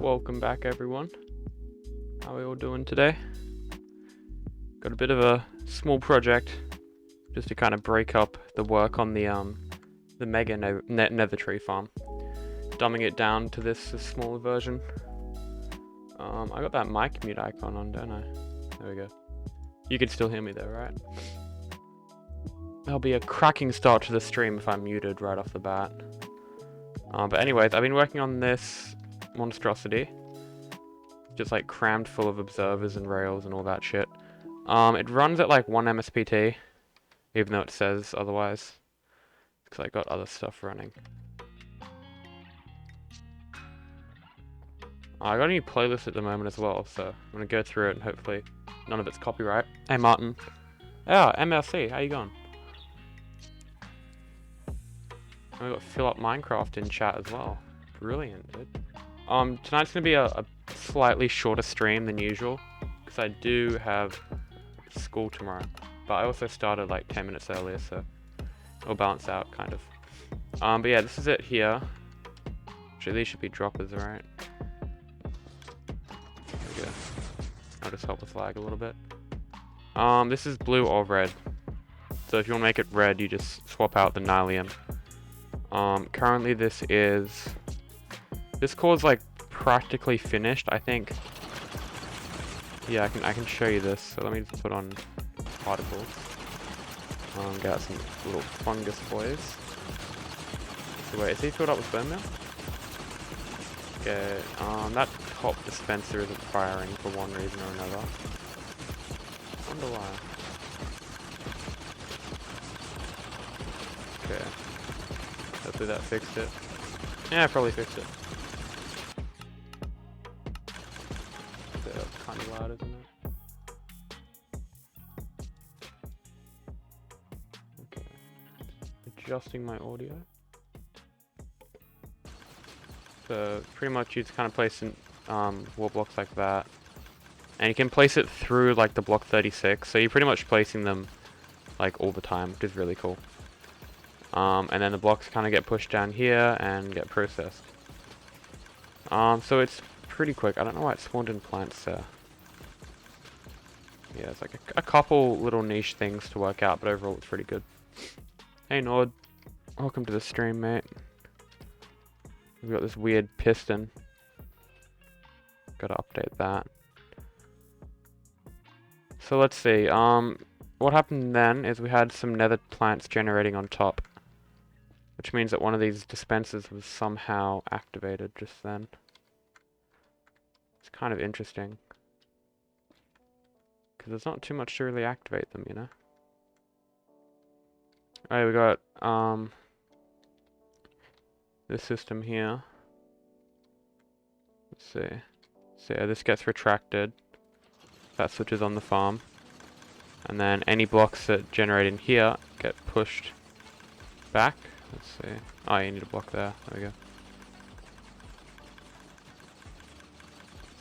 Welcome back, everyone. How are we all doing today? Got a bit of a small project just to kind of break up the work on the mega nether tree farm. Dumbing it down to this smaller version. I got that mic mute icon on, don't I? There we go. You can still hear me though, right? That'll be a cracking start to the stream if I'm muted right off the bat. But anyways, I've been working on this monstrosity. Just like crammed full of observers and rails and all that shit. It runs at like 1 MSPT, even though it says otherwise. Because I got other stuff running. I got a new playlist at the moment as well, so I'm gonna go through it and hopefully none of it's copyright. Hey Martin. Yeah, MLC, how you going? We got Fill Up Minecraft in chat as well. Brilliant, dude. Tonight's gonna be a slightly shorter stream than usual, because I do have school tomorrow. But I also started like 10 minutes earlier, so it'll balance out, kind of. But yeah, this is it here. Actually, these should be droppers, right? There we go. I'll just help with lag a little bit. This is blue or red. So if you want to make it red, you just swap out the Nylium. Currently this core's like practically finished, I think. Yeah, I can show you this. So let me just put on particles. Get out some little fungus boys. So wait, is he filled up with bone meal? Okay, that top dispenser isn't firing for one reason or another. Wonder why. Okay. Hopefully that fixed it. Yeah, probably fixed it. That's kind of loud, isn't it? Okay. Adjusting my audio. So pretty much you just kind of place in wall blocks like that. And you can place it through like the block 36. So you're pretty much placing them like all the time, which is really cool. And then the blocks kind of get pushed down here and get processed. So it's pretty quick. I don't know why it spawned in plants there. Yeah, it's like a couple little niche things to work out, but overall it's pretty good. Hey Nord, welcome to the stream, mate. We've got this weird piston. Gotta update that. So let's see. What happened then is we had some nether plants generating on top. Which means that one of these dispensers was somehow activated just then. It's kind of interesting. Because there's not too much to really activate them, you know? Alright, we got this system here. Let's see. So yeah, this gets retracted. That switches on the farm. And then any blocks that generate in here get pushed back. Let's see. Oh, you need a block there. There we go.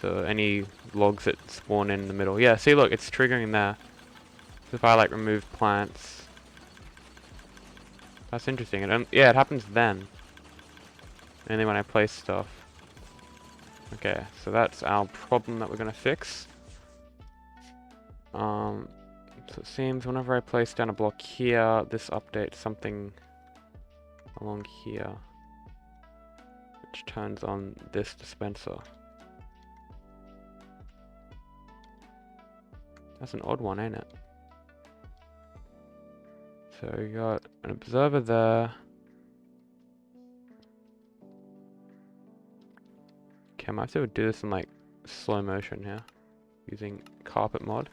So any logs that spawn in the middle. Yeah, see, look, it's triggering there. So if I like remove plants, that's interesting. And yeah, it happens then. Only when I place stuff. Okay, so that's our problem that we're gonna fix. So it seems whenever I place down a block here, this updates something along here, which turns on this dispenser. That's an odd one, ain't it? So we got an observer there. Okay, I might have to do this in like slow motion here, using carpet mod.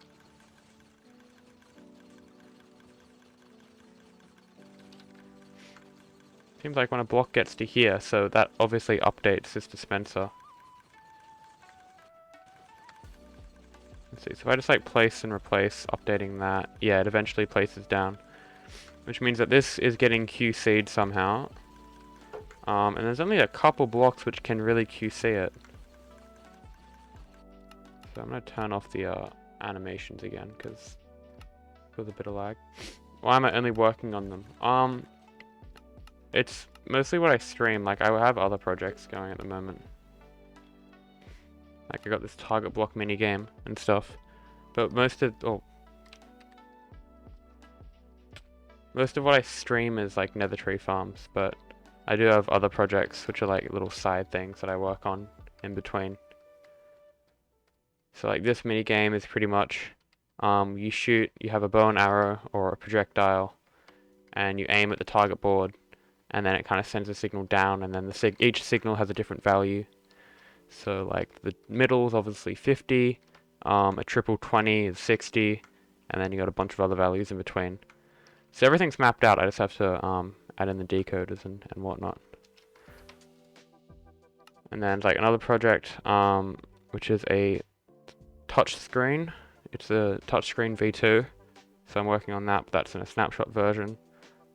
Seems like when a block gets to here, so that obviously updates this dispenser. Let's see, so if I just like place and replace, updating that, yeah, it eventually places down. Which means that this is getting QC'd somehow. And there's only a couple blocks which can really QC it. So I'm going to turn off the animations again, because there's a bit of lag. Why am I only working on them? It's mostly what I stream. Like, I have other projects going at the moment. Like I got this target block mini game and stuff. But most of what I stream is like Nether tree farms, but I do have other projects which are like little side things that I work on in between. So like this mini game is pretty much you have a bow and arrow or a projectile, and you aim at the target board, and then it kind of sends a signal down, and then each signal has a different value. So like the middle is obviously 50, a triple 20 is 60, and then you got a bunch of other values in between. So everything's mapped out. I just have to add in the decoders and whatnot. And then like another project, which is a touch screen. It's a touchscreen V2, so I'm working on that, but that's in a snapshot version.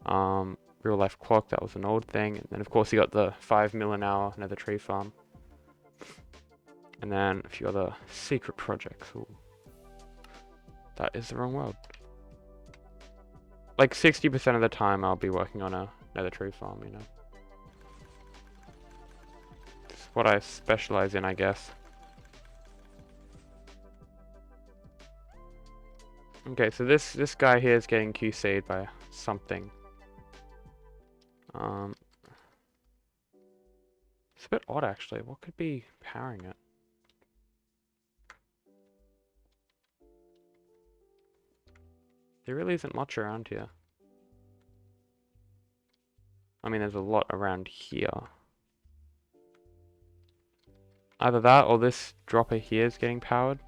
Real life clock, that was an old thing. And then of course you got the 5 mil an hour Nether tree farm. And then a few other secret projects. Ooh. That is the wrong word. Like 60% of the time I'll be working on a Nether tree farm, you know. It's what I specialize in, I guess. Okay, so this guy here is getting QC'd by something. It's a bit odd actually. What could be powering it? There really isn't much around here. I mean, there's a lot around here. Either that or this dropper here is getting powered.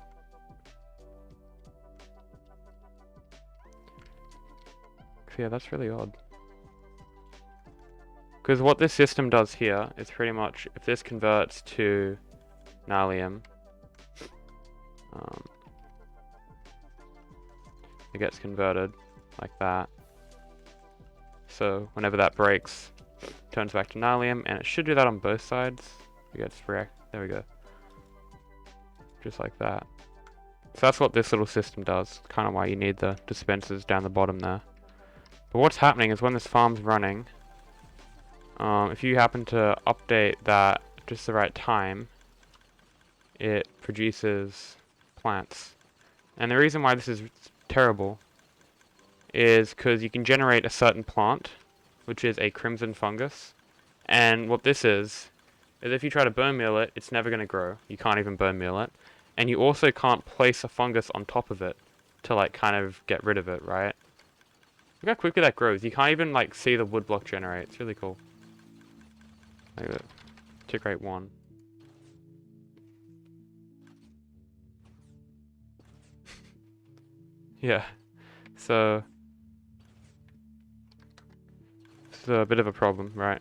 Yeah, that's really odd. Because what this system does here is pretty much, if this converts to Nalium, it gets converted like that. So whenever that breaks, it turns back to Nalium, and it should do that on both sides. It gets there we go. Just like that. So that's what this little system does. Kind of why you need the dispensers down the bottom there. But what's happening is when this farm's running, if you happen to update that just the right time, it produces plants. And the reason why this is terrible is because you can generate a certain plant, which is a crimson fungus. And what this is if you try to bone meal it, it's never going to grow. You can't even bone meal it. And you also can't place a fungus on top of it to like kind of get rid of it, right? Look how quickly that grows. You can't even like see the wood block generate. It's really cool. Like that. Tick rate 1. Yeah. So it's a bit of a problem, right?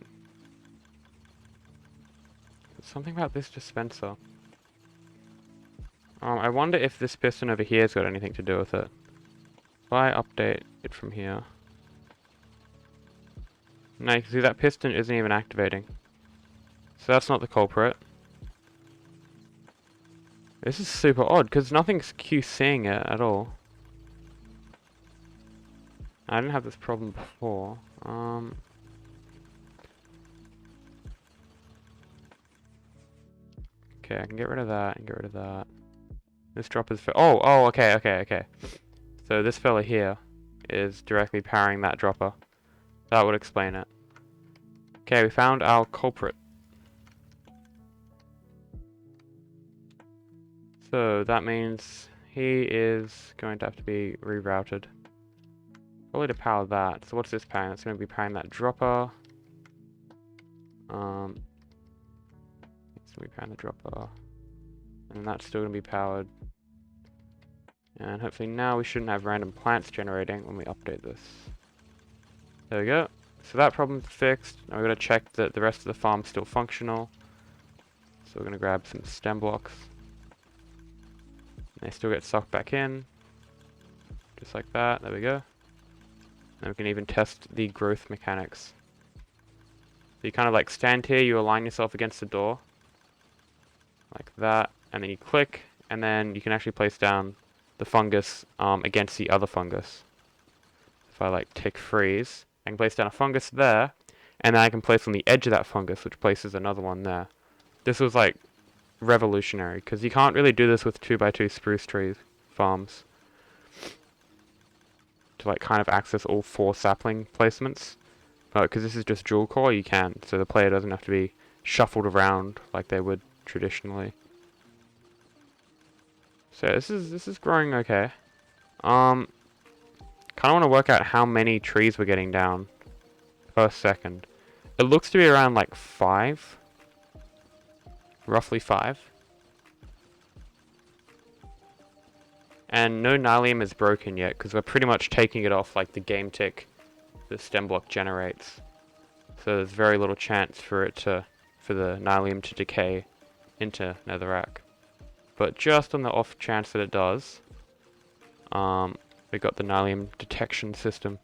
Something about this dispenser. I wonder if this piston over here has got anything to do with it. If I update it from here. No, you can see that piston isn't even activating. So that's not the culprit. This is super odd, because nothing's QCing it at all. I didn't have this problem before. Okay, I can get rid of that and get rid of that. This dropper's okay. So this fella here is directly powering that dropper. That would explain it. Okay, we found our culprit. So that means he is going to have to be rerouted. Probably to power that. So what's this powering? It's going to be powering that dropper. It's going to be powering the dropper. And that's still going to be powered. And hopefully now we shouldn't have random plants generating when we update this. There we go. So that problem's fixed. Now we're going to check that the rest of the farm's still functional. So we're going to grab some stem blocks. And they still get sucked back in. Just like that. There we go. And we can even test the growth mechanics. So you kind of like stand here, you align yourself against the door. Like that. And then you click. And then you can actually place down the fungus against the other fungus. If I like tick freeze, I can place down a fungus there, and then I can place on the edge of that fungus, which places another one there. This was like revolutionary, because you can't really do this with 2x2 spruce tree farms. To like kind of access all 4 sapling placements. Because this is just dual core, you can, so the player doesn't have to be shuffled around like they would traditionally. So this is growing okay. Kind of want to work out how many trees we're getting down per second. It looks to be around like 5. Roughly 5. And no nylium is broken yet, because we're pretty much taking it off like the game tick the stem block generates. So there's very little chance for the nylium to decay into netherrack. But just on the off chance that it does, we got the nylium detection system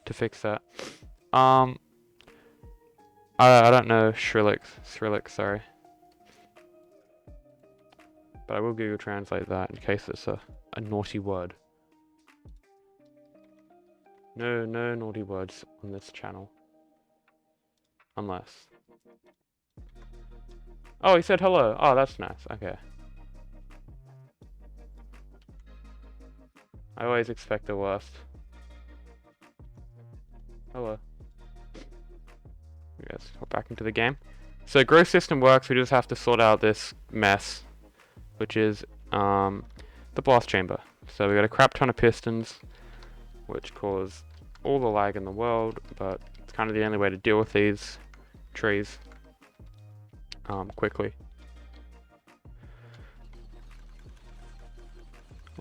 to fix that. I don't know Skrillex, sorry. But I will Google Translate that in case it's a naughty word. No naughty words on this channel. Unless. Oh, he said hello. Oh, that's nice. Okay. I always expect the worst. Hello. Let's hop back into the game. So growth system works, we just have to sort out this mess, which is the blast chamber. So we got a crap ton of pistons, which cause all the lag in the world, but it's kind of the only way to deal with these trees quickly.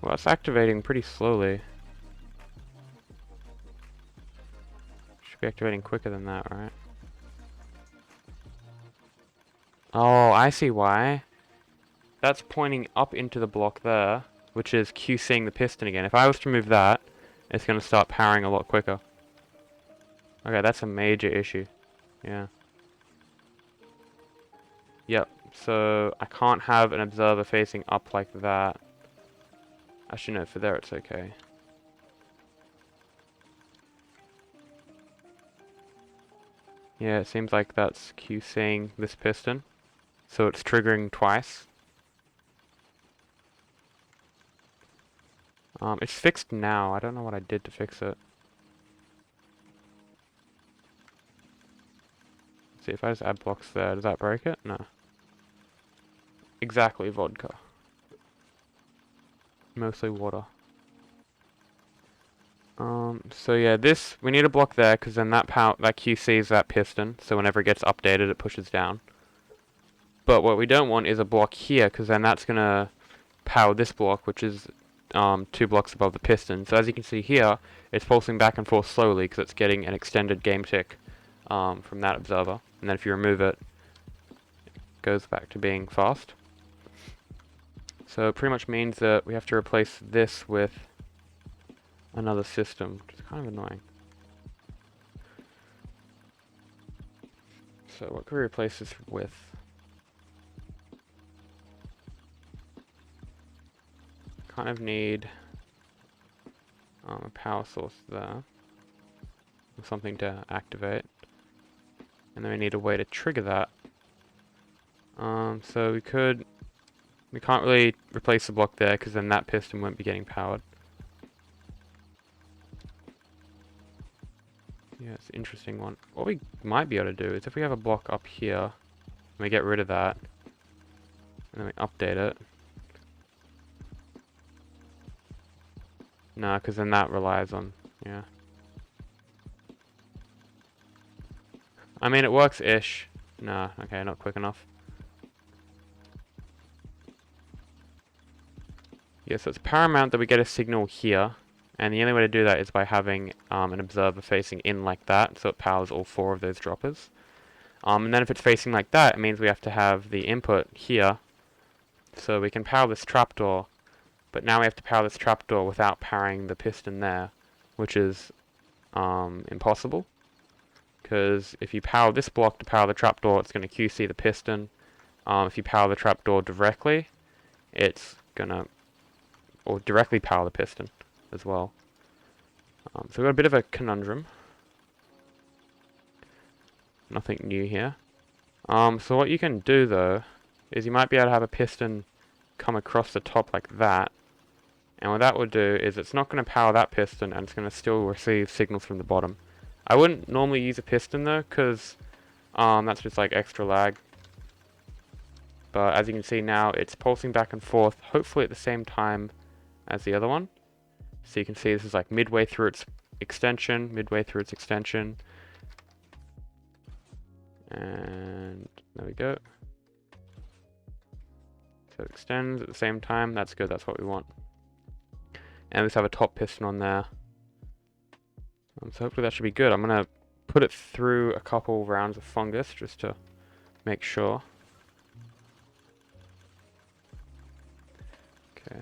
Well, that's activating pretty slowly. Should be activating quicker than that, right? Oh, I see why. That's pointing up into the block there, which is QCing the piston again. If I was to move that, it's going to start powering a lot quicker. Okay, that's a major issue. Yeah. Yep, so I can't have an observer facing up like that. Actually, no, for there it's okay. Yeah, it seems like that's QCing this piston. So it's triggering twice. It's fixed now. I don't know what I did to fix it. Let's see, if I just add blocks there, does that break it? No. Exactly, vodka. Mostly water. So yeah, we need a block there, because then that QCs that piston, so whenever it gets updated, it pushes down. But what we don't want is a block here, because then that's going to power this block, which is 2 blocks above the piston. So as you can see here, it's pulsing back and forth slowly, because it's getting an extended game tick from that observer. And then if you remove it, it goes back to being fast. So it pretty much means that we have to replace this with another system, which is kind of annoying. So what can we replace this with? Kind of need a power source there, or something to activate, and then we need a way to trigger that. So we can't really replace the block there, because then that piston won't be getting powered. Yeah, it's an interesting one. What we might be able to do is if we have a block up here, and we get rid of that, and then we update it. No, because then that relies on, yeah. I mean, it works-ish. No, okay, not quick enough. Yeah, so it's paramount that we get a signal here, and the only way to do that is by having an observer facing in like that, so it powers all 4 of those droppers. And then if it's facing like that, it means we have to have the input here, so we can power this trapdoor. But now we have to power this trapdoor without powering the piston there, which is impossible. Because if you power this block to power the trapdoor, it's going to QC the piston. If you power the trapdoor directly, it's going to directly power the piston as well. So we've got a bit of a conundrum. Nothing new here. So what you can do though is you might be able to have a piston come across the top like that. And what that would do is it's not going to power that piston, and it's going to still receive signals from the bottom. I wouldn't normally use a piston though, because that's just like extra lag. But as you can see now, it's pulsing back and forth, hopefully at the same time as the other one. So you can see this is like midway through its extension, and there we go. So it extends at the same time. That's good, that's what we want. And let's have a top piston on there. So hopefully that should be good. I'm going to put it through a couple rounds of fungus just to make sure. Okay.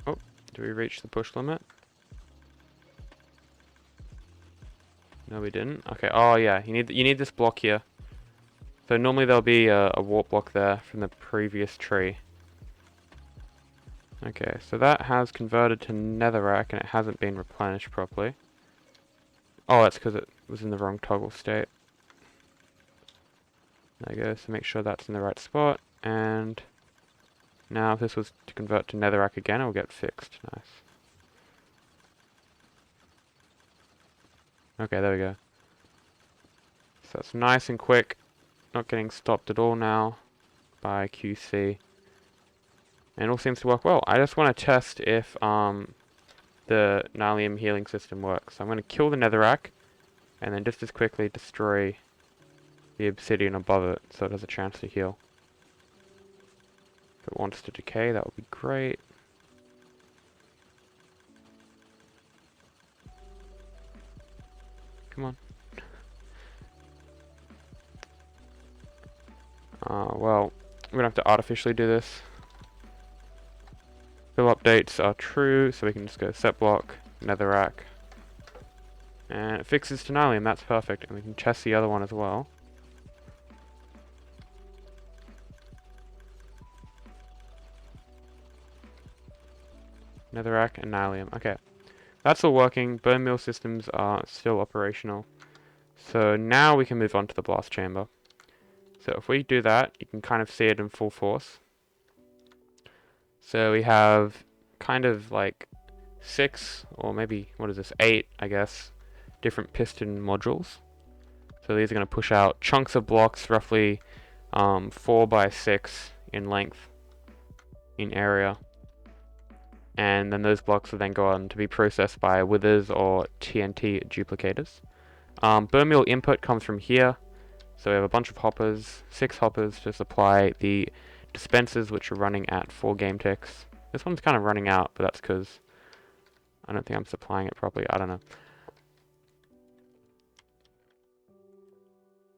Oh, do we reach the push limit? No, we didn't. Okay. Oh yeah, you need this block here. So normally there'll be a warp block there from the previous tree. Okay, so that has converted to netherrack and it hasn't been replenished properly. Oh, that's because it was in the wrong toggle state. There you go, so make sure that's in the right spot. And now if this was to convert to netherrack again, it will get fixed. Nice. Okay, there we go. So it's nice and quick. Not getting stopped at all now by QC. And it all seems to work well. I just want to test if the Nylium healing system works. So I'm going to kill the netherrack, and then just as quickly destroy the obsidian above it, so it has a chance to heal. If it wants to decay, that would be great. Come on. Well, we're going to have to artificially do this. Fill updates are true, so we can just go set block, netherrack. And it fixes to Nylium, that's perfect. And we can test the other one as well. Netherrack and Nylium, okay. That's all working, bone meal systems are still operational. So now we can move on to the blast chamber. So if we do that, you can kind of see it in full force. So we have kind of like 6, or maybe, what is this, 8, I guess, different piston modules. So these are going to push out chunks of blocks roughly 4 by 6 in length, in area. And then those blocks will then go on to be processed by withers or TNT duplicators. Bone meal input comes from here. So we have a bunch of hoppers, 6 hoppers to supply the dispensers, which are running at 4 game ticks. This one's kind of running out, but that's because I don't think I'm supplying it properly. I don't know.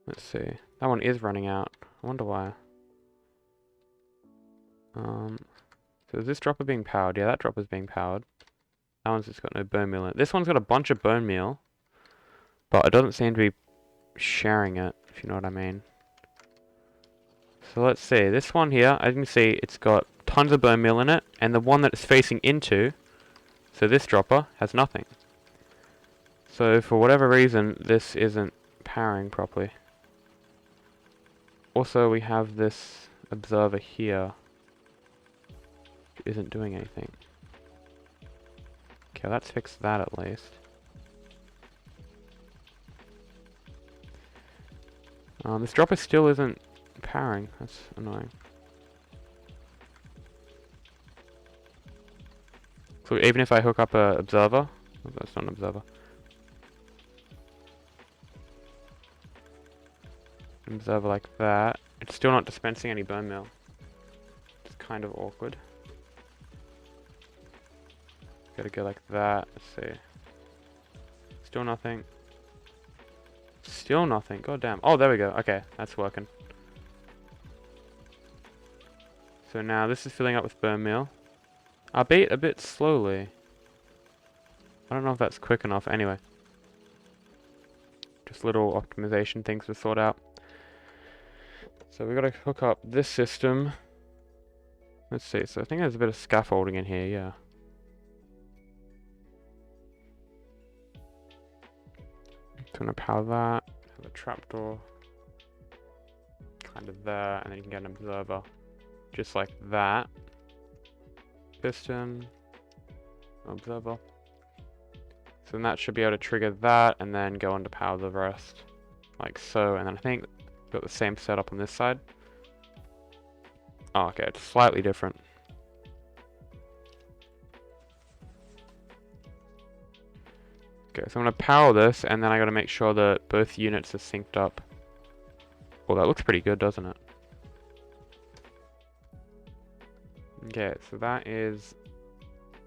Let's see. That one is running out. I wonder why. So is this dropper being powered? Yeah, that dropper's being powered. That one's just got no bone meal in it. This one's got a bunch of bone meal, but it doesn't seem to be sharing it, if you know what I mean. So let's see, this one here, as you can see, it's got tons of bone meal in it, and the one that it's facing into, so this dropper, has nothing. So for whatever reason, this isn't powering properly. Also, we have this observer here, which isn't doing anything. Okay, let's fix that at least. This dropper still isn't powering. That's annoying. So even if I hook up a observer, oh, that's not an observer. An observer like that, it's still not dispensing any bone meal. It's kind of awkward. Gotta go like that. Let's see. Still nothing. Still nothing. God damn. Oh, there we go. Okay, that's working. So now this is filling up with bone meal. Albeit a bit slowly. I don't know if that's quick enough. Anyway. Just little optimization things to sort out. So we gotta hook up this system. Let's see. So I think there's a bit of scaffolding in here. Yeah. Gonna power that. Have a trapdoor. kind of there, and then you can get an observer. Just like that. Piston. Observer. So then that should be able to trigger that, and then go on to power the rest. Like so, and then I think we've got the same setup on this side. Oh, okay, it's slightly different. Okay, so I'm going to power this, and then I got to make sure that both units are synced up. Well, that looks pretty good, doesn't it? Okay, so that is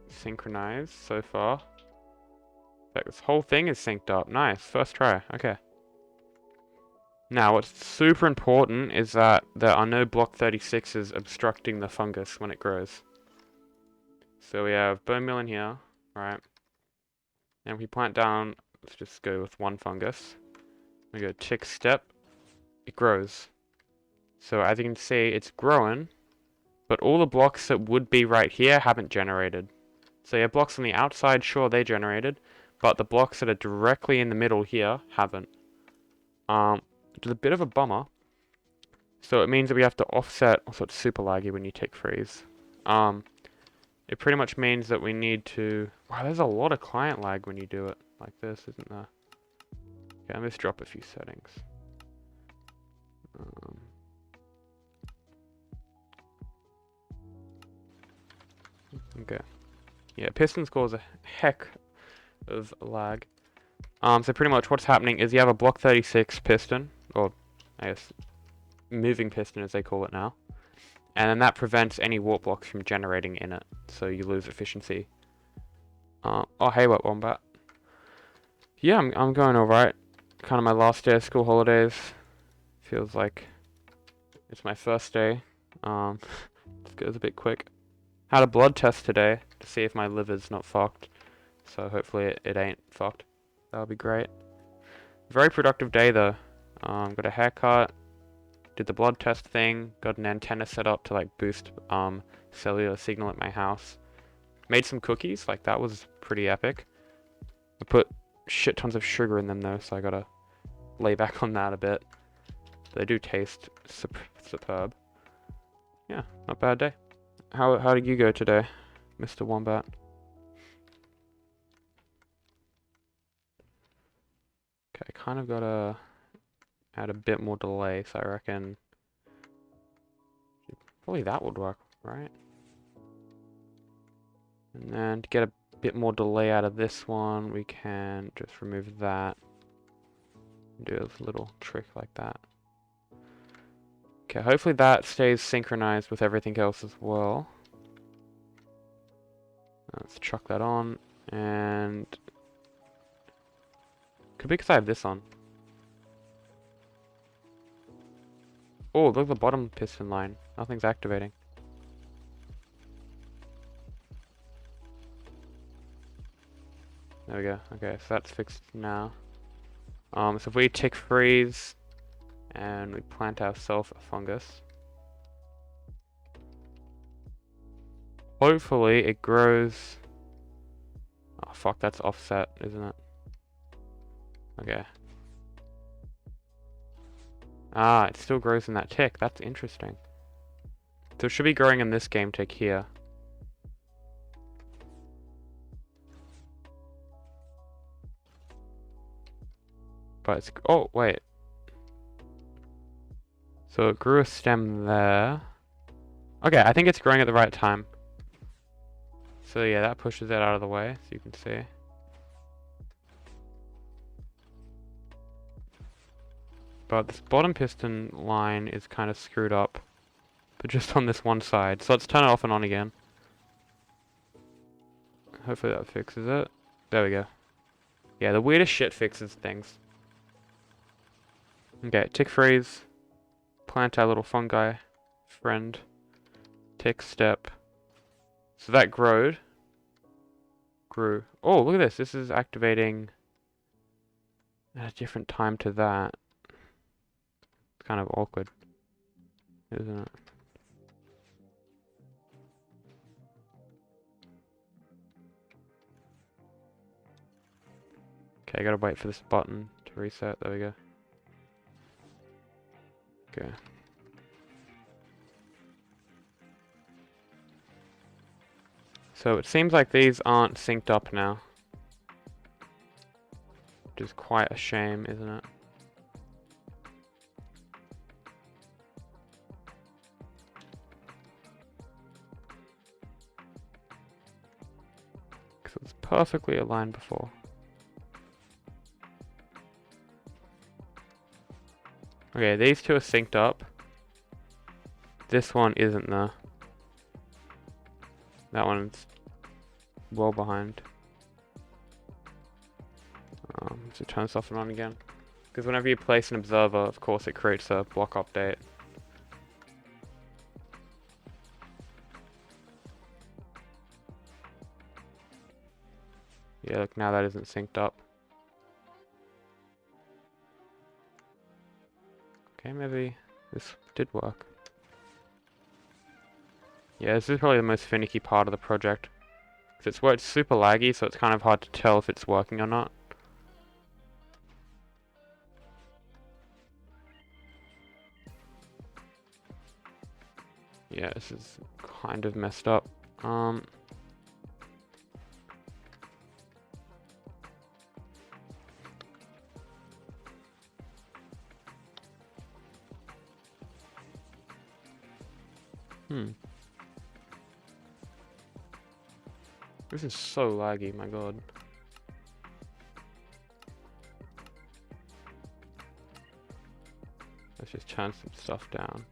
synchronized so far. In fact, this whole thing is synced up. Nice, first try. Okay. Now, what's super important is that there are no block 36s obstructing the fungus when it grows. So we have bone meal in here, right? And if we plant down, let's just go with one fungus. We go tick step, it grows. So as you can see, it's growing, but all the blocks that would be right here haven't generated. So your blocks on the outside, sure, they generated, but the blocks that are directly in the middle here haven't. Which is a bit of a bummer. So it means that we have to offset. Also, it's super laggy when you tick freeze. It pretty much means that we need to... Wow, there's a lot of client lag when you do it like this, isn't there? Okay, let's drop a few settings. Okay. Yeah, pistons cause a heck of lag. So pretty much what's happening is you have a block 36 piston, or I guess moving piston as they call it now. And then that prevents any warp blocks from generating in it, so you lose efficiency. Oh, hey, Wet Wombat. Yeah, I'm going alright. Kind of my last day of school holidays. Feels like it's my first day. It goes a bit quick. Had a blood test today to see if my liver's not fucked. So hopefully it ain't fucked. That'll be great. Very productive day though. Got a haircut. Did the blood test thing, got an antenna set up to like boost cellular signal at my house. Made some cookies, like that was pretty epic. I put shit tons of sugar in them though, so I gotta lay back on that a bit. They do taste superb. Yeah, not bad day. How did you go today, Mr. Wombat? Okay, kind of gotta add a bit more delay, so I reckon probably that would work, right? And then to get a bit more delay out of this one, we can just remove that. Do a little trick like that. Okay, hopefully that stays synchronized with everything else as well. Let's chuck that on, and could be because I have this on. Oh, look at the bottom piston line. Nothing's activating. There we go. Okay, so that's fixed now. So if we tick freeze and we plant ourselves a fungus, hopefully it grows. Oh fuck, that's offset, isn't it? Okay. Ah, it still grows in that tick. That's interesting. So it should be growing in this game tick here. But it's... Oh, wait. So it grew a stem there. Okay, I think it's growing at the right time. So yeah, that pushes it out of the way, so you can see. But this bottom piston line is kind of screwed up. But just on this one side. So let's turn it off and on again. Hopefully that fixes it. There we go. Yeah, the weirdest shit fixes things. Okay, tick freeze. Plant our little fungi friend. Tick step. So that grew. Oh, look at this. This is activating at a different time to that. It's kind of awkward, isn't it? Okay, I gotta wait for this button to reset. There we go. Okay. So it seems like these aren't synced up now. Which is quite a shame, isn't it? Because it was perfectly aligned before. Okay, these two are synced up. This one isn't though. That one's well behind. So turn this off and on again. Because whenever you place an observer, of course it creates a block update. Yeah, look, now that isn't synced up. Okay, maybe this did work. Yeah, this is probably the most finicky part of the project. Because it's super laggy, so it's kind of hard to tell if it's working or not. Yeah, this is kind of messed up. This is so laggy, my god. Let's just turn some stuff down.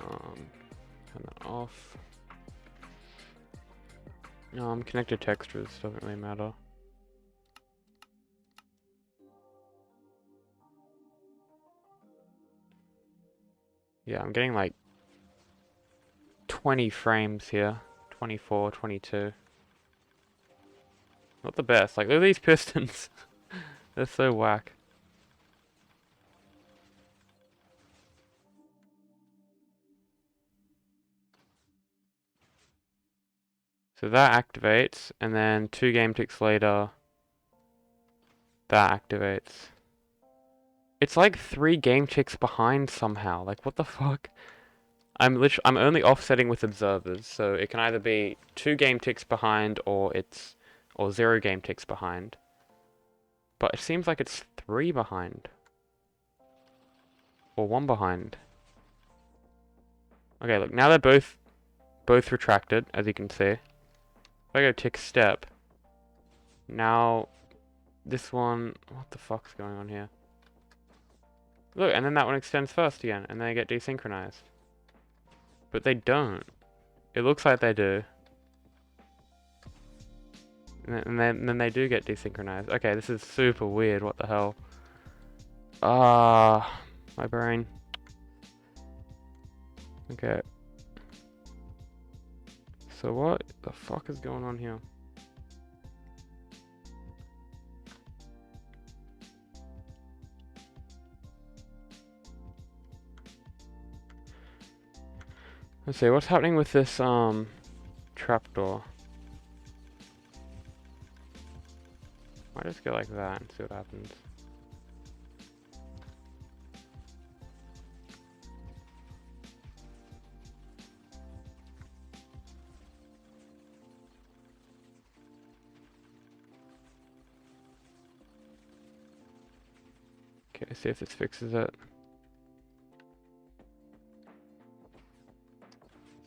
Turn that off. Connected textures doesn't really matter. Yeah, I'm getting like 20 frames here. 24, 22. Not the best. Like, look at these pistons. They're so whack. So that activates, and then 2 game ticks later, that activates. It's like 3 game ticks behind somehow. Like, what the fuck? I'm only offsetting with observers, so it can either be 2 game ticks behind or 0 game ticks behind. But it seems like it's 3 behind. Or 1 behind. Okay, look, now they're both retracted, as you can see. If I go tick step, now this one, what the fuck's going on here? Look, and then that one extends first again, and they get desynchronized. But they don't. It looks like they do. And then they do get desynchronized. Okay, this is super weird, what the hell? My brain. Okay. So what the fuck is going on here? Let's see, what's happening with this, trapdoor? I'll just go like that and see what happens. Okay, see if this fixes it.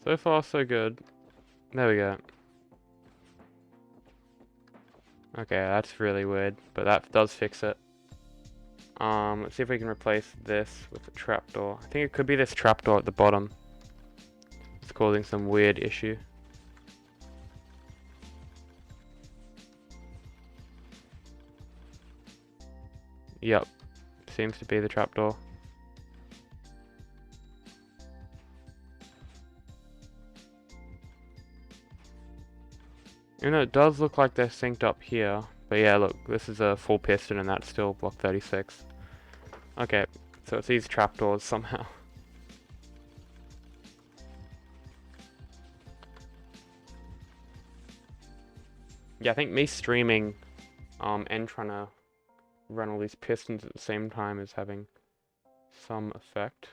So far, so good. There we go. Okay, that's really weird, but that does fix it. Let's see if we can replace this with a trapdoor. I think it could be this trapdoor at the bottom. It's causing some weird issue. Yep, seems to be the trapdoor. You know, it does look like they're synced up here. But yeah, look, this is a full piston and that's still block 36. Okay, so it's these trapdoors somehow. Yeah, I think me streaming and trying to run all these pistons at the same time is having some effect.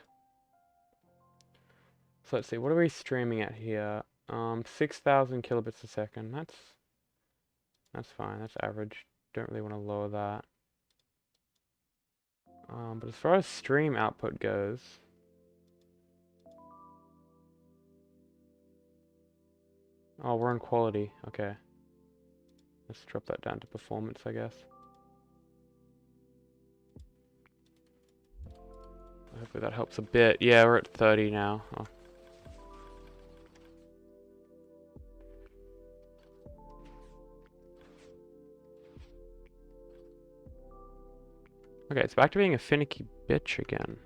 So let's see, what are we streaming at here? 6,000 kilobits a second. That's fine. That's average. Don't really want to lower that. But as far as stream output goes, oh, we're on quality. Okay. Let's drop that down to performance, I guess. Hopefully that helps a bit. Yeah, we're at 30 now. Oh. Okay, it's back to being a finicky bitch again.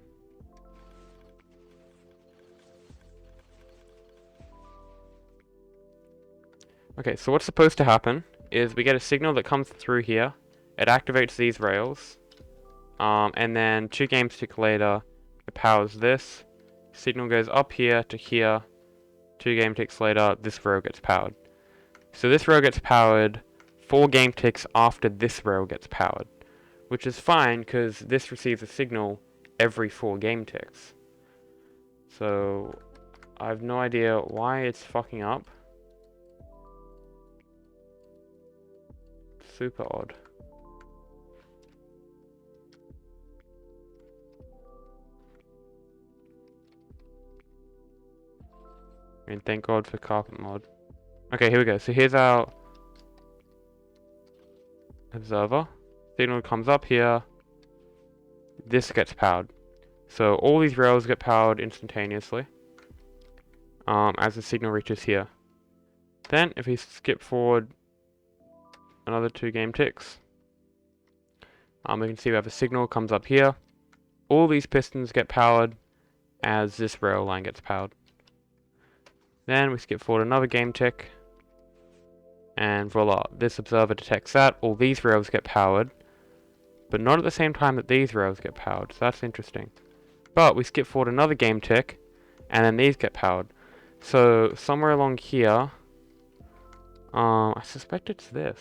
Okay, so what's supposed to happen is we get a signal that comes through here. It activates these rails. And then 2 game tick later, it powers this. Signal goes up here to here. 2 game ticks later, this row gets powered. So this row gets powered 4 game ticks after this row gets powered. Which is fine, because this receives a signal every 4 game ticks. So, I have no idea why it's fucking up. Super odd. I mean, thank God for carpet mod. Okay, here we go. So here's our observer. Signal comes up here. This gets powered. So all these rails get powered instantaneously as the signal reaches here. Then, if we skip forward another 2 game ticks, we can see we have a signal comes up here. All these pistons get powered as this rail line gets powered. Then we skip forward another game tick, and voila, this observer detects that. All these rails get powered, but not at the same time that these rails get powered, so that's interesting. But we skip forward another game tick, and then these get powered. So somewhere along here, I suspect it's this.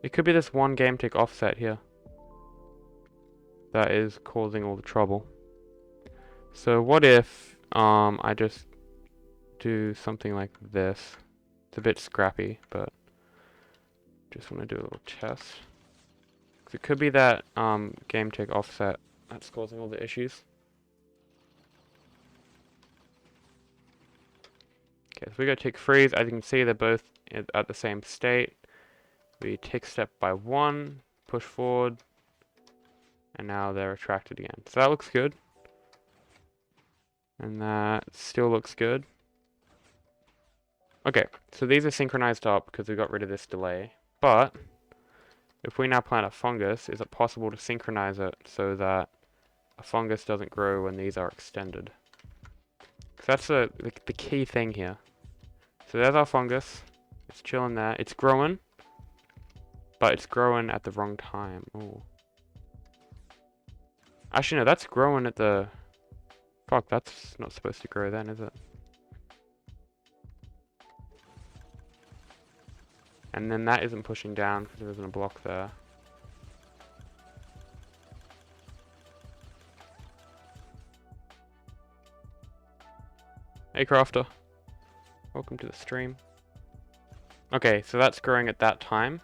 It could be this 1 game tick offset here that is causing all the trouble. So what if I just do something like this? It's a bit scrappy, but just want to do a little test. It could be that game tick offset that's causing all the issues. Okay, so we go tick freeze. As you can see, they're both at the same state. We tick step by 1, push forward, and now they're retracted again. So that looks good. And that still looks good. Okay, so these are synchronized up because we got rid of this delay. But if we now plant a fungus, is it possible to synchronize it so that a fungus doesn't grow when these are extended? Because that's the key thing here. So there's our fungus. It's chilling there. It's growing. But it's growing at the wrong time. Ooh. Actually, no, that's growing at the... Fuck, that's not supposed to grow then, is it? And then that isn't pushing down because there isn't a block there. Hey Crafter, welcome to the stream. Okay, so that's growing at that time,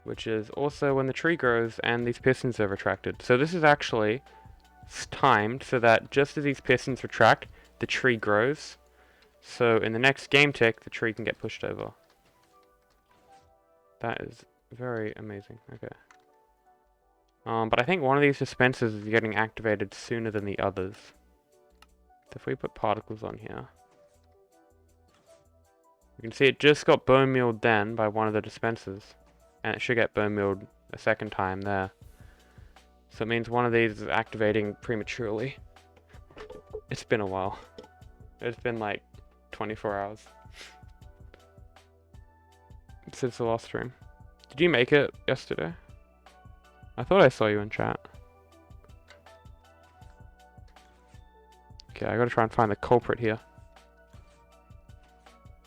which is also when the tree grows and these pistons are retracted. So this is actually timed so that just as these pistons retract, the tree grows. So in the next game tick, the tree can get pushed over. That is very amazing. Okay. But I think one of these dispensers is getting activated sooner than the others. So if we put particles on here, you can see it just got bone mealed then by one of the dispensers. And it should get bone mealed a second time there. So it means one of these is activating prematurely. It's been a while. It's been like 24 hours. Since the last stream. Did you make it yesterday? I thought I saw you in chat. Okay, I gotta try and find the culprit here.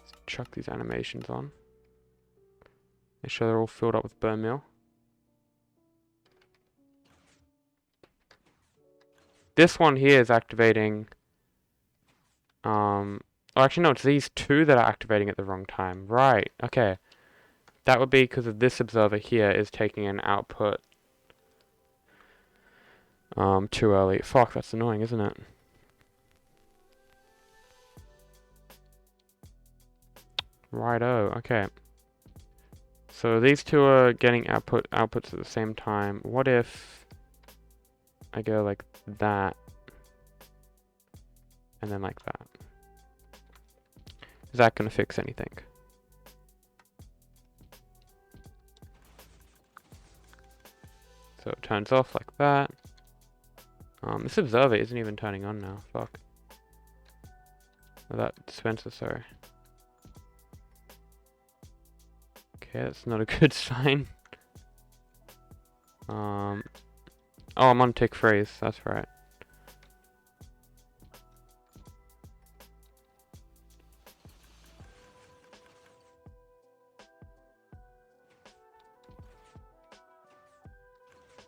Let's chuck these animations on. Make sure they're all filled up with bone meal. this one here is activating. Oh, actually, no, it's these two that are activating at the wrong time. Right, okay. That would be because of this observer here is taking an output too early. Fuck, that's annoying, isn't it? Righto, okay. So these two are getting outputs at the same time. What if I go like that and then like that? Is that gonna fix anything? So it turns off like that. This observer isn't even turning on now. Fuck. Oh, that dispenser, sorry. Okay, that's not a good sign. Oh, I'm on tick freeze. That's right.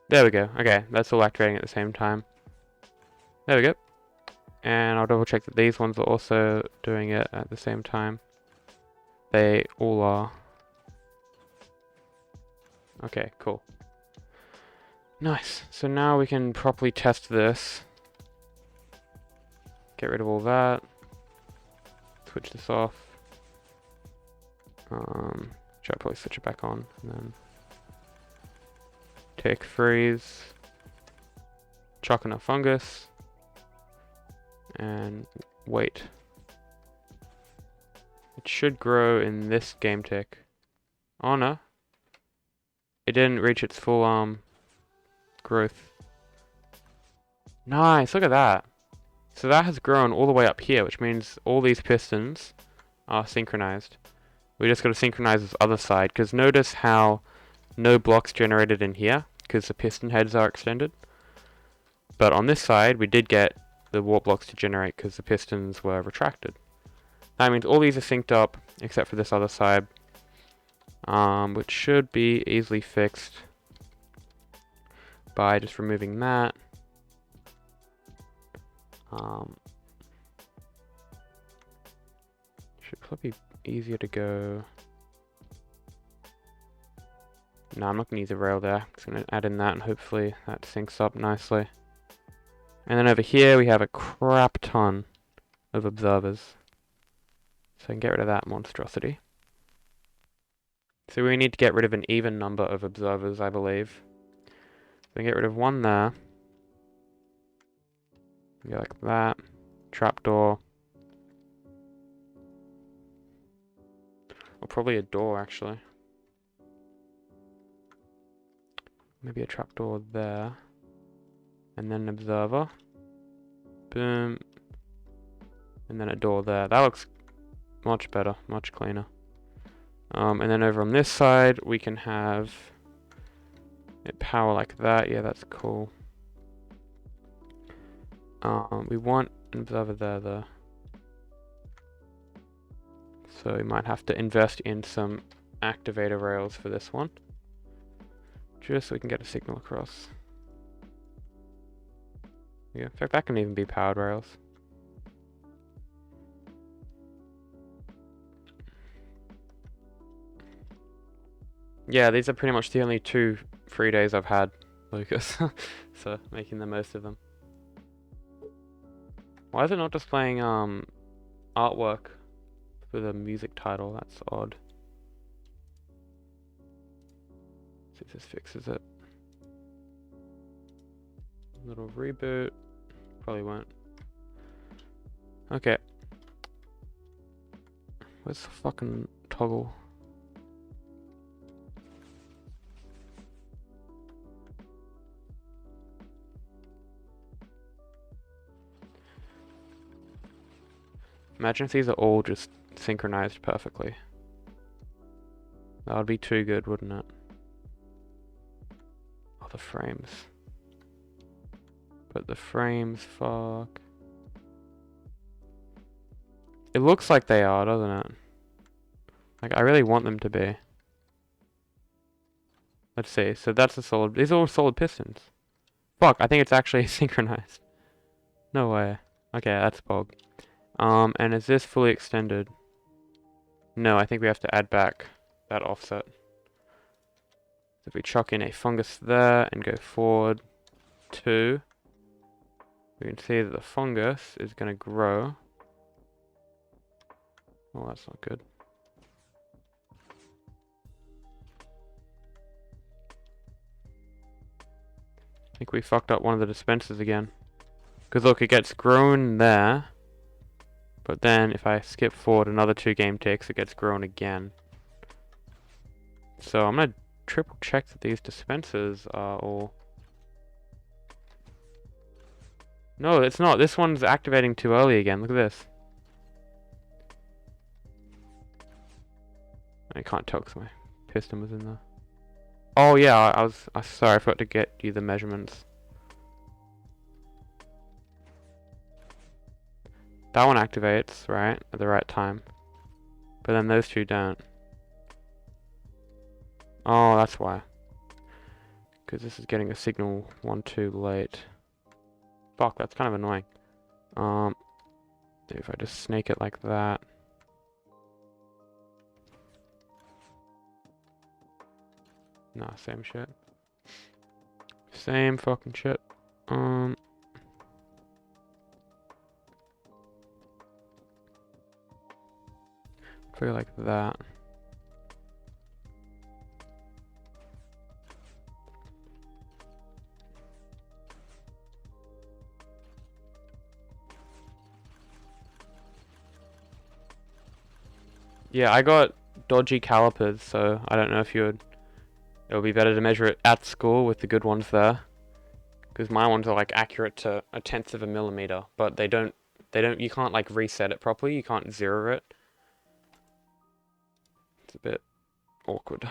There we go. Okay, that's all activating at the same time. There we go. And I'll double check that these ones are also doing it at the same time. They all are. Okay, cool. Nice. So now we can properly test this. Get rid of all that. Switch this off. Should I probably switch it back on and then tick freeze. Chuck in a fungus. And wait. It should grow in this game tick. Oh no. It didn't reach its full growth. Nice, look at that. So that has grown all the way up here, which means all these pistons are synchronized. We just got to synchronize this other side, because notice how no blocks generated in here, because the piston heads are extended. But on this side, we did get the warp blocks to generate because the pistons were retracted. That means all these are synced up, except for this other side, which should be easily fixed by just removing that. Should probably be easier to go. No, I'm not going to use a rail there. I'm just going to add in that and hopefully that syncs up nicely. And then over here we have a crap ton of observers. So I can get rid of that monstrosity. So we need to get rid of an even number of observers, I believe. So we get rid of one there. Go like that. Trapdoor. Or probably a door, actually. Maybe a trapdoor there. And then an observer. Boom. And then a door there. That looks much better, much cleaner. And then over on this side, we can have it power like that. Yeah, that's cool. We want an observer there, though. So we might have to invest in some activator rails for this one. Just so we can get a signal across. Yeah, in fact, that can even be powered rails. Yeah, these are pretty much the only 2 free days I've had, Lucas. So, making the most of them. Why is it not displaying artwork for the music title? That's odd. See if this fixes it. Little reboot. Probably won't. Okay. Where's the fucking toggle? Imagine if these are all just synchronized perfectly. That would be too good, wouldn't it? Oh, the frames. But the frames, fuck. It looks like they are, doesn't it? Like, I really want them to be. Let's see. So that's a solid. These are all solid pistons. Fuck, I think it's actually synchronized. No way. Okay, that's bog. And is this fully extended? No, I think we have to add back that offset. So if we chuck in a fungus there and go forward 2, we can see that the fungus is going to grow. Oh, that's not good. I think we fucked up one of the dispensers again. Because look, it gets grown there. But then if I skip forward another 2 game ticks, it gets grown again. So I'm going to triple check that these dispensers are all... No, it's not. This one's activating too early again. Look at this. I can't tell because my piston was in there. Oh yeah, I was sorry, I forgot to get you the measurements. That one activates, right, at the right time. But then those 2 don't. Oh, that's why. Because this is getting a signal 1 too late. Fuck, that's kind of annoying. If I just snake it like that. Nah, same shit. Same fucking shit. Figure like that. Yeah, I got dodgy calipers, so I don't know if it would be better to measure it at school with the good ones there. Because my ones are like accurate to 1/10 of a millimeter, but you can't like reset it properly, you can't zero it. It's a bit awkward.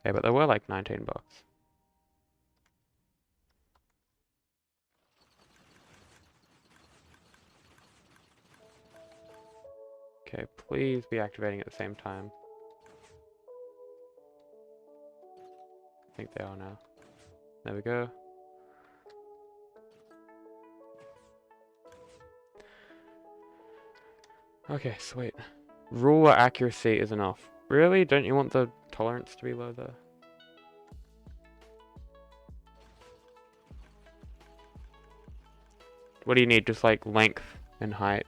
Yeah, but they were like 19 bucks. Okay, please be activating at the same time. I think they are now. There we go. Okay, sweet. Ruler accuracy is enough. Really? Don't you want the tolerance to be low there? What do you need? Just like length and height?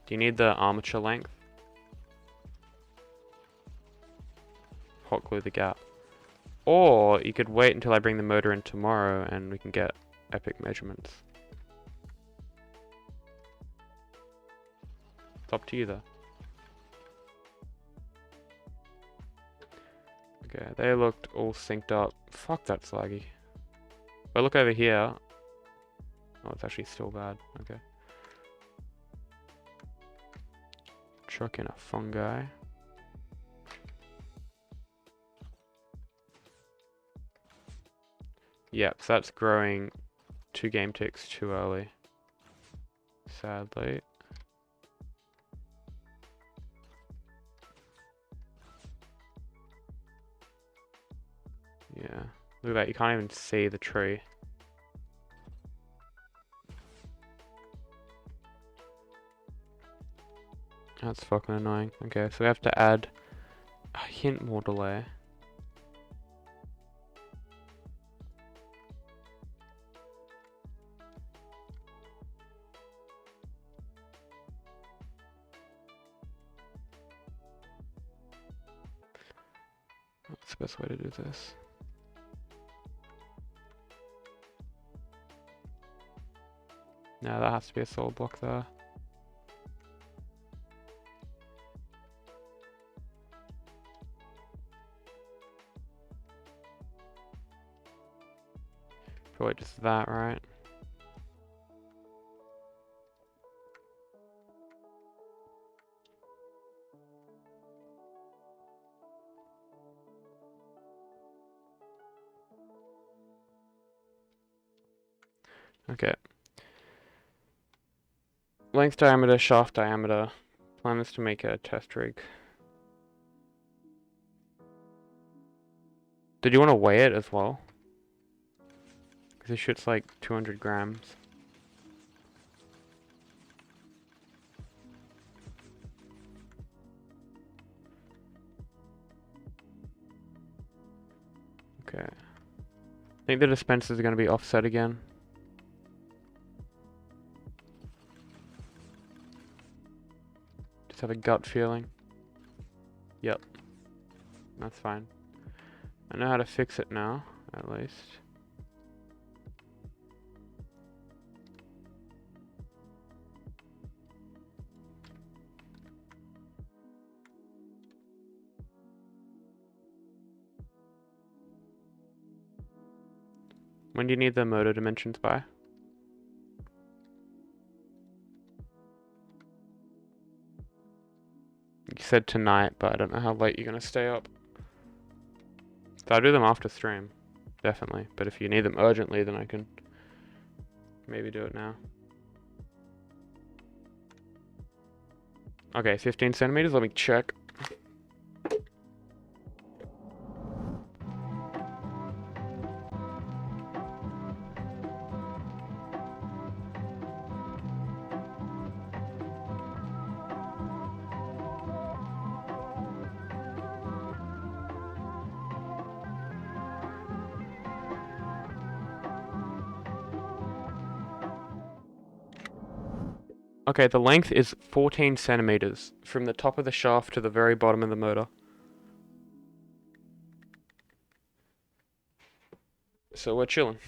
Do you need the armature length? Hot glue the gap. Or you could wait until I bring the motor in tomorrow and we can get epic measurements. It's up to you though. Okay, they looked all synced up. Fuck, that's laggy. If I look over here... Oh, it's actually still bad. Okay. Chuck in a fungi. Yep, so that's growing 2 game ticks too early. Sadly. Yeah. Look at that, you can't even see the tree. That's fucking annoying. Okay, so we have to add a hint more delay. What's the best way to do this? No, that has to be a solid block there. Probably just that, right? Okay. Length diameter, shaft diameter. Plan is to make a test rig. Did you want to weigh it as well? Because this shit's like 200 grams. Okay. I think the dispensers are going to be offset again. Just have a gut feeling. Yep. That's fine. I know how to fix it now, at least. When do you need the motor dimensions by? You said tonight, but I don't know how late you're going to stay up. So I'll do them after stream, definitely. But if you need them urgently, then I can maybe do it now. Okay, 15 centimeters, let me check. Okay, the length is 14 centimeters from the top of the shaft to the very bottom of the motor. So we're chilling.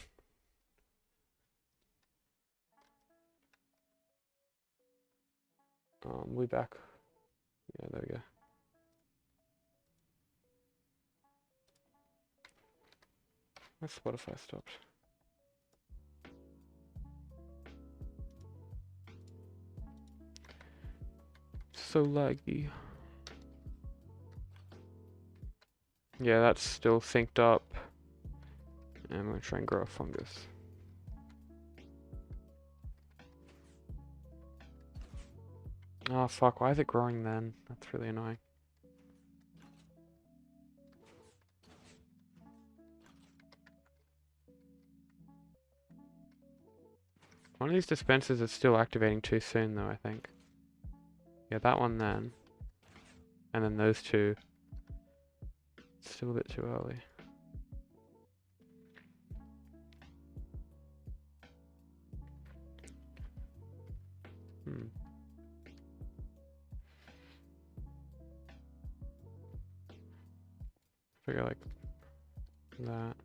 We back. Yeah, there we go. My Spotify stopped. So laggy. Yeah, that's still synced up. And I'm gonna try and grow a fungus. Oh fuck, why is it growing then? That's really annoying. One of these dispensers is still activating too soon though, I think. Yeah, that one then. And then those two. It's still a bit too early. Figure like that.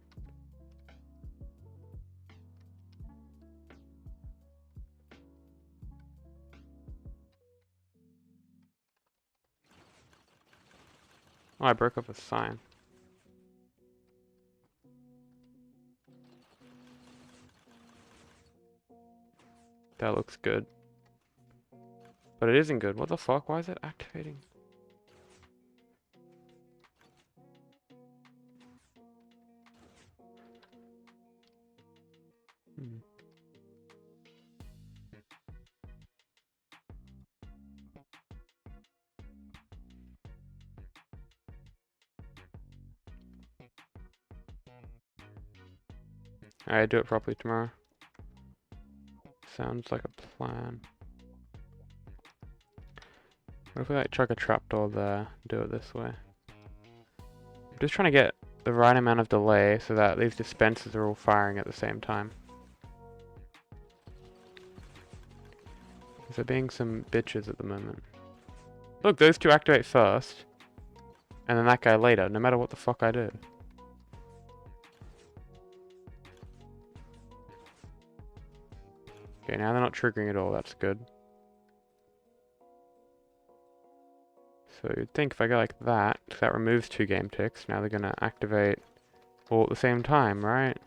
Oh, I broke up a sign. That looks good. But it isn't good. What the fuck? Why is it activating? Alright, do it properly tomorrow. Sounds like a plan. What if we like chuck a trapdoor there, do it this way? I'm just trying to get the right amount of delay so that these dispensers are all firing at the same time. They're being some bitches at the moment. Look, those two activate first, and then that guy later, no matter what the fuck I do. Okay, now they're not triggering at all, that's good. So you'd think if I go like that, that removes 2 game ticks, now they're gonna activate all at the same time, right?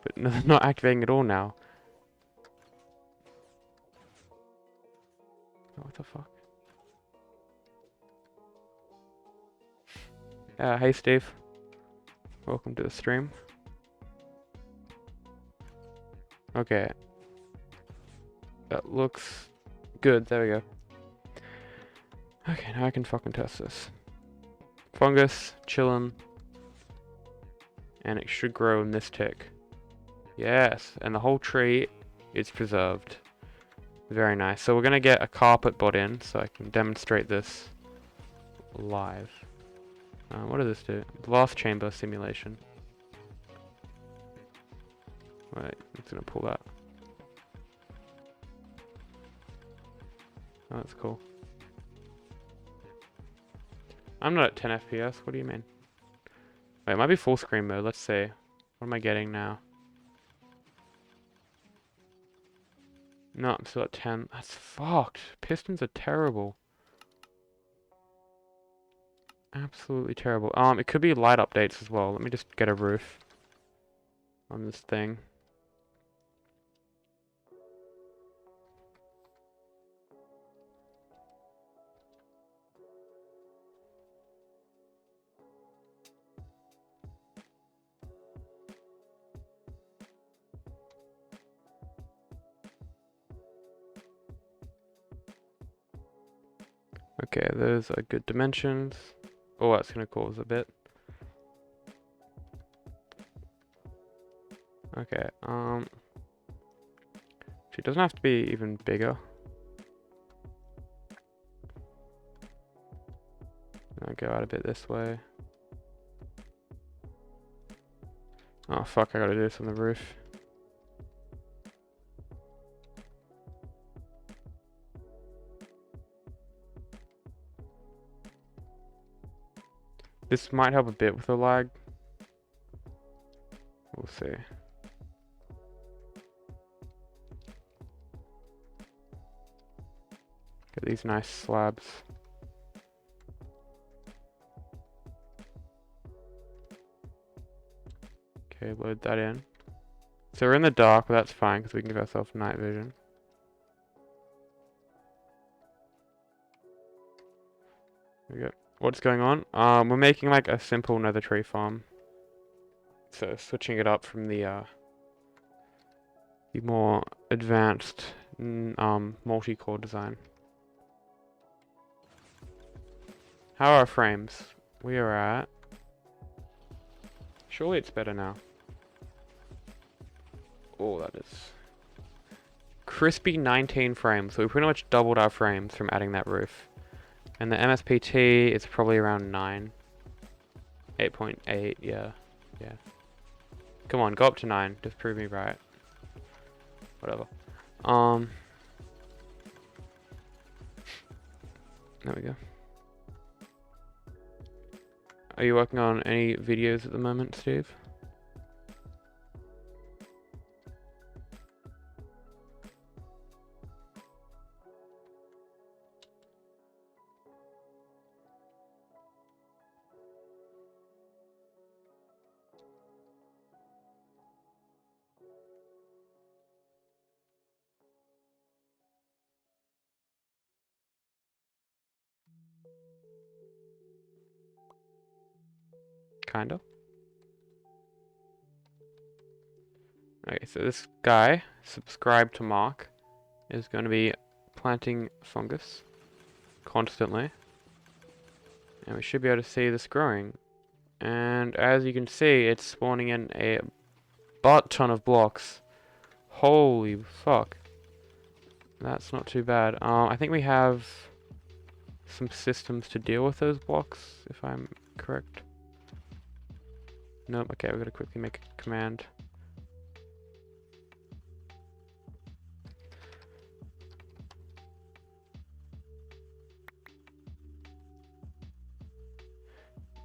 But no, they're not activating at all now. Oh, what the fuck? Hey Steve. Welcome to the stream. Okay. That looks good, there we go. Okay, now I can fucking test this. Fungus, chillin'. And it should grow in this tick. Yes, and the whole tree is preserved. Very nice. So we're going to get a carpet bot in so I can demonstrate this live. What does this do? Blast chamber simulation. Wait, it's going to pull that. Oh, that's cool. I'm not at 10 FPS. What do you mean? Wait, it might be full screen mode. Let's see. What am I getting now? No, I'm still at 10. That's fucked. Pistons are terrible. Absolutely terrible. It could be light updates as well. Let me just get a roof on this thing. Okay, those are good dimensions. Oh, that's gonna cause a bit. Okay, it doesn't have to be even bigger. I'll go out a bit this way. Oh fuck, I gotta do this on the roof. This might help a bit with the lag. We'll see. Get these nice slabs. Okay, load that in. So we're in the dark, but that's fine because we can give ourselves night vision. There we go. What's going on? We're making like a simple nether tree farm. So switching it up from the more advanced multi-core design. How are our frames? We are at... Surely it's better now. Oh, that is... Crispy 19 frames. So we pretty much doubled our frames from adding that roof. And the MSPT is probably around 9. 8.8, yeah. Yeah. Come on, go up to 9. Just prove me right. Whatever. There we go. Are you working on any videos at the moment, Steve? Kinda. Okay, so this guy, subscribe to Mark, is going to be planting fungus constantly. And we should be able to see this growing. And as you can see, it's spawning in a butt ton of blocks. Holy fuck. That's not too bad. I think we have some systems to deal with those blocks, if I'm correct. Nope, okay, we're gonna quickly make a command.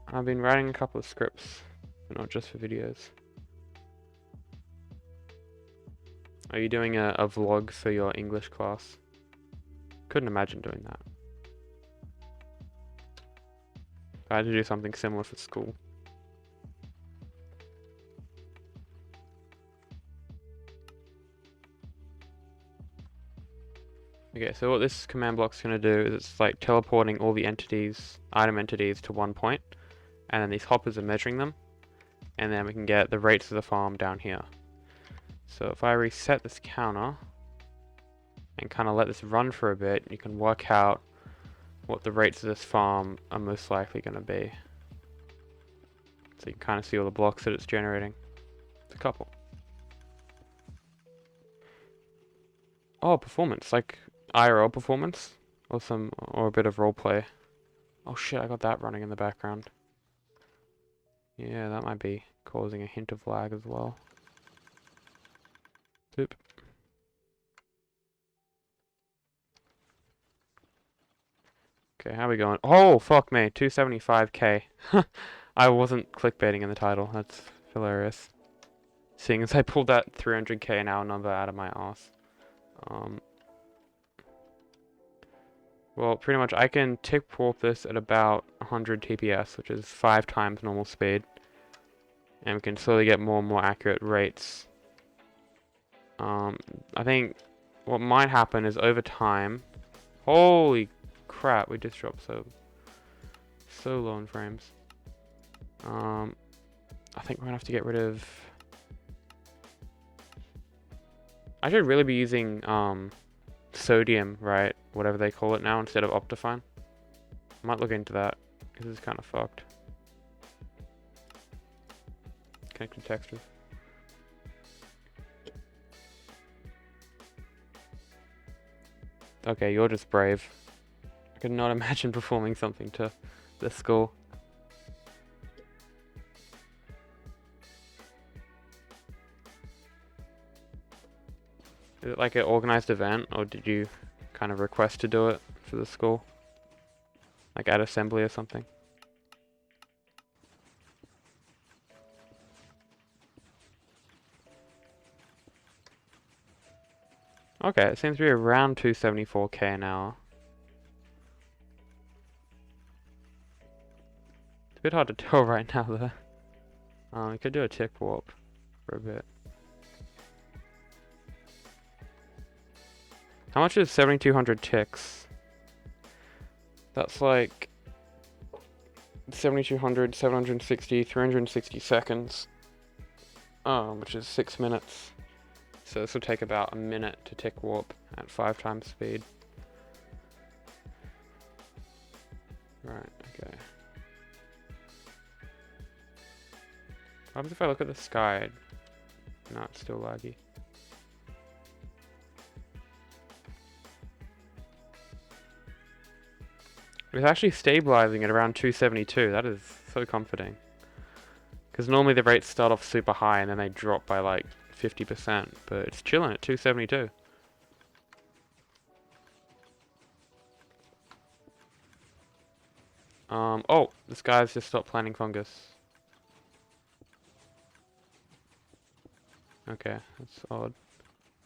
I've been writing a couple of scripts, but not just for videos. Are you doing a vlog for your English class? Couldn't imagine doing that. I had to do something similar for school. Okay, so what this command block's gonna do is it's like teleporting all the entities, item entities to one point, and then these hoppers are measuring them, and then we can get the rates of the farm down here. So if I reset this counter, and kind of let this run for a bit, you can work out what the rates of this farm are most likely gonna be. So you can kind of see all the blocks that it's generating. It's a couple. Oh, performance, like IRL performance, or a bit of roleplay. Oh shit, I got that running in the background. Yeah, that might be causing a hint of lag as well. Oop. Okay, how are we going? Oh, fuck me, 275k. I wasn't clickbaiting in the title, that's hilarious. Seeing as I pulled that 300k an hour number out of my ass. Well, pretty much I can tick warp this at about 100 TPS, which is 5 times normal speed. And we can slowly get more and more accurate rates. I think what might happen is over time... Holy crap, we just dropped so low in frames. I think we're gonna have to get rid of... I should really be using sodium, right? Whatever they call it now, instead of Optifine. I might look into that, because it's kind of fucked. Connected textures. Okay, you're just brave. I could not imagine performing something to this score. Is it like an organized event, or did you kind of request to do it for the school? Like at assembly or something? Okay, it seems to be around 274k an hour. It's a bit hard to tell right now though. We could do a tick warp for a bit. How much is 7200 ticks? That's like 7200, 760, 360 seconds. Which is 6 minutes. So this will take about a minute to tick warp at 5 times speed. Right, okay. What happens if I look at the sky? No, it's still laggy. It's actually stabilizing at around 272. That is so comforting. Because normally the rates start off super high and then they drop by like 50%, but it's chilling at 272. Oh, this guy's just stopped planting fungus. Okay, that's odd.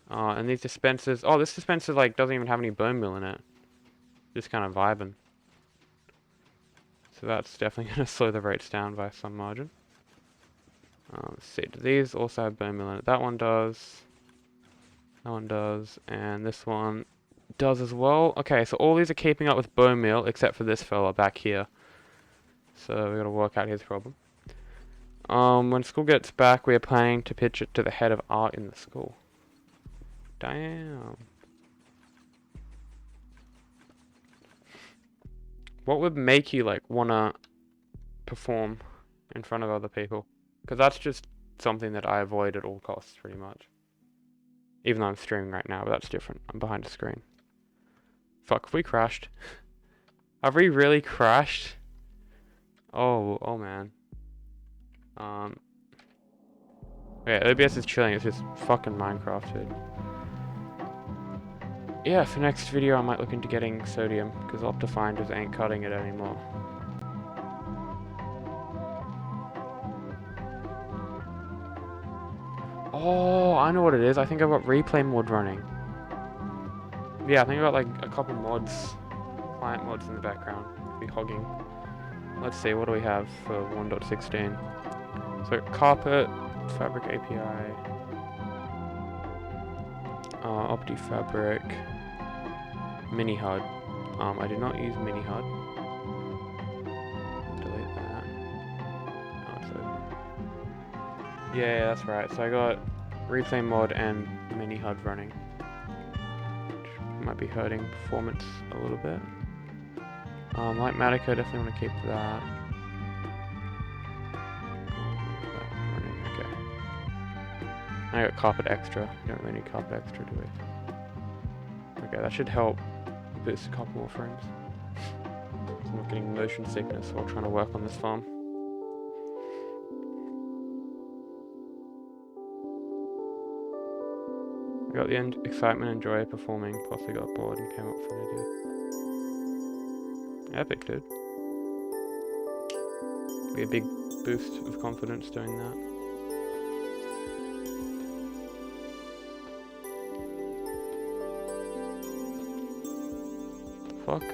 And these dispensers, oh, this dispenser like doesn't even have any bone meal in it. Just kind of vibing. So that's definitely going to slow the rates down by some margin. Let's see, do these also have bone meal in it? That one does. That one does. And this one does as well. Okay, so all these are keeping up with bone meal, except for this fella back here. So we got to work out his problem. When school gets back, we are planning to pitch it to the head of art in the school. Damn. What would make you like wanna perform in front of other people? Because that's just something that I avoid at all costs, pretty much. Even though I'm streaming right now, but that's different. I'm behind a screen. Fuck, have we crashed? Have we really crashed? Oh man. Yeah, OBS is chilling, it's just fucking Minecraft, dude. Yeah, for next video I might look into getting sodium, because Optifine just ain't cutting it anymore. Oh, I know what it is. I think I've got replay mod running. Yeah, I think I've got like a couple mods, client mods in the background. Be hogging. Let's see, what do we have for 1.16? So carpet, fabric API, OptiFabric, mini HUD. I do not use mini HUD. Delete that. Oh, it's open. Yeah, that's right. So I got replay mod and mini HUD running, which might be hurting performance a little bit. Light Matico, definitely want to keep that. Running, okay. I got carpet extra. You don't really need carpet extra, do we? Okay, that should help boost a couple more frames. I'm not getting motion sickness while trying to work on this farm. I got the excitement and joy of performing, plus I got bored and came up with an idea. Epic, dude. Be a big boost of confidence doing that. Fuck.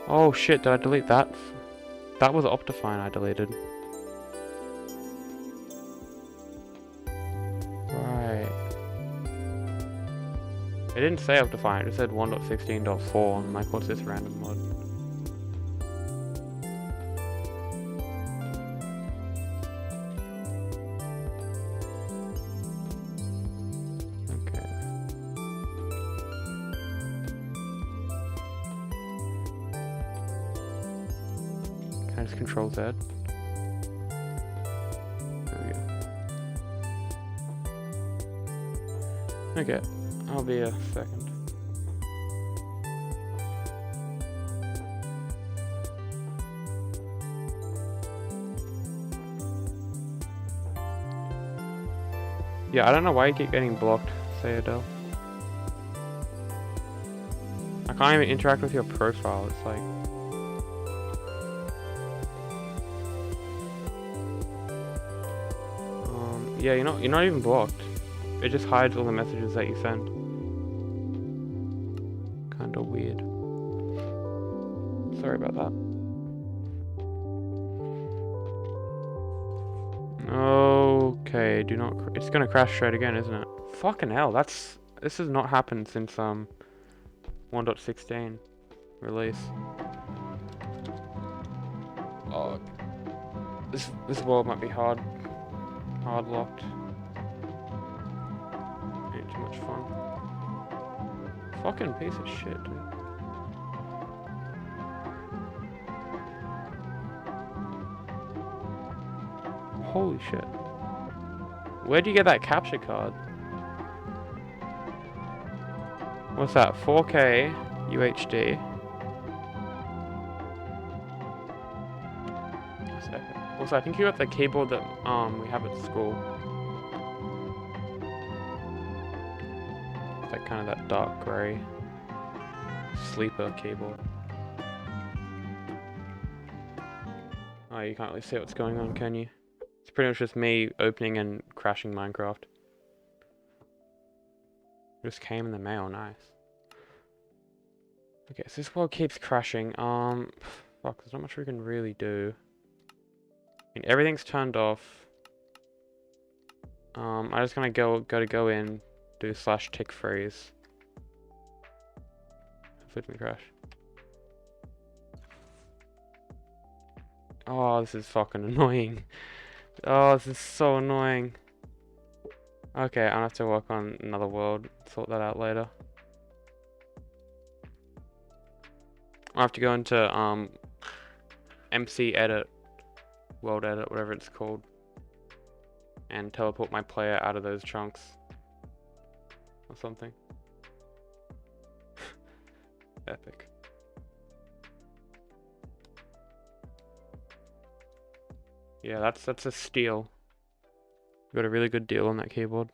Oh shit, did I delete that? That was Optifine I deleted. Right. It didn't say Optifine, it just said 1.16.4. I'm like, what's this random mod? Okay. Can I just control Z? There we go. Okay, I'll be a second. Yeah, I don't know why you keep getting blocked, Sayadel. I can't even interact with your profile, it's like... yeah, you're not even blocked. It just hides all the messages that you send. Kinda weird. Sorry about that. Okay, do not. It's gonna crash straight again, isn't it? Fucking hell, this has not happened since 1.16 release. Oh, this world might be hard locked. Ain't too much fun. Fucking piece of shit, dude. Holy shit. Where'd you get that capture card? What's that? 4K UHD. That's epic. Also, I think you got the keyboard that we have at school. It's like kind of that dark grey sleeper keyboard. Oh, you can't really see what's going on, can you? It's pretty much just me opening and crashing Minecraft. Just came in the mail, nice. Okay, so this world keeps crashing. Fuck, there's not much we can really do. I mean, everything's turned off. I'm just gonna go in, do /tick freeze. Hopefully it doesn't crash. Oh, this is fucking annoying. Oh, this is so annoying. Okay, I'll have to work on another world, sort that out later. I'll have to go into MC edit, world edit, whatever it's called, and teleport my player out of those chunks or something. Epic. Yeah, that's a steal. Got a really good deal on that keyboard.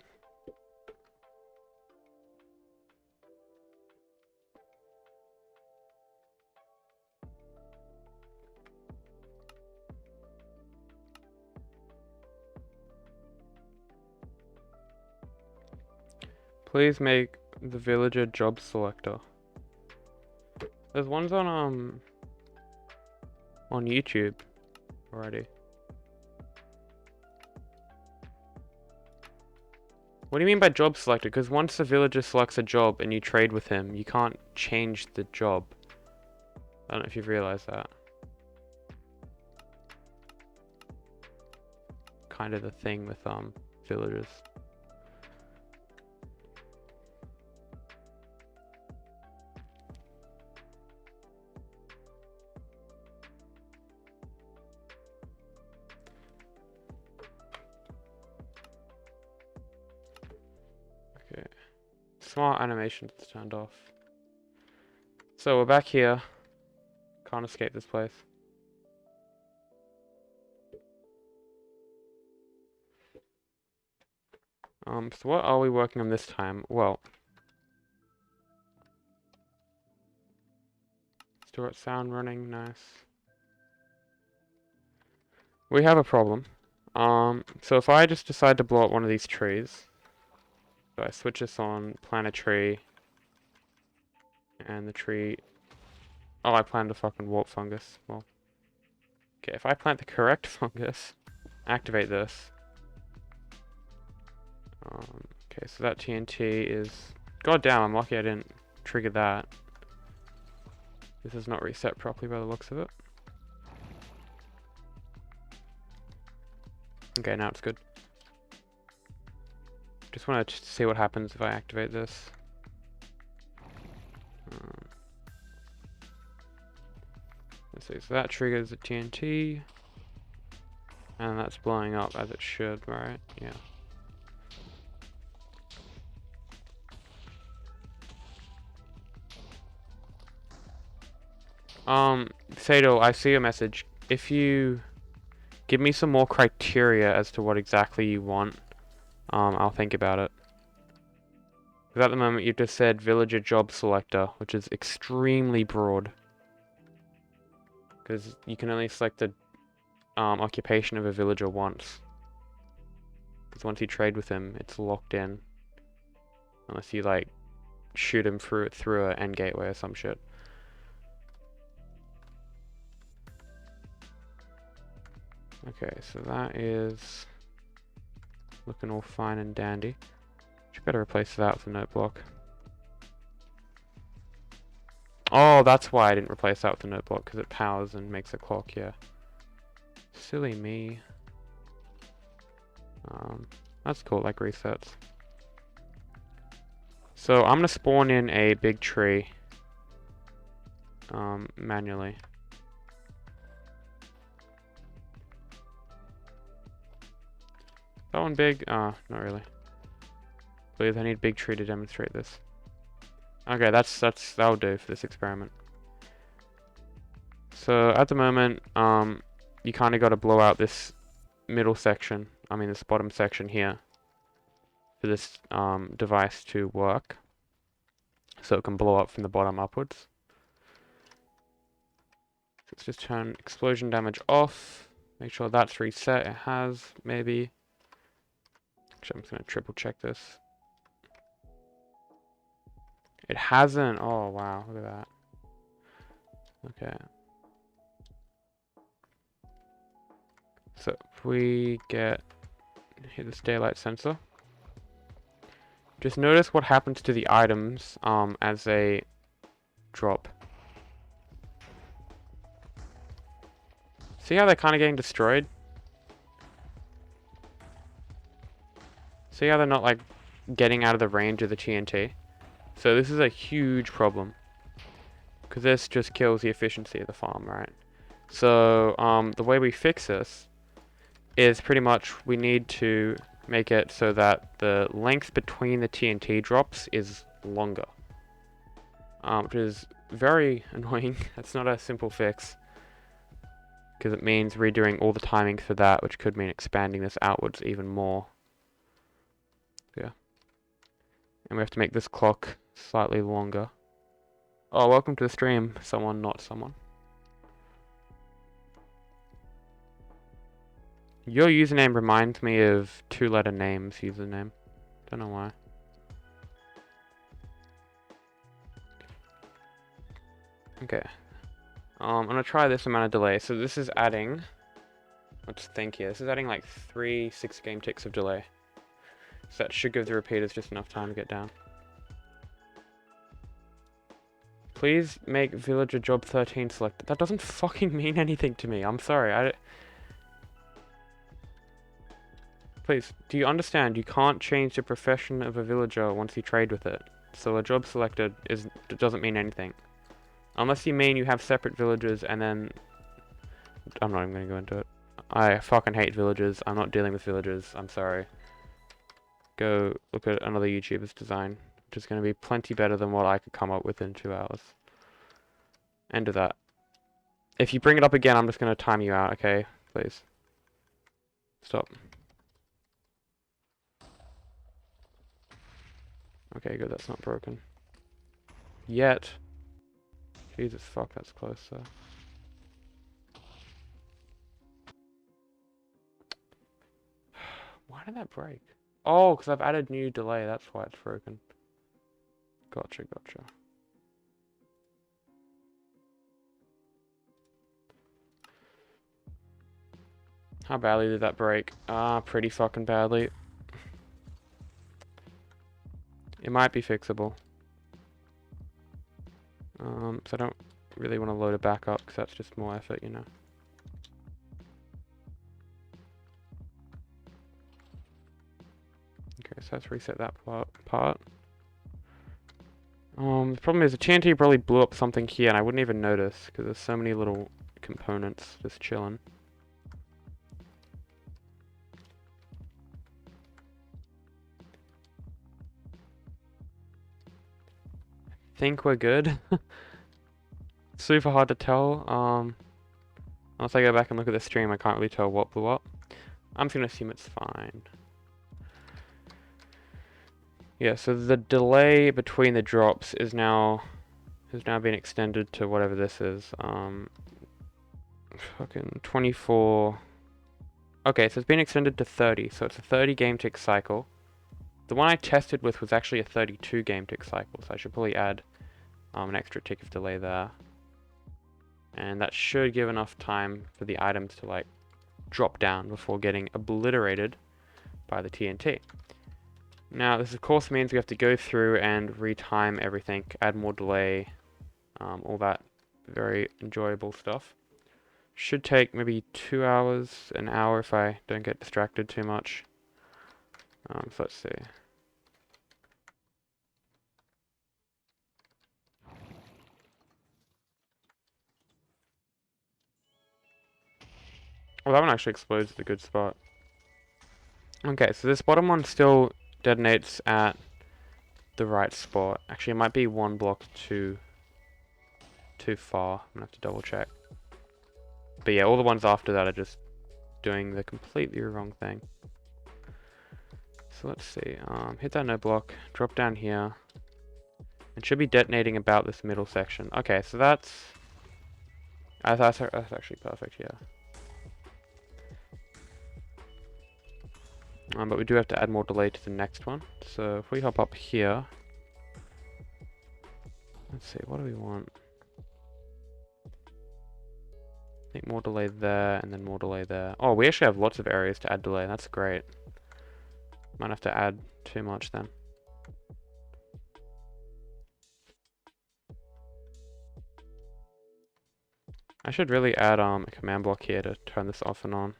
Please make the villager job selector. There's ones on YouTube already. What do you mean by job selector? Because once the villager selects a job and you trade with him, you can't change the job. I don't know if you've realized that. Kind of the thing with villagers. smart animations turned off. So we're back here. Can't escape this place. So what are we working on this time? Well, still got sound running, nice. We have a problem. So if I just decide to blow up one of these trees, so I switch this on, plant a tree, and the tree... Oh, I planted a fucking warp fungus. Well, okay, if I plant the correct fungus, activate this. Okay, so that TNT is... God damn, I'm lucky I didn't trigger that. This is not reset properly by the looks of it. Okay, now it's good. Just want to see what happens if I activate this. Let's see, so that triggers the TNT. And that's blowing up as it should, right? Yeah. Sadal, I see your message. If you give me some more criteria as to what exactly you want, I'll think about it. Because at the moment you've just said villager job selector, which is extremely broad. Because you can only select the occupation of a villager once. Because once you trade with him, it's locked in. Unless you, like, shoot him through an end gateway or some shit. Okay, so that is looking all fine and dandy. Should better replace that with a note block. Oh, that's why I didn't replace that with a note block, because it powers and makes a clock, yeah. Silly me. That's cool, like resets. So I'm gonna spawn in a big tree manually. That one big? Not really. Please, I need a big tree to demonstrate this. Okay, that'll do for this experiment. So at the moment, you kind of got to blow out this middle section. I mean, this bottom section here, for this device to work, so it can blow up from the bottom upwards. Let's just turn explosion damage off. Make sure that's reset. It has, maybe. Actually, I'm just gonna triple check this. It hasn't. Oh wow, look at that. Okay. So if we hit this daylight sensor, just notice what happens to the items as they drop. See how they're kind of getting destroyed? See how they're not like getting out of the range of the TNT? So this is a huge problem, because this just kills the efficiency of the farm, right? So the way we fix this is pretty much we need to make it so that the length between the TNT drops is longer, which is very annoying. That's not a simple fix, because it means redoing all the timing for that, which could mean expanding this outwards even more. Yeah. And we have to make this clock slightly longer. Oh, welcome to the stream, someone not someone. Your username reminds me of two-letter names username. Don't know why. Okay. I'm gonna try this amount of delay. So this is adding... Let's think here. This is adding like 3 6-game ticks of delay. So that should give the repeaters just enough time to get down. Please make villager job 13 selected. That doesn't fucking mean anything to me. I'm sorry. Please, do you understand? You can't change the profession of a villager once you trade with it. So a job selected doesn't mean anything. Unless you mean you have separate villagers and then... I'm not even going to go into it. I fucking hate villagers. I'm not dealing with villagers. I'm sorry. Go look at another YouTuber's design which is going to be plenty better than what I could come up with in 2 hours. End of that. If you bring it up again, I'm just going to time you out, okay? Please. Stop. Okay, good, that's not broken. Yet. Jesus fuck, that's close, so. Why did that break? Oh, because I've added new delay, that's why it's broken. Gotcha, gotcha. How badly did that break? Pretty fucking badly. It might be fixable. So I don't really want to load it back up because that's just more effort, you know. Okay, so let's reset that part. The problem is the TNT probably blew up something here and I wouldn't even notice because there's so many little components just chilling. I think we're good. Super hard to tell. Unless I go back and look at the stream, I can't really tell what blew up. I'm just gonna assume it's fine. Yeah, so the delay between the drops has now been extended to whatever this is. Fucking 24. Okay, so it's been extended to 30, so it's a 30 game tick cycle. The one I tested with was actually a 32 game tick cycle, so I should probably add an extra tick of delay there. And that should give enough time for the items to like drop down before getting obliterated by the TNT. Now this of course means we have to go through and retime everything, add more delay, all that very enjoyable stuff. Should take maybe 2 hours, an hour if I don't get distracted too much. So let's see. Well, that one actually explodes at a good spot. Okay, so this bottom one still detonates at the right spot. Actually, it might be one block too far. I'm gonna have to double check. But yeah, all the ones after that are just doing the completely wrong thing. So let's see. Hit that no block. Drop down here. It should be detonating about this middle section. Okay, so that's actually perfect. Yeah. But we do have to add more delay to the next one. So if we hop up here, let's see, what do we want? I think more delay there, and then more delay there. Oh, we actually have lots of areas to add delay. That's great. Might have to add too much then. I should really add a command block here to turn this off and on.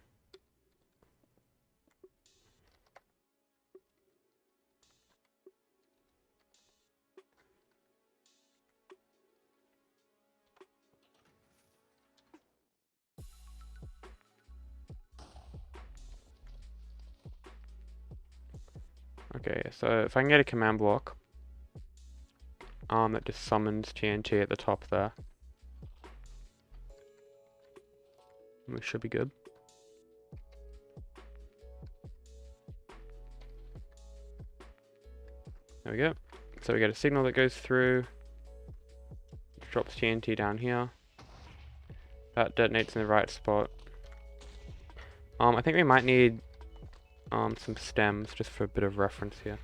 Okay, so if I can get a command block that just summons TNT at the top there, we should be good. There we go. So we get a signal that goes through, drops TNT down here. That detonates in the right spot. I think we might need some stems just for a bit of reference here.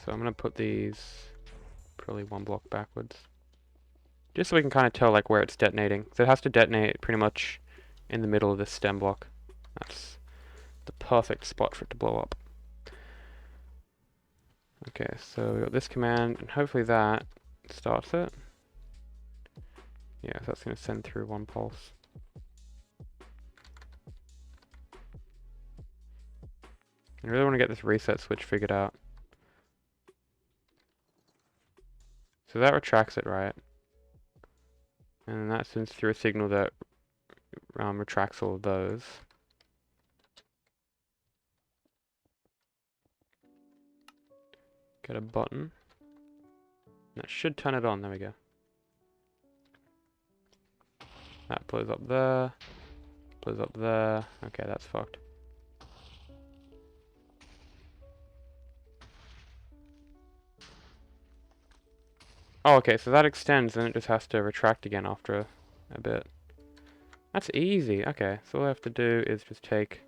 So I'm gonna put these probably one block backwards, just so we can kind of tell like where it's detonating. So it has to detonate pretty much in the middle of this stem block. That's the perfect spot for it to blow up. Okay, so we got this command, and hopefully that starts it. Yeah, so that's gonna send through one pulse. I really want to get this reset switch figured out. So that retracts it, right? And then that sends through a signal that retracts all of those. Get a button. That should turn it on. There we go. That blows up there. Blows up there. Okay, that's fucked. Oh, okay, so that extends, and it just has to retract again after a bit. That's easy. Okay, so all I have to do is just take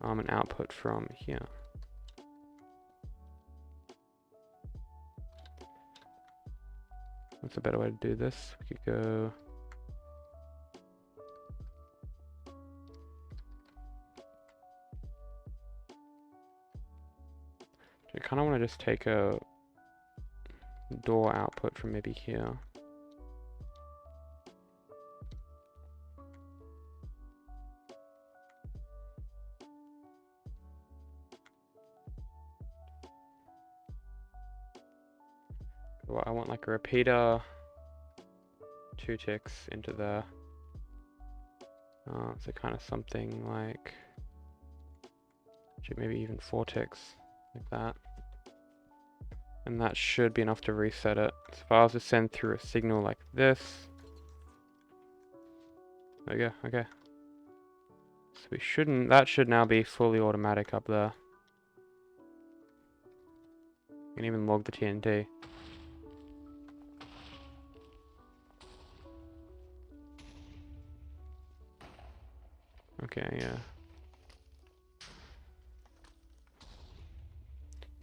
an output from here. What's a better way to do this? We could go... I kind of want to just take a door output from maybe here. Well, I want like a repeater, 2 ticks into there. So kind of something like, maybe even 4 ticks, like that. And that should be enough to reset it. So if I was to send through a signal like this, there we go, okay. So we shouldn't, that should now be fully automatic up there. You can even log the TNT. Okay, yeah.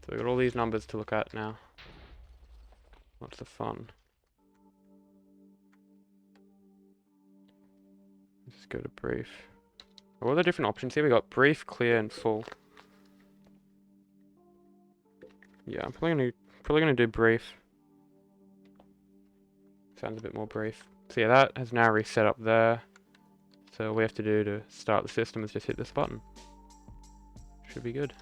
So we've got all these numbers to look at now. What's the fun? Let's go to brief. What are the different options here? We got brief, clear, and full. Yeah, I'm probably gonna do brief. Sounds a bit more brief. So yeah, that has now reset up there. So all we have to do to start the system is just hit this button. Should be good.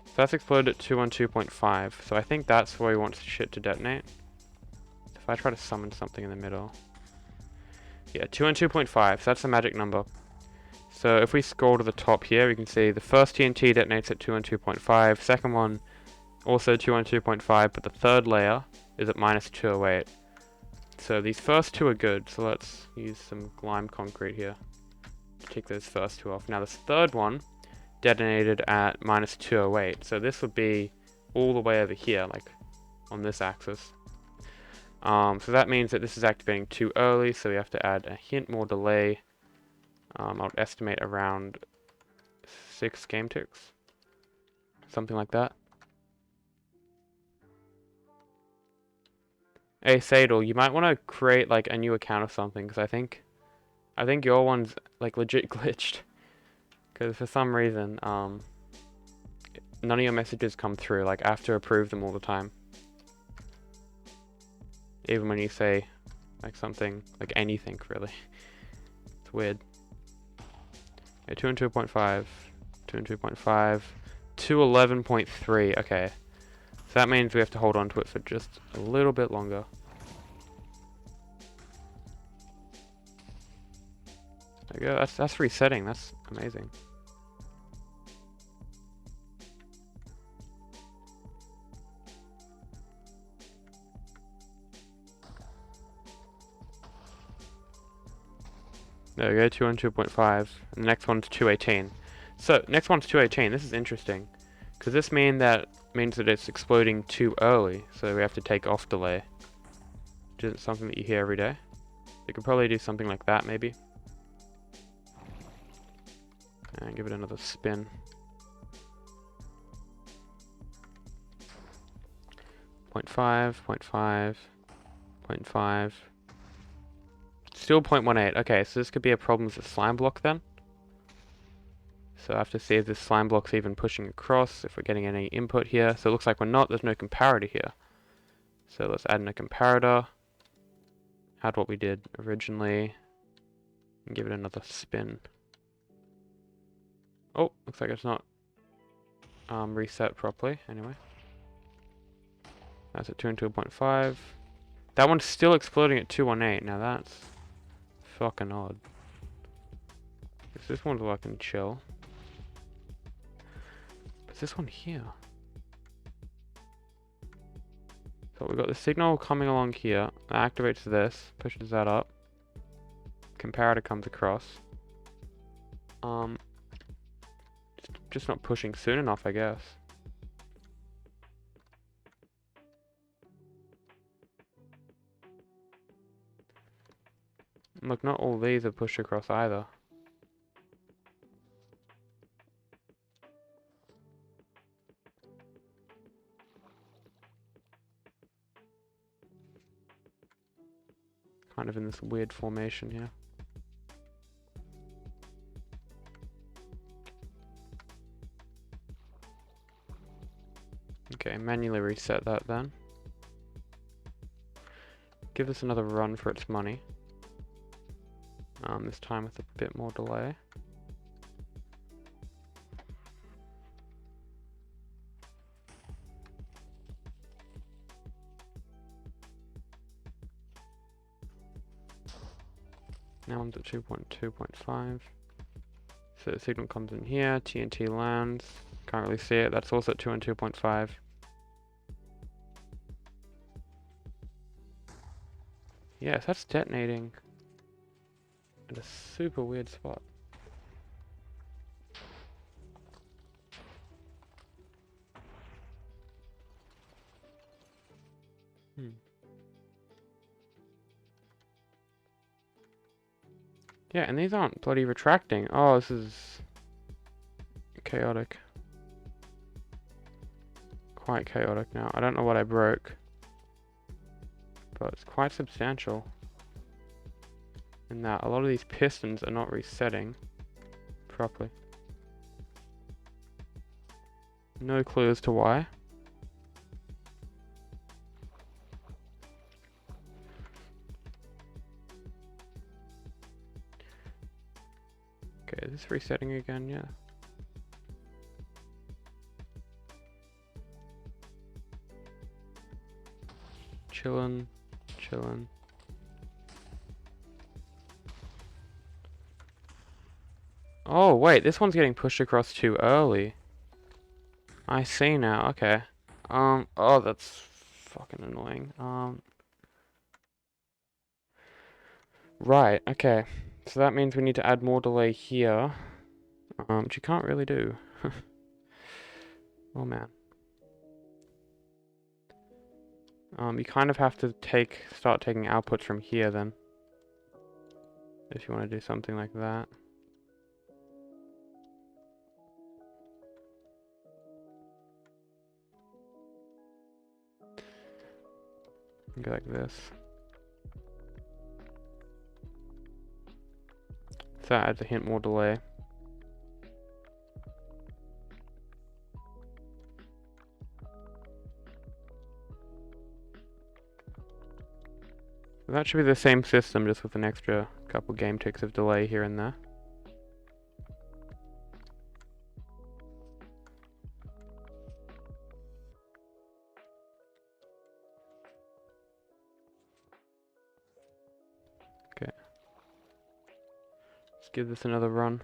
So that's exploded at 212.5. So I think that's where we want shit to detonate. If I try to summon something in the middle. Yeah, 212.5. So that's the magic number. So if we scroll to the top here, we can see the first TNT detonates at 212.5. Second one also 212.5, but the third layer is at -208. So these first two are good. So let's use some lime concrete here to take those first two off. Now this third one detonated at -208. So this would be all the way over here, like on this axis. So that means that this is activating too early, so we have to add a hint more delay. I would estimate around 6 game ticks. Something like that. Hey Sadal, you might want to create like a new account or something, because I think your one's like legit glitched. Because for some reason, none of your messages come through. Like I have to approve them all the time. Even when you say like something, like anything really. It's weird. Okay, 212.5, 212.5, 211.3. Okay, so that means we have to hold on to it for just a little bit longer. There we go. That's resetting. That's amazing. There we go, 212.5, and the next one's 218. So, next one's 218, this is interesting, because this means that it's exploding too early, so we have to take off delay, which isn't something that you hear every day. You could probably do something like that, maybe. And give it another spin. 0.5, 0.5, 0.5. Still 0.18. Okay, so this could be a problem with the slime block then. So I have to see if this slime block's even pushing across, if we're getting any input here. So it looks like we're not, there's no comparator here. So let's add in a comparator. Add what we did originally. And give it another spin. Oh, looks like it's not reset properly. Anyway. That's at 212.5. That one's still exploding at 218. Now that's fucking odd. This one's working chill. this one here? So we've got the signal coming along here. That activates this, pushes that up. Comparator comes across. Just not pushing soon enough, I guess. Look, not all these are pushed across either. Kind of in this weird formation here. Okay, manually reset that then. Give this another run for its money. This time with a bit more delay. Now I'm at 2.2.5. So the signal comes in here, TNT lands. Can't really see it. That's also at 2 and 2.5. Yes, that's detonating at a super weird spot. Yeah, and these aren't bloody retracting. Oh, this is chaotic. Quite chaotic now. I don't know what I broke, but it's quite substantial in that a lot of these pistons are not resetting properly. No clue as to why. Okay, is this resetting again? Yeah. Chillin', chillin'. Oh, wait, this one's getting pushed across too early. I see now, okay. Oh, that's fucking annoying. Right, okay. So that means we need to add more delay here, which you can't really do. Oh man. You kind of have to start taking outputs from here then, if you want to do something like that. Go like this. So that adds a hint more delay. So that should be the same system, just with an extra couple game ticks of delay here and there. Okay. Let's give this another run.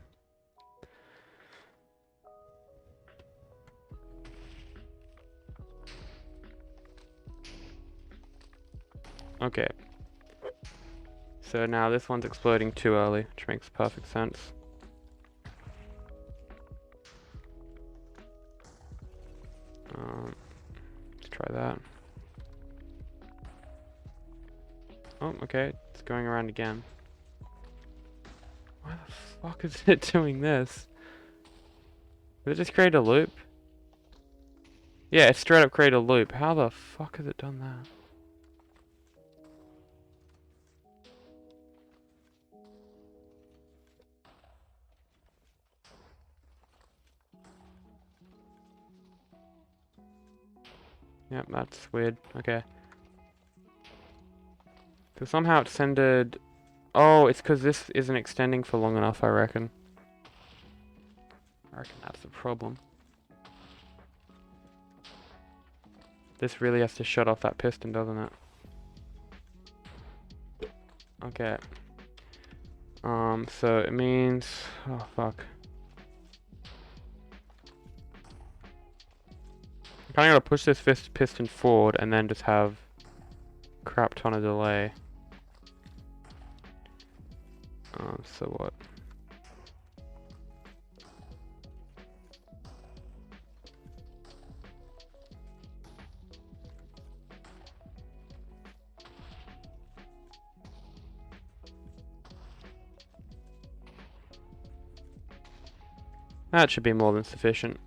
Okay. So now this one's exploding too early, which makes perfect sense. Let's try that. Oh, okay, it's going around again. Why the fuck is it doing this? Did it just create a loop? Yeah, it straight up created a loop. How the fuck has it done that? Yep, that's weird. Okay. So somehow it sended... Oh, it's because this isn't extending for long enough, I reckon. I reckon that's the problem. This really has to shut off that piston, doesn't it? Okay. So it means... Oh, fuck. Kinda gotta push this piston forward and then just have crap ton of delay. So what? That should be more than sufficient.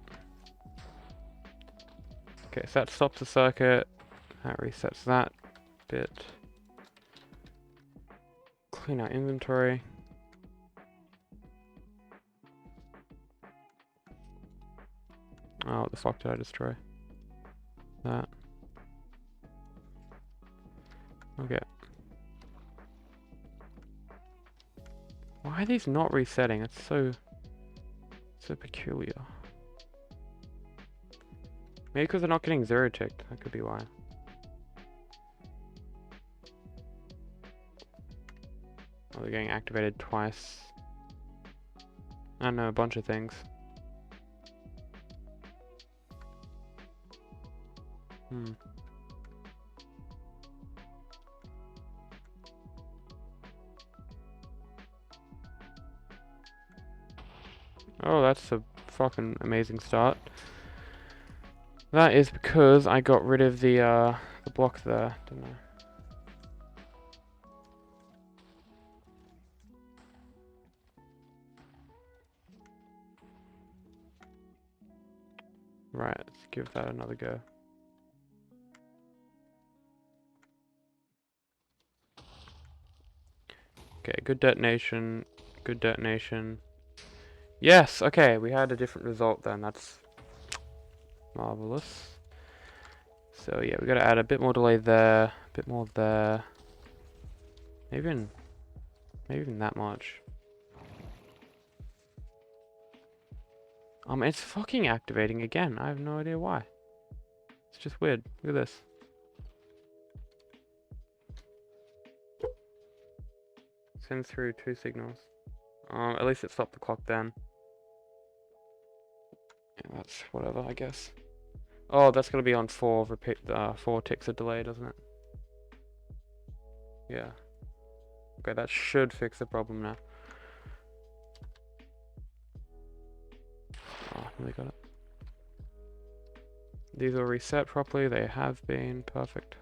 Okay, so that stops the circuit. That resets that bit. Clean out inventory. Oh, what the fuck did I destroy? That. Okay. Why are these not resetting? It's so peculiar. Maybe because they're not getting zero ticked. That could be why. Oh, they're getting activated twice. I don't know, a bunch of things. Oh, that's a fucking amazing start. That is because I got rid of the block there, didn't I? Right, let's give that another go. Okay, good detonation, good detonation. Yes, okay, we had a different result then, that's marvelous. So yeah, we gotta add a bit more delay there, a bit more there. Maybe even that much. It's fucking activating again, I have no idea why. It's just weird, look at this. Send through 2 signals. At least it stopped the clock then. Yeah, that's whatever, I guess. Oh, that's gonna be on 4 ticks of delay, doesn't it? Yeah. Okay, that should fix the problem now. Oh, really got it. These will reset properly, they have been perfect.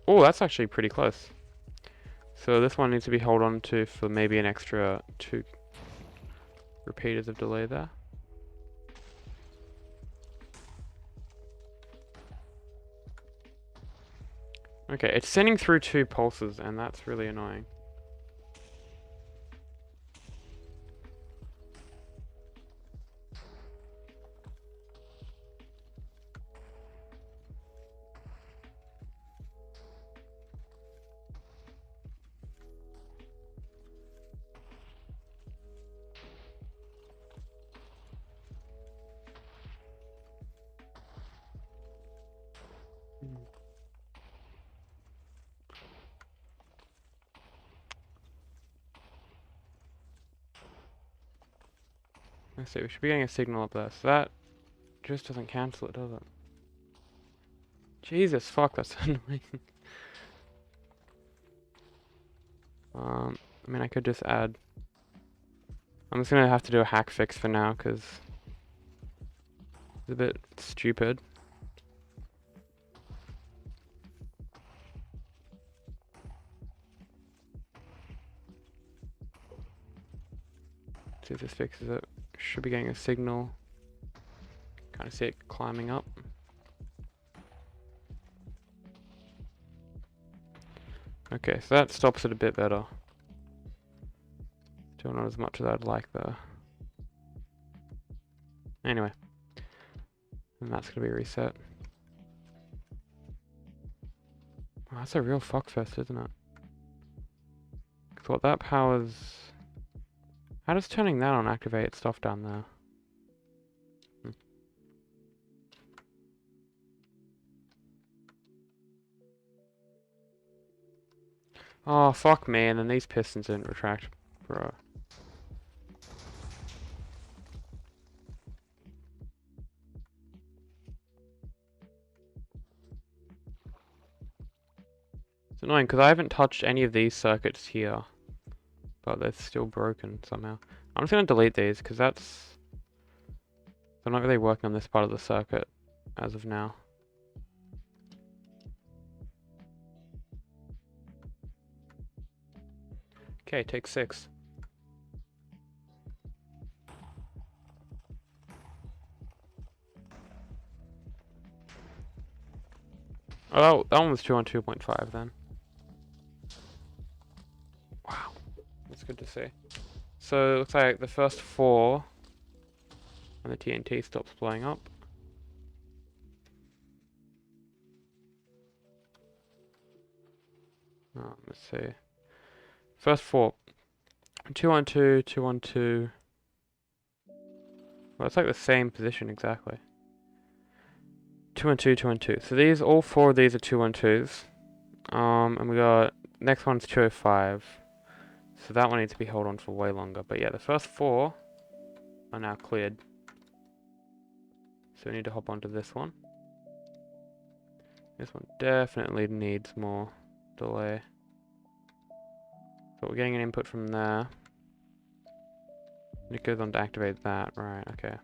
Oh, that's actually pretty close. So this one needs to be held on to for maybe an extra 2 repeaters of delay there. Okay, it's sending through 2 pulses, and that's really annoying. Let's see, we should be getting a signal up there. So that just doesn't cancel it, does it? Jesus, fuck, that's annoying. I mean, I could just add... I'm just gonna have to do a hack fix for now, because it's a bit stupid. See if this fixes it. Should be getting a signal. Kind of see it climbing up. Okay, so that stops it a bit better. Still not as much as I'd like though. Anyway. And that's gonna be reset. Oh, that's a real fuckfest, isn't it? Cause what that powers... How does turning that on activate stuff down there? Oh, fuck me, and then these pistons didn't retract. Bro. It's annoying because I haven't touched any of these circuits here. But they're still broken somehow. I'm just going to delete these because they're not really working on this part of the circuit as of now. Okay, take 6. Oh, that one was 2 on 2.5 then. Wow, that's good to see. So it looks like the first 4 and the TNT stops blowing up. Let's see. First 4. 2 on 2, 2 on 2. Well, it's like the same position exactly. 2 on 2, 2 on 2. So these, all 4 of these are 2 on 2s. And we got, next one's 205. So that one needs to be held on for way longer. But yeah, the first 4 are now cleared. So we need to hop onto this one. This one definitely needs more delay. So we're getting an input from there. And it goes on to activate that. Right, okay.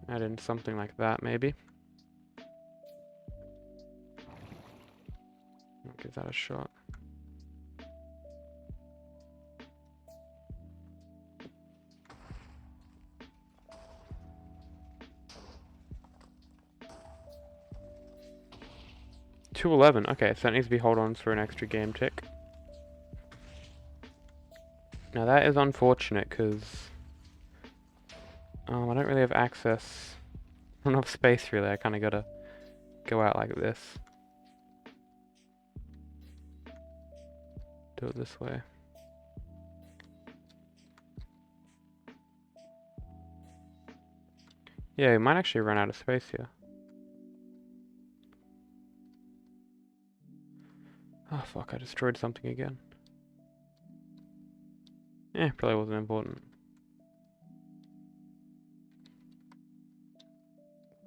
Add in something like that, maybe. I'll give that a shot. $2.11. Okay, so that needs to be hold on for an extra game tick. Now that is unfortunate because I don't really have access. Enough space really. I kind of gotta go out like this. Do it this way. Yeah, we might actually run out of space here. Oh fuck, I destroyed something again. Eh, probably wasn't important.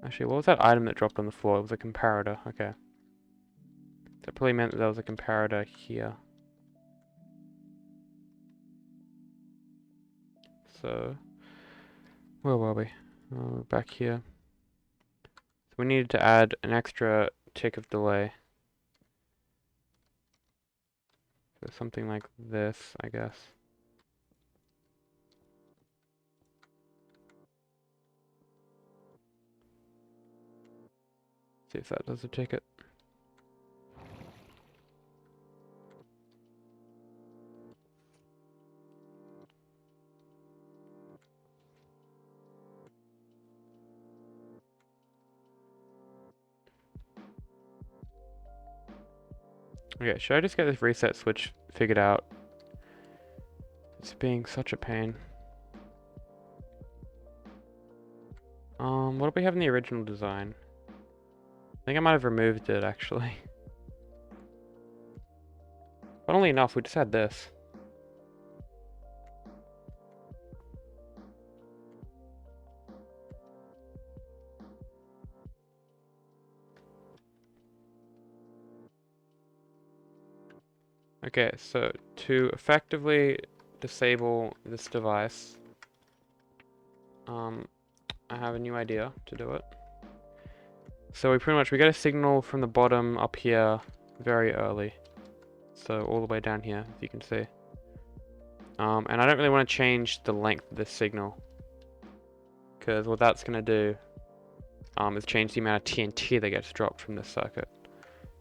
Actually, what was that item that dropped on the floor? It was a comparator, okay. That probably meant that there was a comparator here. So, where were we? Back here. So we needed to add an extra tick of delay. So something like this, I guess. See if that does a ticket. Okay, should I just get this reset switch figured out? It's being such a pain. What do we have in the original design? I think I might have removed it, actually. Funnily enough, we just had this. Okay, so to effectively disable this device, I have a new idea to do it. So we get a signal from the bottom up here very early. So all the way down here, as you can see. And I don't really want to change the length of this signal, because what that's going to do is change the amount of TNT that gets dropped from this circuit.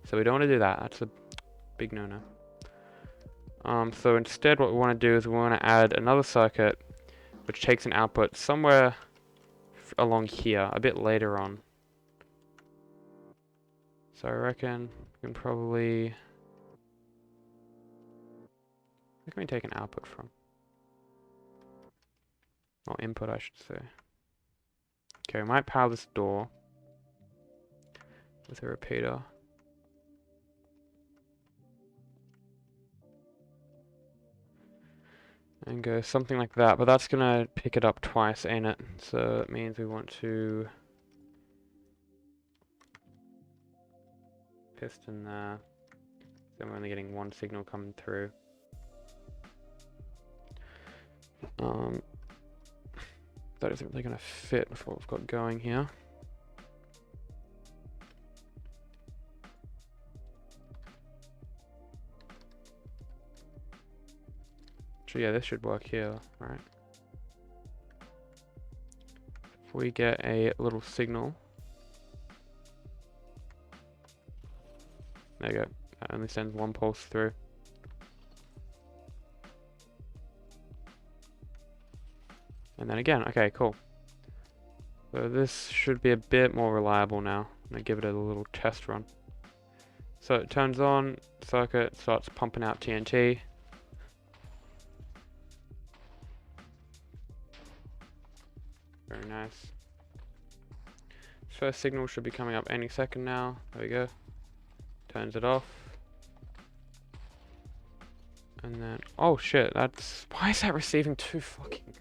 So we don't want to do that. That's a big no-no. So instead what we want to do is we want to add another circuit which takes an output somewhere along here, a bit later on. So I reckon we can probably... Where can we take an output from? Or input, I should say. Okay, we might power this door with a repeater. And go something like that, but that's gonna pick it up twice, ain't it? So that means we want to piston there. Then we're only getting one signal coming through. That isn't really gonna fit with what we've got going here. So yeah, this should work here, right? If we get a little signal. There you go. That only sends one pulse through. And then again, okay, cool. So this should be a bit more reliable now. I'm gonna give it a little test run. So it turns on, circuit starts pumping out TNT. Very nice. First signal should be coming up any second now. There we go. Turns it off. And then, oh shit, that's, why is that receiving two fucking,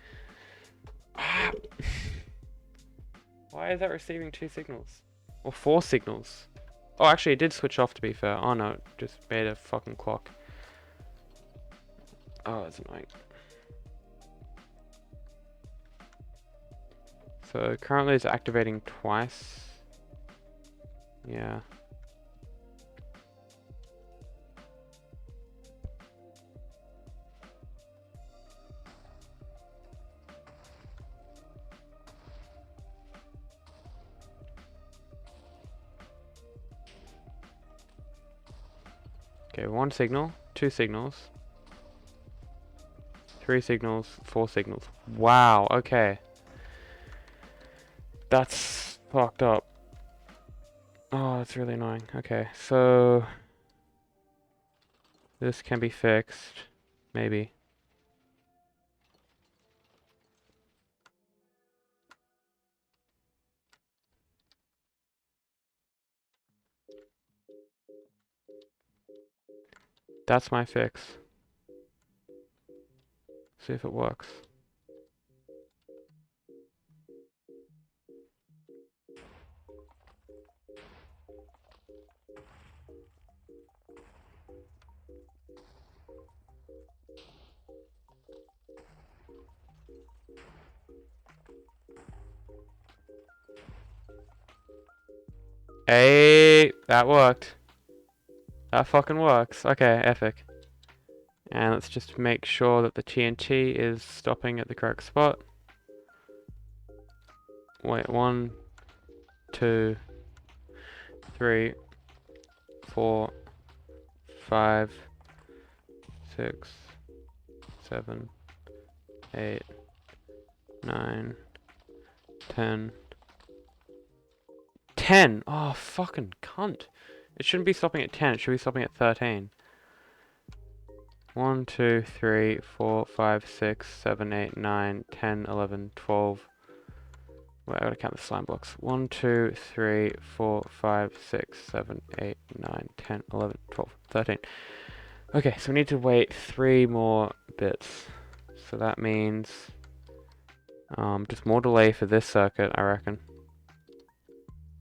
why is that receiving two signals? Or four signals? Oh, actually it did switch off to be fair. Oh no, it just made a fucking clock. Oh, that's annoying. So currently it's activating twice. Yeah. Okay, one signal, two signals, three signals, four signals. Wow, okay. That's fucked up. Oh, that's really annoying. Okay, so this can be fixed, maybe. That's my fix. See if it works. Hey, that worked. That fucking works. Okay, epic. And let's just make sure that the TNT is stopping at the correct spot. Wait, 1, 2, 3, 4, 5, 6, 7, 8, 9, 10. 10! Oh, fucking cunt. It shouldn't be stopping at 10, it should be stopping at 13. 1, 2, 3, 4, 5, 6, 7, 8, 9, 10, 11, 12. Wait, I gotta count the slime blocks. 1, 2, 3, 4, 5, 6, 7, 8, 9, 10, 11, 12, 13. Okay, so we need to wait 3 more bits. So that means just more delay for this circuit, I reckon.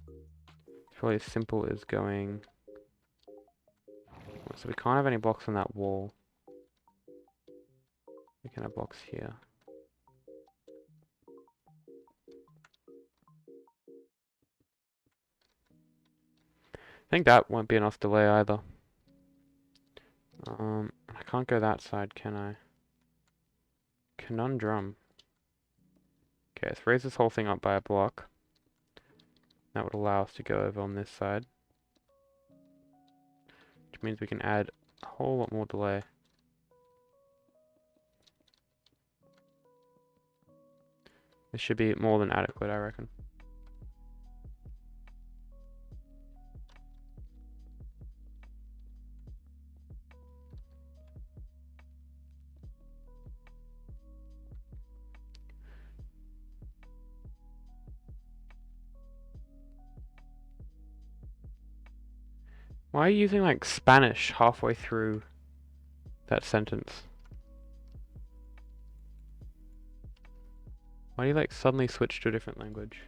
It's probably as simple as going... So we can't have any blocks on that wall. We can have blocks here. I think that won't be enough delay either. I can't go that side, can I? Conundrum. Okay, let's raise this whole thing up by a block. That would allow us to go over on this side. Which means we can add a whole lot more delay. This should be more than adequate, I reckon. Why are you using like Spanish halfway through that sentence? Why do you like suddenly switch to a different language?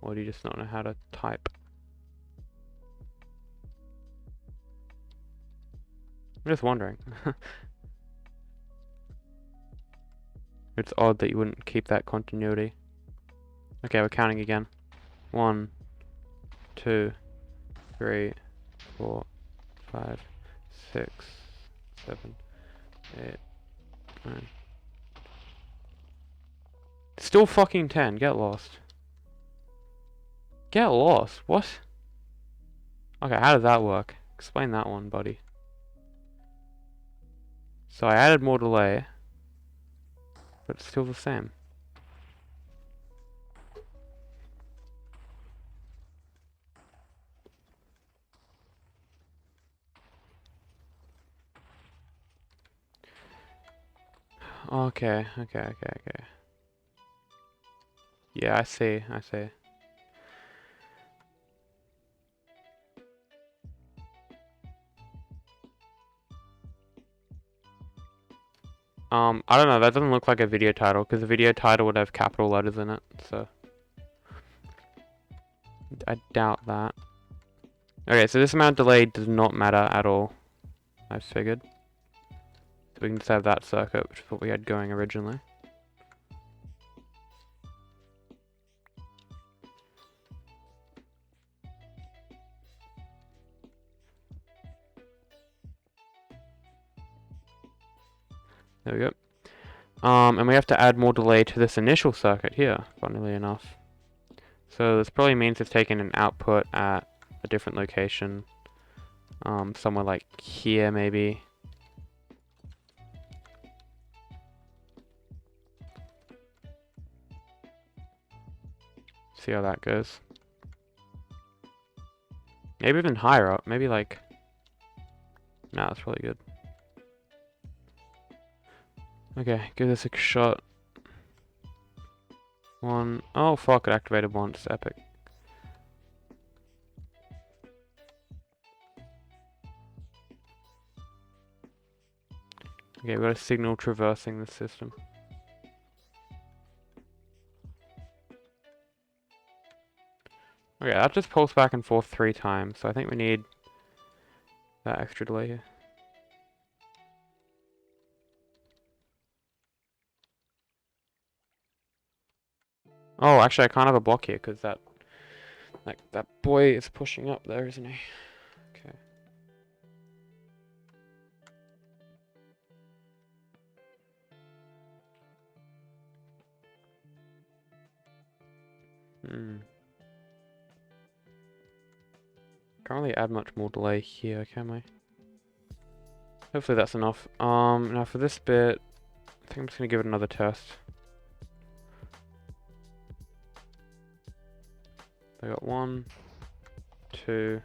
Or do you just not know how to type? I'm just wondering. It's odd that you wouldn't keep that continuity. Okay, we're counting again. 1, 2, 3, 4, 5, 6, 7, 8, 9. Still fucking 10. Get lost. Get lost? What? Okay, how does that work? Explain that one, buddy. So I added more delay, but it's still the same. Okay. Yeah, I see. I don't know, that doesn't look like a video title, because the video title would have capital letters in it, so... I doubt that. Okay, so this amount of delay does not matter at all, I figured. So we can just have that circuit, which is what we had going originally. There we go. And we have to add more delay to this initial circuit here, funnily enough. So this probably means it's taking an output at a different location. Somewhere like here, maybe. See how that goes. Maybe even higher up. Maybe like... Nah, that's really good. Okay, give this a shot. 1. Oh fuck, it activated once. Epic. Okay, we've got a signal traversing the system. Okay, that just pulsed back and forth 3 times, so I think we need that extra delay here. Oh, actually I can't have a block here, because that boy is pushing up there, isn't he? Okay. Can't really add much more delay here, can we? Hopefully that's enough. Now for this bit, I think I'm just gonna give it another test. I got 1, 2,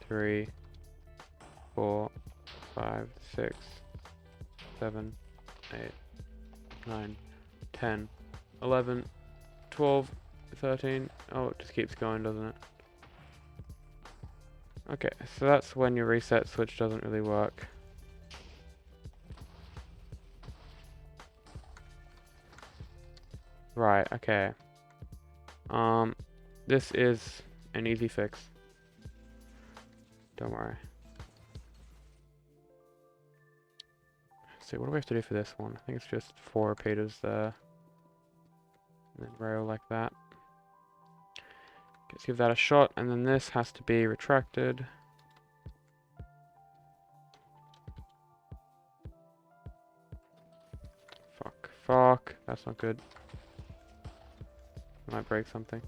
3, 4, 5, 6, 7, 8, 9, 10, 11, 12, 13. Oh, it just keeps going, doesn't it? Okay, so that's when your reset switch doesn't really work. Right, okay. This is an easy fix. Don't worry. Let's see, what do we have to do for this one? I think it's just 4 repeaters there. And then rail like that. Let's give that a shot, and then this has to be retracted. Fuck, that's not good. Might break something.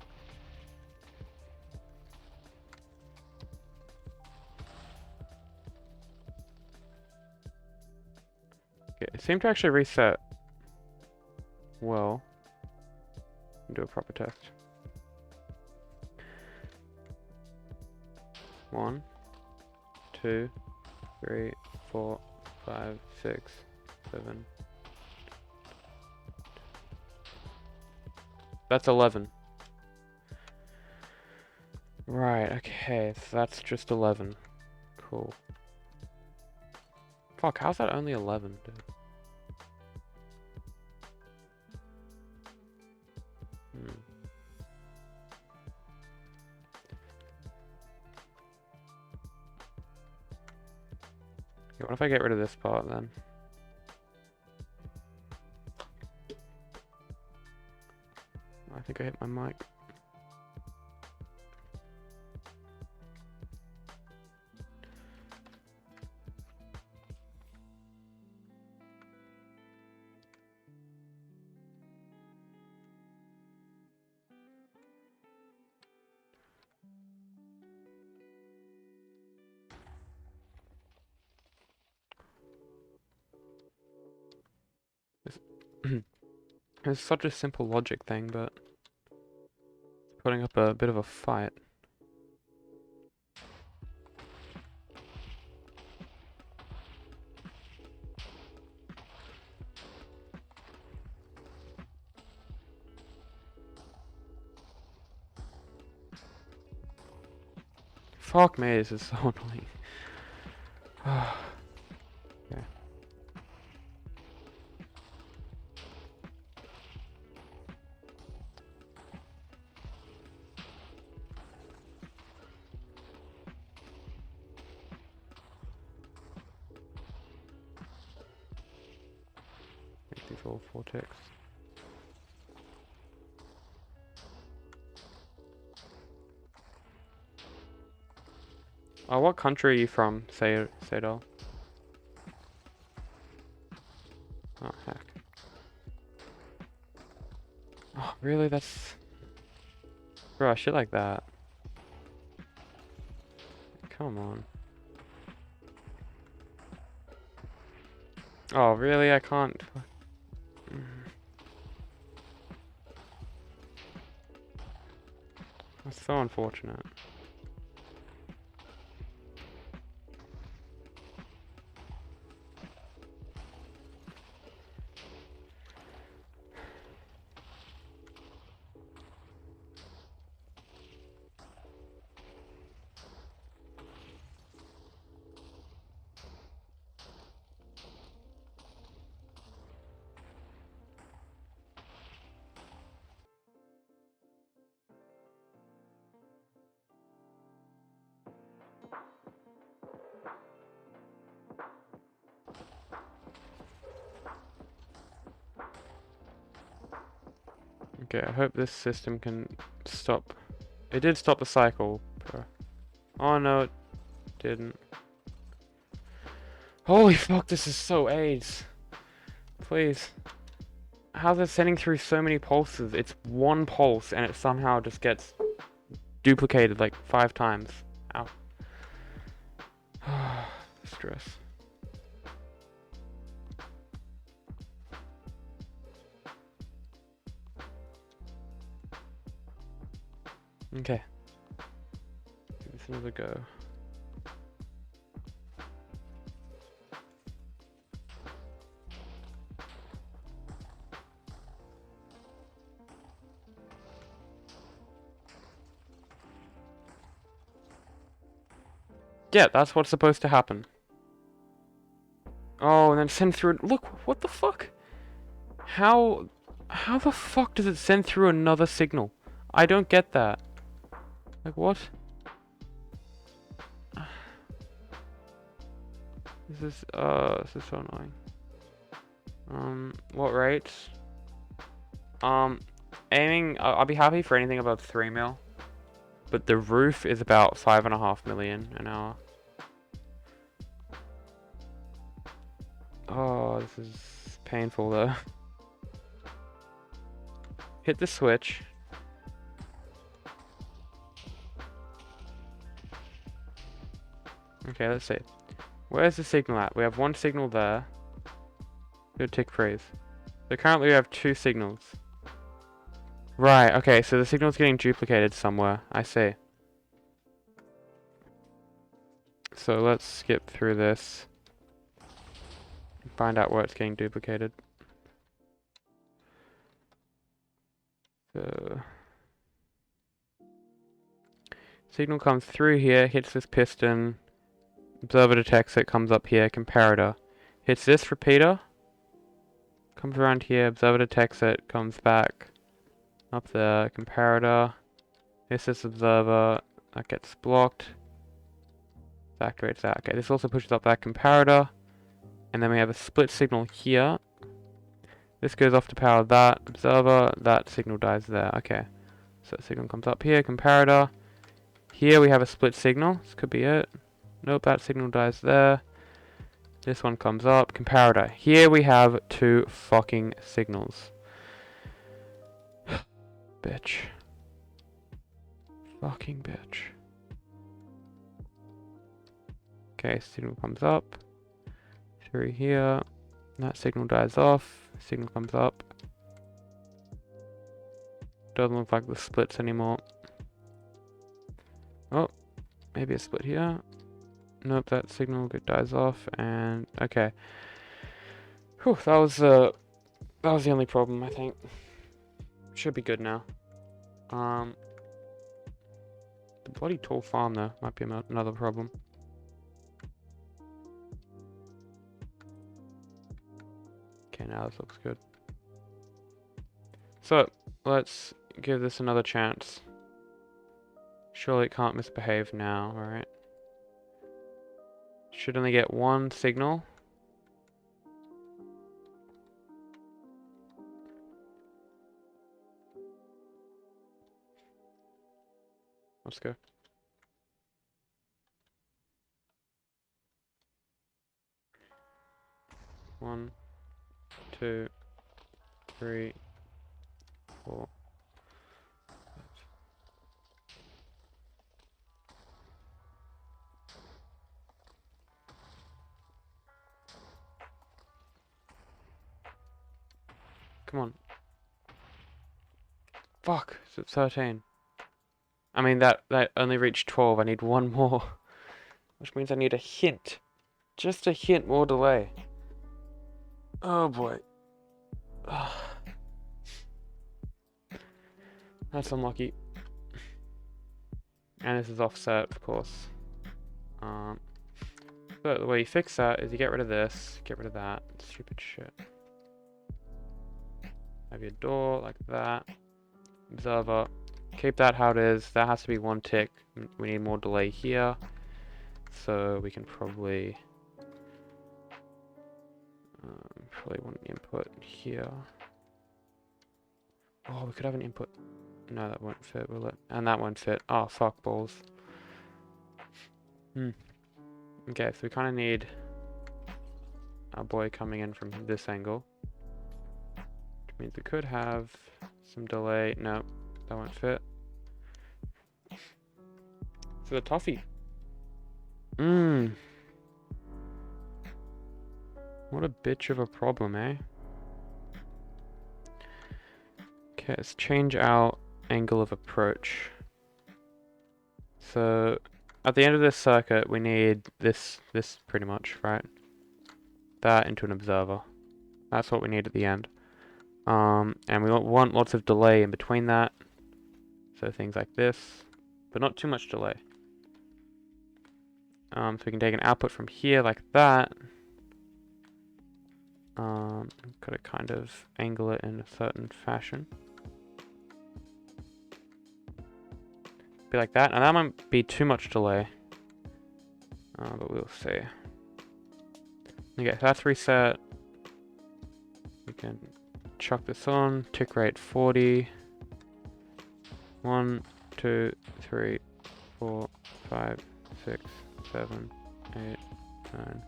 Okay, it seemed to actually reset well. Do a proper test. 1, 2, 3, 4, 5, 6, 7. That's 11. Right, okay, so that's just 11. Cool. Fuck, how's that only 11, dude? Hmm. Okay, what if I get rid of this part then? I think I hit my mic. It's such a simple logic thing, but it's putting up a bit of a fight. Fuck me, this is so annoying. Okay. Make these all vortex. Oh, what country are you from, Sadal? Oh, heck. Oh, really? That's... Bro, shit like that. Come on. Oh, really? I can't... That's so unfortunate. Okay, I hope this system can stop. It did stop the cycle. Oh no, it didn't. Holy fuck, this is so AIDS. Please. How's it sending through so many pulses? It's one pulse and it somehow just gets duplicated like 5 times. Ow. Stress. Okay. Give this another go. Yeah, that's what's supposed to happen. Oh, and then send through... Look, what the fuck? How the fuck does it send through another signal? I don't get that. Like, what? This is so annoying. What rates? Aiming, I'll be happy for anything above 3 mil. But the roof is about 5.5 million an hour. Oh, this is painful though. Hit the switch. Okay, let's see. Where's the signal at? We have one signal there. Good tick phrase. So currently we have 2 signals. Right, okay, so the signal's getting duplicated somewhere. I see. So let's skip through this. Find out where it's getting duplicated. So Signal comes through here, hits this piston. Observer detects it, comes up here. Comparator hits this repeater. Comes around here. Observer detects it, comes back up there. Comparator hits this observer. That gets blocked. That activates that. Okay, this also pushes up that comparator. And then we have a split signal here. This goes off to power that observer. That signal dies there. Okay. So the signal comes up here. Comparator. Here we have a split signal. This could be it. Nope, that signal dies there. This one comes up. Comparator. Here we have 2 fucking signals. Bitch. Fucking bitch. Okay, signal comes up. Through here. That signal dies off. Signal comes up. Doesn't look like the splits anymore. Oh, maybe a split here. Nope, that signal dies off, and okay. Whew, that was the only problem, I think. Should be good now. The bloody tall farm though might be another problem. Okay, now this looks good. So let's give this another chance. Surely it can't misbehave now, alright? Should only get 1 signal. Let's go. One, 2, 3, 4. Come on. Fuck, it's 13. I mean, that only reached 12. I need 1 more. Which means I need a hint. Just a hint more delay. Oh boy. That's unlucky. And this is offset, of course. But the way you fix that is you get rid of this, get rid of that. Stupid shit. Have your door like that. Observer. Keep that how it is. That has to be 1 tick. We need more delay here. So we can probably want an input here. Oh, we could have an input. No, that won't fit, will it? And that won't fit. Oh, fuck balls. Okay, so we kind of need our boy coming in from this angle. Which means we could have some delay. No, that won't fit. So the toffee. What a bitch of a problem, eh? Okay, let's change our angle of approach. So at the end of this circuit, we need this pretty much, right? That into an observer. That's what we need at the end. And we want lots of delay in between that. So things like this, but not too much delay. So we can take an output from here like that. Gotta kind of angle it in a certain fashion. Be like that, and that might be too much delay. But we'll see. Okay, so that's reset. We can chuck this on. Tick rate 40. 1, 2, 3, 4, 5, 6, 7, 8, 9.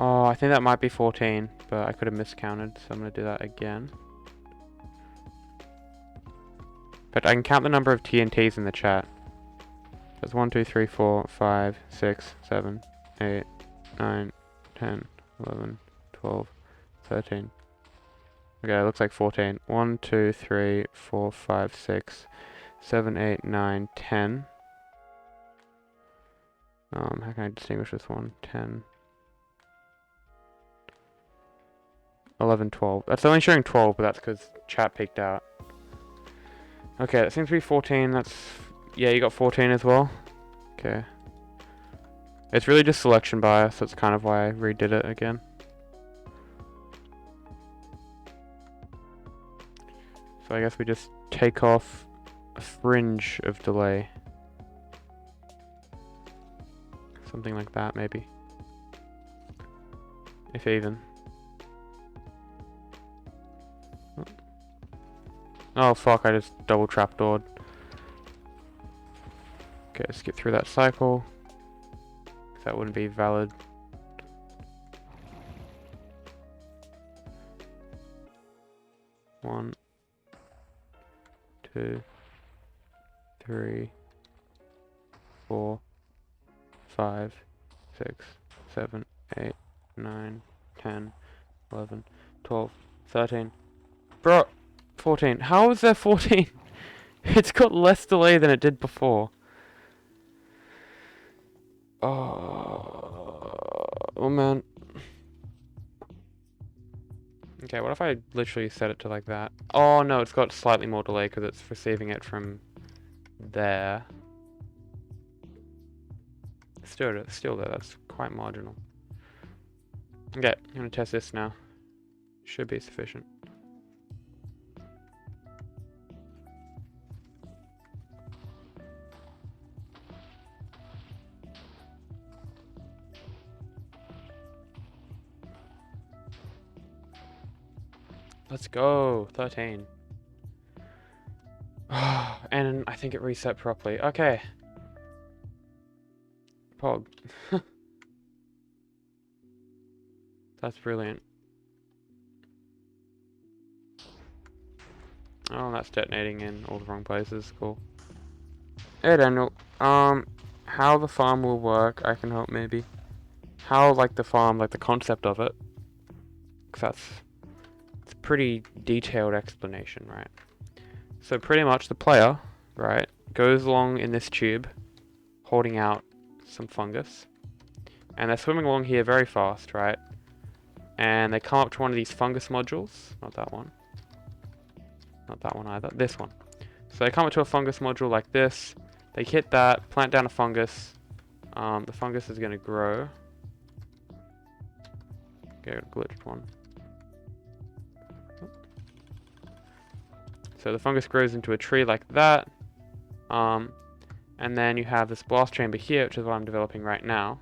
Oh, I think that might be 14, but I could have miscounted, so I'm going to do that again. But I can count the number of TNTs in the chat. That's 1, 2, 3, 4, 5, 6, 7, 8, 9, 10, 11, 12, 13. Okay, it looks like 14. 1, 2, 3, 4, 5, 6, 7, 8, 9, 10. How can I distinguish this one? 10. 11, 12. That's only showing 12, but that's because chat peeked out. Okay, that seems to be 14. That's... Yeah, you got 14 as well. Okay. It's really just selection bias. That's kind of why I redid it again. So I guess we just take off a fringe of delay. Something like that, maybe. If even. Oh fuck, I just double trapdoored. Okay, let's get through that cycle. That wouldn't be valid. One, 2, 3, 4, 5, 6, 7, 8, 9, 10, 11, 12, 13. Bro, 14. How is there 14? It's got less delay than it did before. Oh man. Okay, what if I literally set it to like that? Oh no, it's got slightly more delay because it's receiving it from there. Still there, that's quite marginal. Okay, I'm gonna test this now. Should be sufficient. Let's go, 13. And I think it reset properly. Okay. Pog. That's brilliant. Oh, that's detonating in all the wrong places. Cool. Hey Daniel, how the farm will work, I can help maybe. How, like, the farm, like, the concept of it. Because it's a pretty detailed explanation, right? So pretty much the player, right, goes along in this tube, holding out some fungus. And they're swimming along here very fast, right? And they come up to one of these fungus modules. Not that one. Not that one either. This one. So they come up to a fungus module like this. They hit that, plant down a fungus. The fungus is going to grow. Okay, glitched one. So the fungus grows into a tree like that. And then you have this blast chamber here, which is what I'm developing right now.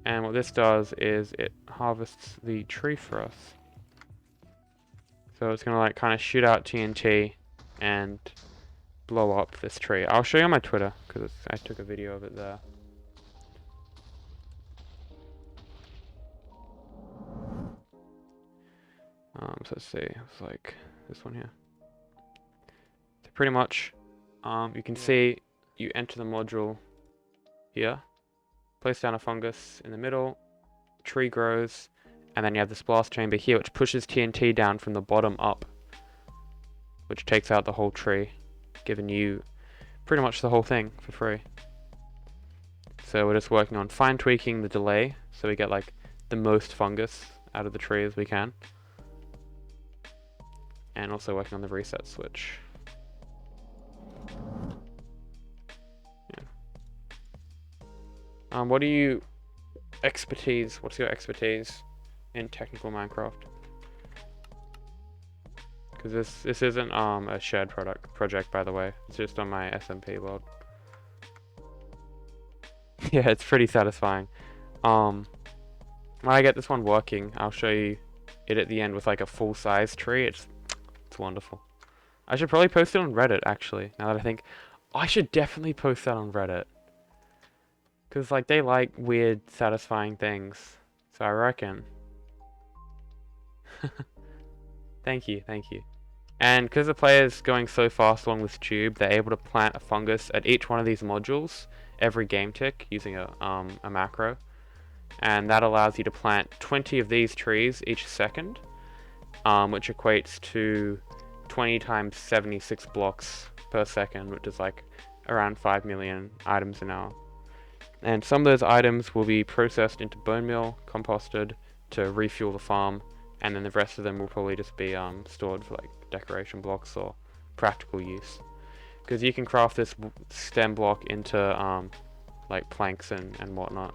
And what this does is it harvests the tree for us. So it's going to like kind of shoot out TNT and blow up this tree. I'll show you on my Twitter because I took a video of it there. So let's see, it's like this one here. So pretty much, you can see you enter the module here, place down a fungus in the middle, tree grows, and then you have this blast chamber here which pushes TNT down from the bottom up, which takes out the whole tree, giving you pretty much the whole thing for free. So we're just working on fine tweaking the delay so we get like the most fungus out of the tree as we can, and also working on the reset switch. Yeah. What's your expertise in technical Minecraft? Because this isn't a shared project, by the way. It's just on my SMP world. Yeah, it's pretty satisfying. When I get this one working, I'll show you it at the end with like a full-size tree. It's wonderful. I should probably post it on Reddit, actually. Now that I think, I should definitely post that on Reddit. Because like they like weird, satisfying things. So I reckon. Thank you. And because the player's going so fast along this tube, they're able to plant a fungus at each one of these modules every game tick using a macro. And that allows you to plant 20 of these trees each second, which equates to 20 times 76 blocks per second, which is like around 5 million items an hour. And some of those items will be processed into bone meal, composted to refuel the farm, and then the rest of them will probably just be stored for like decoration blocks or practical use. because you can craft this stem block into like planks and whatnot,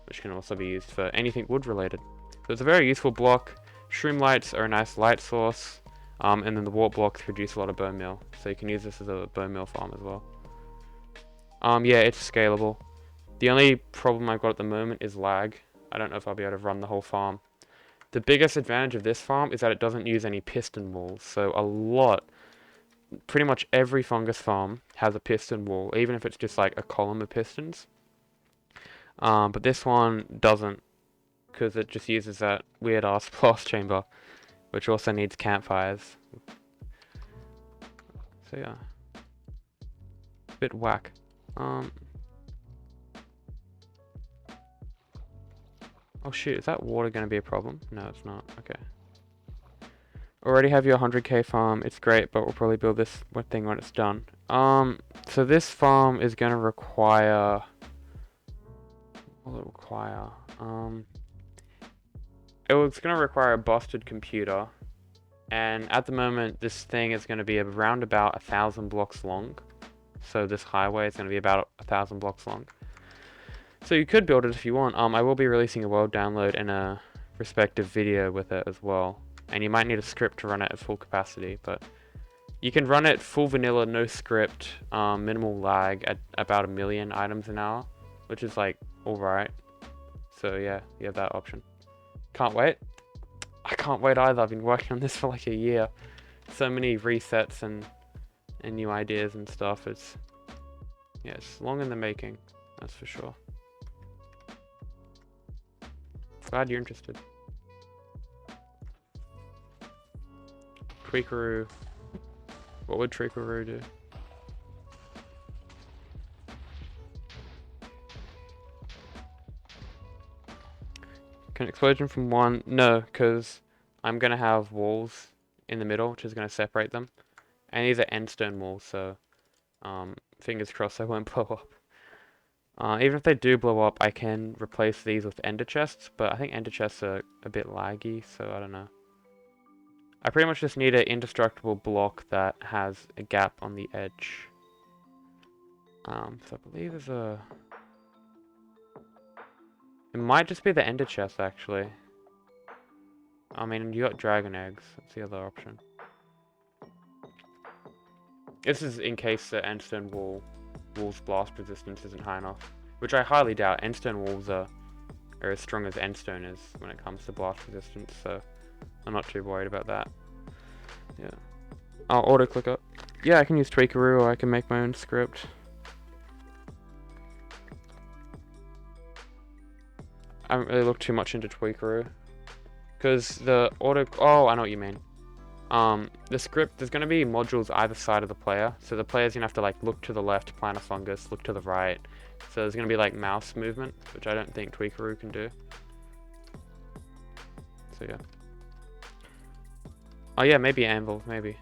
which can also be used for anything wood related. So it's a very useful block. Shroom lights are a nice light source, and then the warp blocks produce a lot of bone meal, so you can use this as a bone meal farm as well. Yeah, it's scalable. The only problem I've got at the moment is lag. I don't know if I'll be able to run the whole farm. The biggest advantage of this farm is that it doesn't use any piston walls, so pretty much every fungus farm has a piston wall, even if it's just like a column of pistons. But this one doesn't, because it just uses that weird ass blast chamber, which also needs campfires. So yeah, a bit whack. Oh shoot, is that water going to be a problem? No, it's not. Okay. Already have your 100k farm. It's great, but we'll probably build this thing when it's done. So this farm is going to require... What will it require? It's going to require a busted computer. And at the moment, this thing is going to be around about 1,000 blocks long. So this highway is going to be about 1,000 blocks long. So you could build it if you want. I will be releasing a world download and a respective video with it as well. And you might need a script to run it at full capacity, but you can run it full vanilla, no script, minimal lag at about 1 million items an hour, which is like alright. So yeah, you have that option. Can't wait. I can't wait either. I've been working on this for like a year. So many resets and new ideas and stuff. It's long in the making, that's for sure. Glad you're interested. Tweakaroo. What would Tweakaroo do? Can explosion from one? No, because I'm going to have walls in the middle, which is going to separate them. And these are endstone walls, so fingers crossed they won't blow up. Even if they do blow up, I can replace these with ender chests, but I think ender chests are a bit laggy, so I don't know. I pretty much just need an indestructible block that has a gap on the edge. So I believe there's a... It might just be the ender chest, actually. I mean, you got dragon eggs. That's the other option. This is in case the endstone wall's blast resistance isn't high enough, which I highly doubt. Endstone walls are as strong as endstone is when it comes to blast resistance, so I'm not too worried about that. Yeah. I'll auto click up. Yeah, I can use Tweakaroo, or I can make my own script. I haven't really looked too much into Tweakaroo, because the auto... Oh, I know what you mean. The script, there's going to be modules either side of the player, so the player's going to have to like look to the left, plant a fungus, look to the right, so there's going to be like mouse movement, which I don't think Tweakaroo can do. So yeah. Oh yeah, maybe anvil, maybe.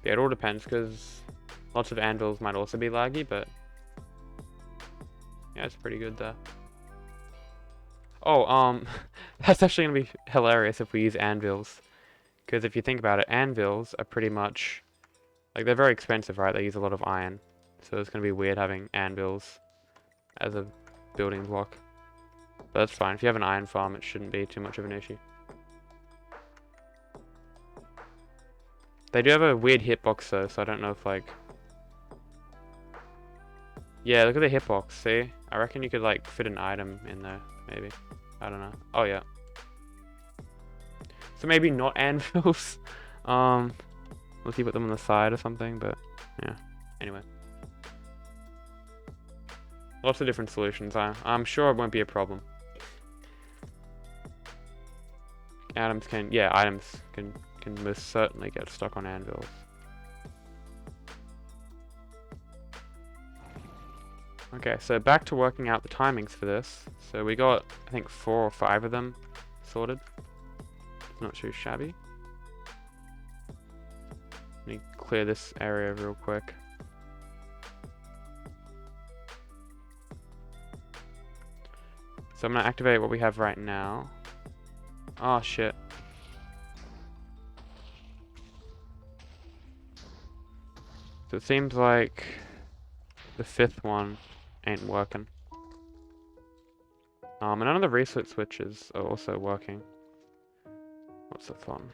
Yeah, it all depends, because lots of anvils might also be laggy, but yeah, it's pretty good there. Oh, that's actually going to be hilarious if we use anvils. Because if you think about it, anvils are pretty much... Like, they're very expensive, right? They use a lot of iron. So it's going to be weird having anvils as a building block. But that's fine. If you have an iron farm, it shouldn't be too much of an issue. They do have a weird hitbox, though, so I don't know if, like... Yeah, look at the hitbox, see? I reckon you could, like, fit an item in there, maybe. I don't know. Oh, yeah. So maybe not anvils. Unless you put them on the side or something, but yeah. Anyway. Lots of different solutions. I'm sure it won't be a problem. Items can most certainly get stuck on anvils. Okay, so back to working out the timings for this. So we got, I think, 4 or 5 of them sorted. Not too shabby. Let me clear this area real quick. So I'm going to activate what we have right now. Oh shit. So it seems like the 5th one ain't working. And none of the reset switches are also working. What's the fun?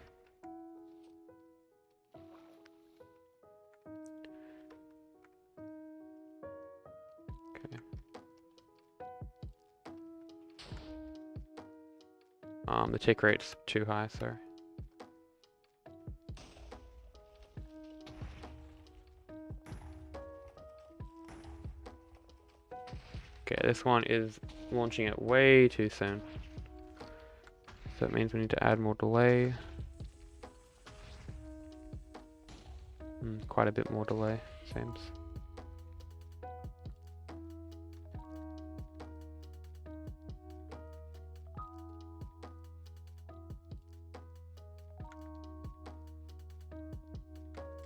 Okay. The tick rate's too high, sorry. Okay, this one is launching it way too soon. So that means we need to add more delay. Quite a bit more delay, seems.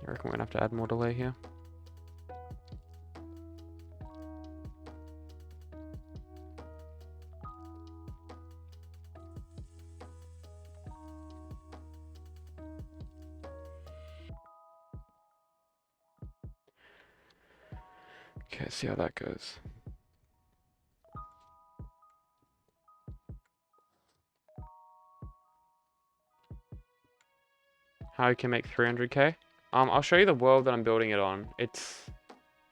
I reckon we're gonna have to add more delay here. Okay, see how that goes. How you can make 300k? I'll show you the world that I'm building it on. It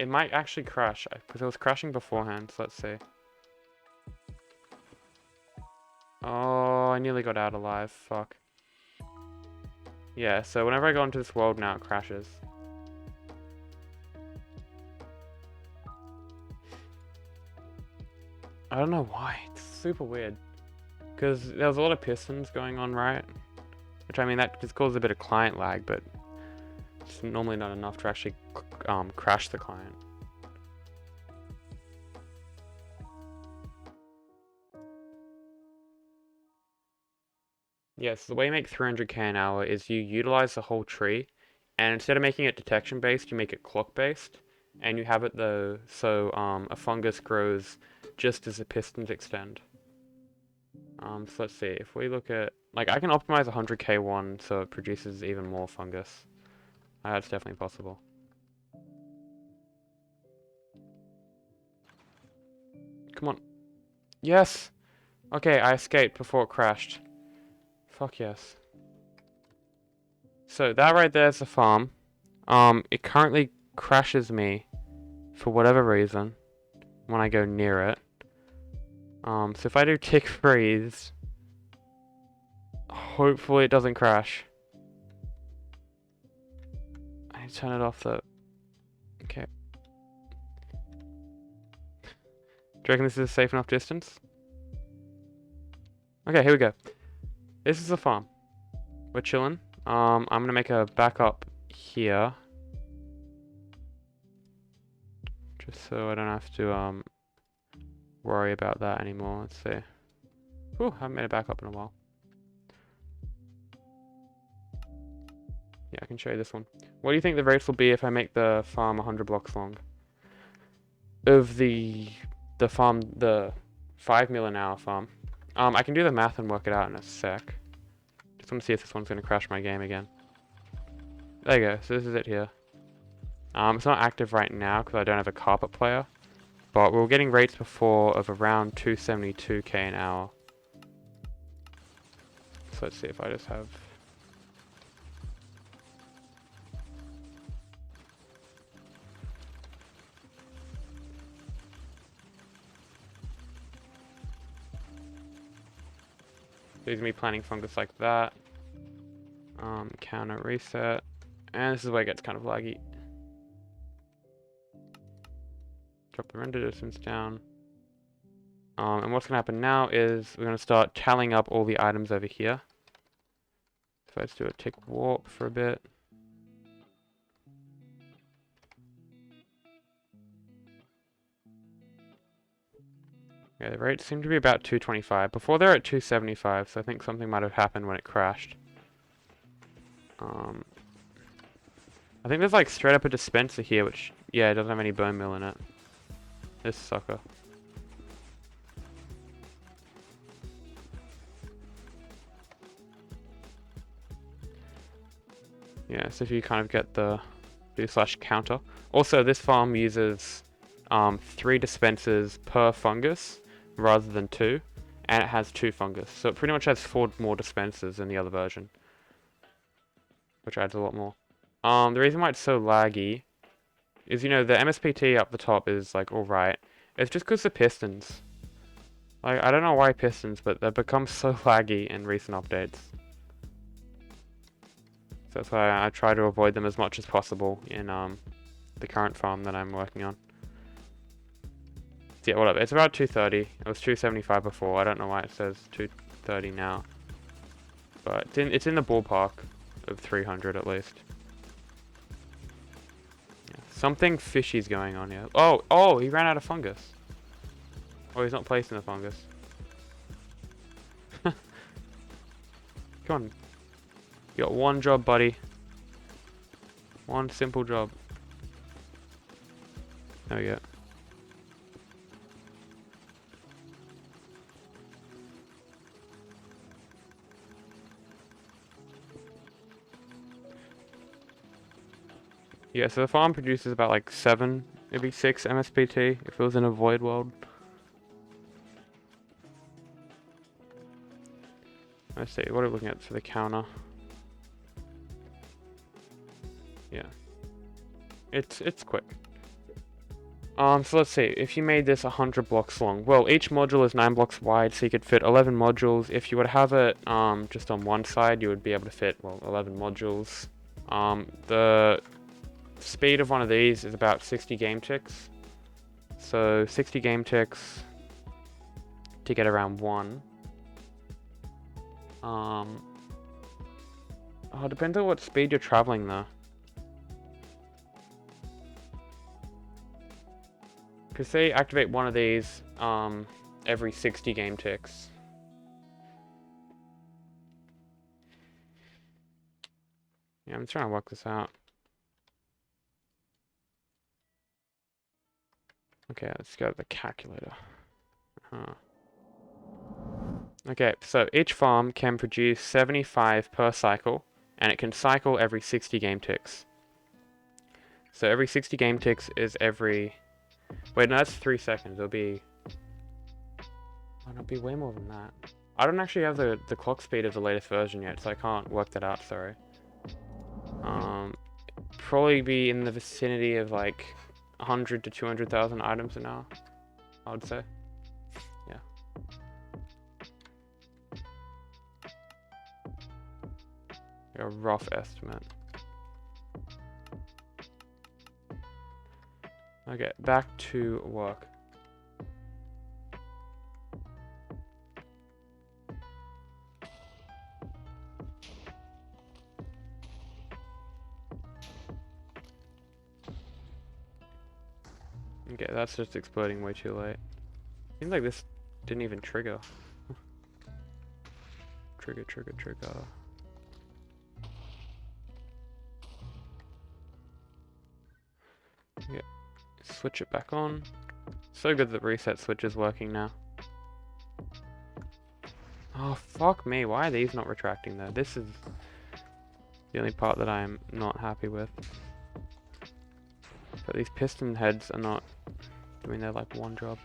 might actually crash because it was crashing beforehand. So let's see. Oh, I nearly got out alive. Fuck. Yeah, so whenever I go into this world now, it crashes. I don't know why. It's super weird. Because there was a lot of pistons going on, right? Which, I mean, that just causes a bit of client lag, but it's normally not enough to actually crash the client. Yes, the way you make 300k an hour is you utilize the whole tree, and instead of making it detection based, you make it clock based, and you have it so a fungus grows just as the pistons extend. So let's see, if we look at, like, I can optimize 100k one so it produces even more fungus. That's definitely possible. Come on. Yes! Okay, I escaped before it crashed. Fuck yes. So that right there is the farm. It currently crashes me for whatever reason when I go near it. So if I do tick freeze, hopefully it doesn't crash. I need to turn it off though. Okay. Do you reckon this is a safe enough distance? Okay, here we go. This is the farm. We're chilling. I'm gonna make a backup here. Just so I don't have to worry about that anymore. Let's see. Whew, I haven't made a backup in a while. Yeah, I can show you this one. What do you think the rates will be if I make the farm 100 blocks long? Of the farm, the 5 mil an hour farm. I can do the math and work it out in a sec. Just want to see if this one's going to crash my game again. There you go, so this is it here. It's not active right now because I don't have a carpet player. But we were getting rates before of around 272k an hour. So let's see if I just have... These are me planting fungus like that. Counter reset. And this is where it gets kind of laggy. Drop the render distance down. And what's going to happen now is we're going to start tallying up all the items over here. So let's do a tick warp for a bit. Yeah, the rates seem to be about 225. Before they were at 275, so I think something might have happened when it crashed. I think there's like straight up a dispenser here, which, yeah, it doesn't have any bone meal in it. This sucker. Yeah, so if you kind of get the do/counter. Also, this farm uses 3 dispensers per fungus rather than 2, and it has 2 fungus, so it pretty much has 4 more dispensers than the other version, which adds a lot more. The reason why it's so laggy is, you know, the MSPT up the top is like alright. It's just because the pistons. Like, I don't know why pistons, but they've become so laggy in recent updates. So that's why I try to avoid them as much as possible in the current farm that I'm working on. So yeah, whatever. It's about 230. It was 275 before. I don't know why it says 230 now. But it's in the ballpark of 300 at least. Yeah. Something fishy's going on here. Oh, he ran out of fungus. Oh, he's not placing the fungus. Come on. You got one job, buddy. One simple job. There we go. Yeah, so the farm produces about like 7, maybe 6 MSPT if it was in a void world. Let's see, what are we looking at for the counter? Yeah. It's quick. So let's see, if you made this 100 blocks long, well, each module is 9 blocks wide, so you could fit 11 modules. If you would have it just on one side, you would be able to fit, well, 11 modules. The speed of one of these is about 60 game ticks. So 60 game ticks to get around 1. It depends on what speed you're traveling though. Because say activate one of these every 60 game ticks. Yeah, I'm trying to work this out. Okay, let's go to the calculator. Okay, so each farm can produce 75 per cycle, and it can cycle every 60 game ticks. So every 60 game ticks is every... Wait, no, that's 3 seconds. It'll be... Oh, it'll be way more than that. I don't actually have the clock speed of the latest version yet, so I can't work that out, sorry. Probably be in the vicinity of like 100 to 200,000 items an hour, I would say. Yeah. A rough estimate. Okay, back to work. Okay, that's just exploding way too late. Seems like this didn't even trigger. Trigger. Yeah, switch it back on. So good that reset switch is working now. Oh, fuck me. Why are these not retracting though? This is the only part that I'm not happy with. But these piston heads are not doing their like one job.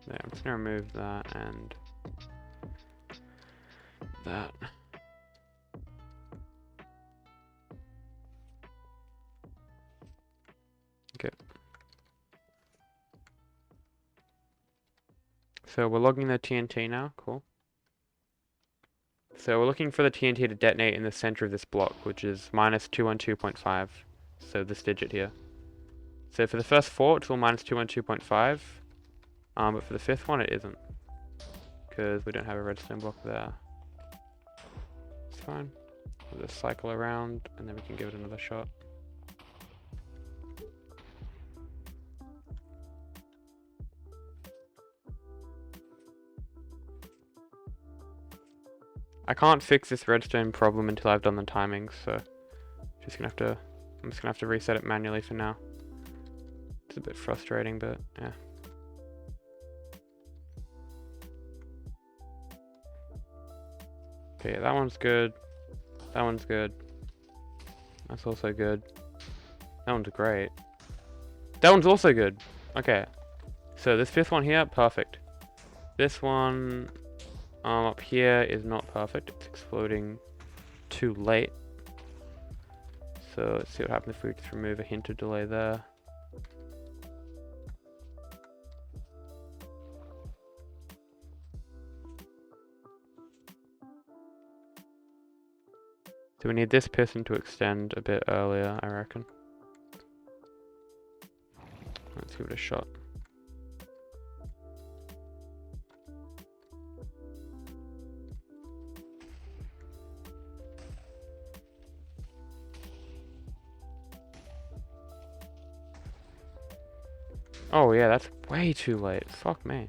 There, I'm just gonna remove that and that. Okay. So we're logging the TNT now, cool. So we're looking for the TNT to detonate in the center of this block, which is minus 212.5. So this digit here. So for the first 4, it's all minus 212.5. But for the 5th one, it isn't. Because we don't have a redstone block there. It's fine. We'll just cycle around, and then we can give it another shot. I can't fix this redstone problem until I've done the timings, so I'm just gonna have to reset it manually for now. It's a bit frustrating, but yeah. Okay, that one's good. That one's good. That's also good. That one's great. That one's also good. Okay. So this fifth one here, perfect. This one up here is not perfect. It's exploding too late. So let's see what happens if we just remove a hint of delay there. So we need this piston to extend a bit earlier, I reckon. Let's give it a shot. Oh yeah, that's way too late. Fuck me.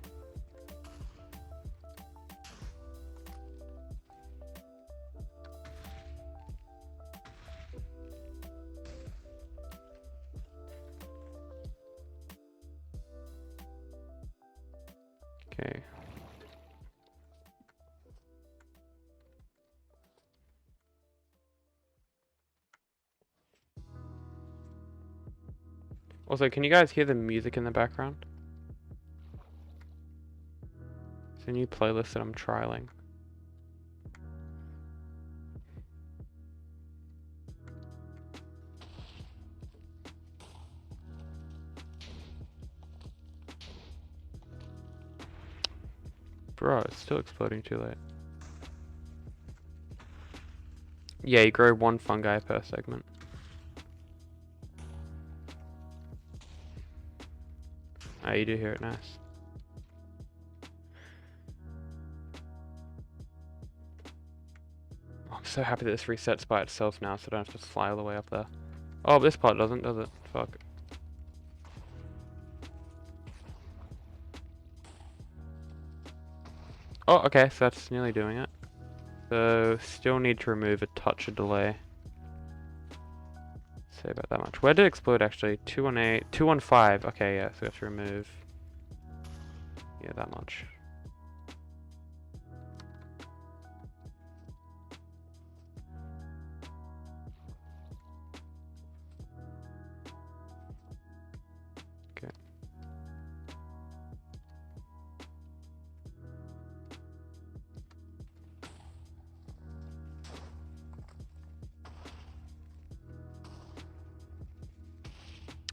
Okay. Also, can you guys hear the music in the background? It's a new playlist that I'm trialing. Bro, it's still exploding too late. Yeah, you grow one fungi per segment. Ah, you do hear it, nice. Oh, I'm so happy that this resets by itself now, so I don't have to fly all the way up there. Oh, this part doesn't, does it? Fuck. Oh, okay, so that's nearly doing it. So, still need to remove a touch of delay. Say about that much. Where did it explode actually? 218, 215. Okay, yeah, so we have to remove. Yeah, that much. Okay.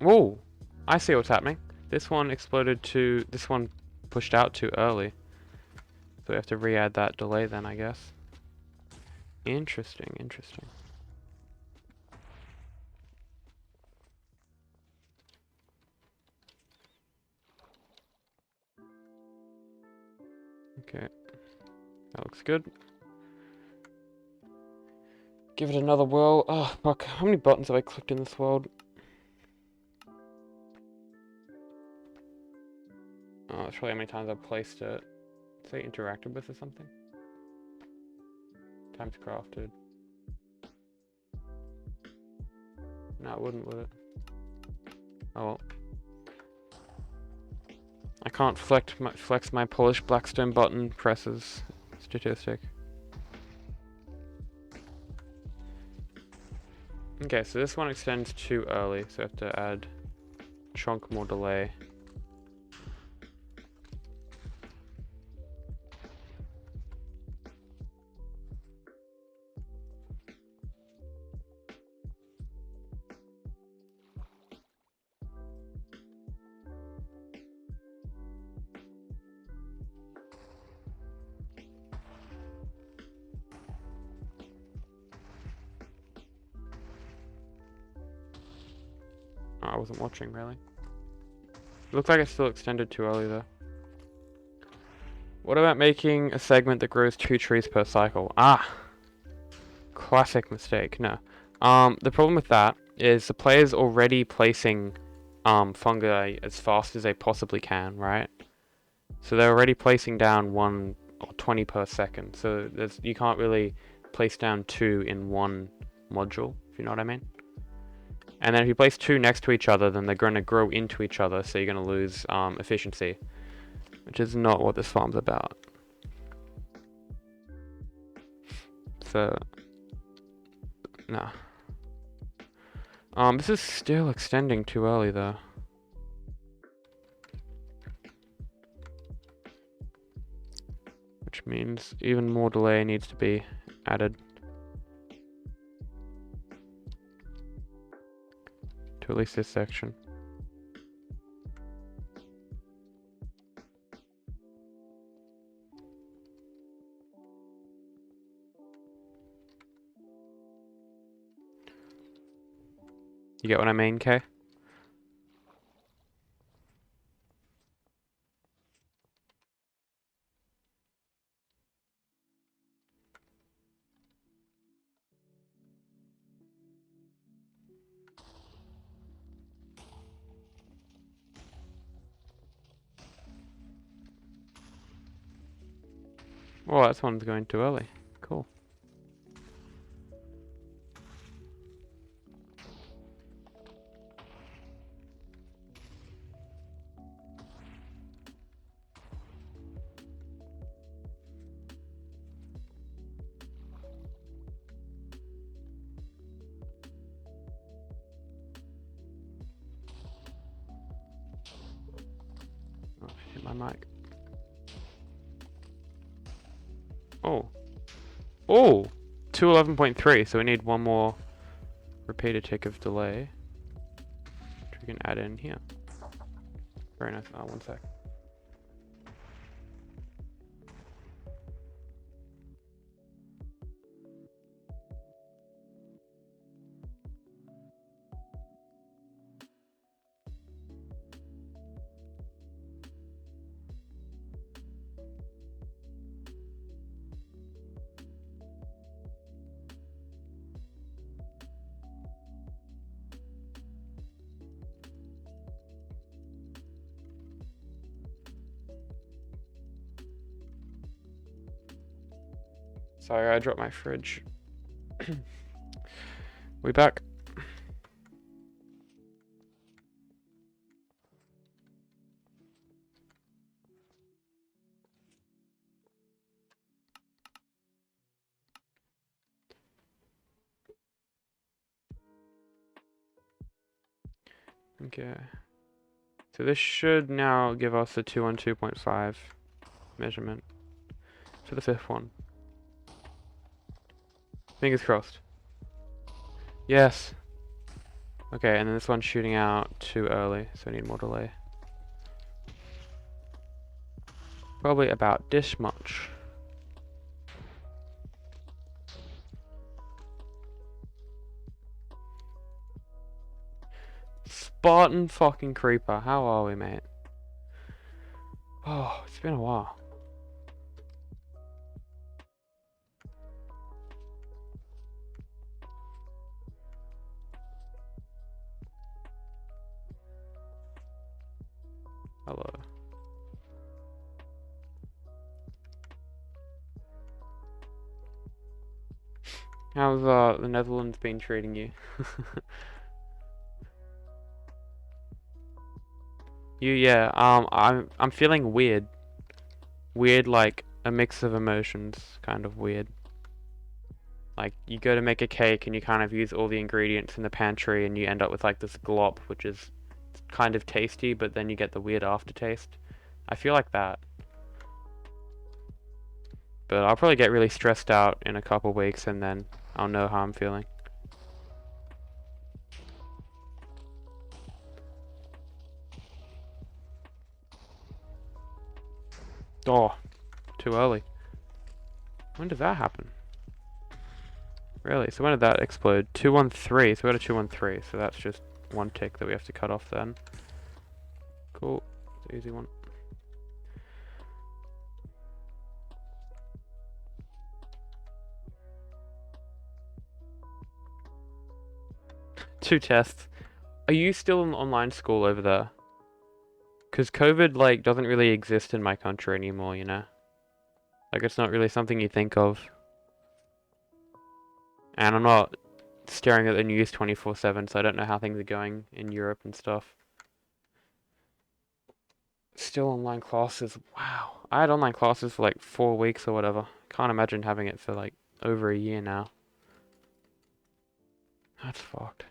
Whoa! I see what's happening. This one exploded too. This one pushed out too early. So we have to re-add that delay then, I guess. Interesting, interesting. Okay. That looks good. Give it another whirl. Oh, fuck. How many buttons have I clicked in this world? Oh, that's probably how many times I've placed it. Say interacted with or something. Times crafted. No, it wouldn't, would it? Oh well. I can't flex my polished Blackstone button presses statistic. Okay, so this one extends too early, so I have to add a chunk more delay. Oh, I wasn't watching, really. It looks like it's still extended too early, though. What about making a segment that grows 2 trees per cycle? Ah! Classic mistake, no. The problem with that is the player's already placing fungi as fast as they possibly can, right? So they're already placing down 1 or 20 per second. So you can't really place down 2 in one module, if you know what I mean. And then if you place 2 next to each other, then they're going to grow into each other, so you're going to lose efficiency, which is not what this farm's about. So, nah. This is still extending too early though. Which means even more delay needs to be added to at least this section. You get what I mean, Kay? Well, that one's going too early. Cool. Oh, hit my mic. Oh. Oh! 211.3, so we need one more repeater tick of delay, which we can add in here. Very nice. Oh, one sec. Sorry, I dropped my fridge. We back? Okay. So this should now give us a 212.5 measurement for the fifth one. Fingers crossed. Yes. Okay, and then this one's shooting out too early, so we need more delay. Probably about this much. Spartan fucking creeper, how are we, mate? Oh, it's been a while. Hello. How's the Netherlands been treating you? Yeah, I'm feeling weird. Weird, like a mix of emotions, kind of weird. Like you go to make a cake and you kind of use all the ingredients in the pantry and you end up with like this glop, which is kind of tasty, but then you get the weird aftertaste. I feel like that. But I'll probably get really stressed out in a couple weeks and then I'll know how I'm feeling. Oh, too early. When did that happen? Really? So when did that explode? 213, so we got a 213, so that's just one tick that we have to cut off then. Cool, it's an easy one. Two tests. Are you still in online school over there? Because COVID, like, doesn't really exist in my country anymore, you know? Like, it's not really something you think of. And I'm not staring at the news 24/7, so I don't know how things are going in Europe and stuff. Still online classes. Wow. I had online classes for like 4 weeks or whatever. Can't imagine having it for like over a year now. That's fucked.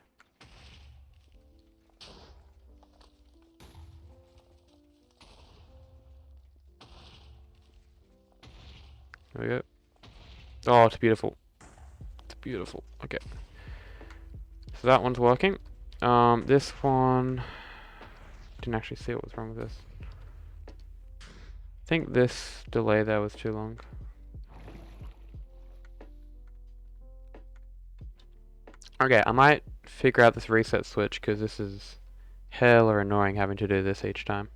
There we go. Oh, it's beautiful. It's beautiful. Okay. So that one's working. This one... Didn't actually see what was wrong with this. I think this delay there was too long. Okay, I might figure out this reset switch because this is hella annoying having to do this each time.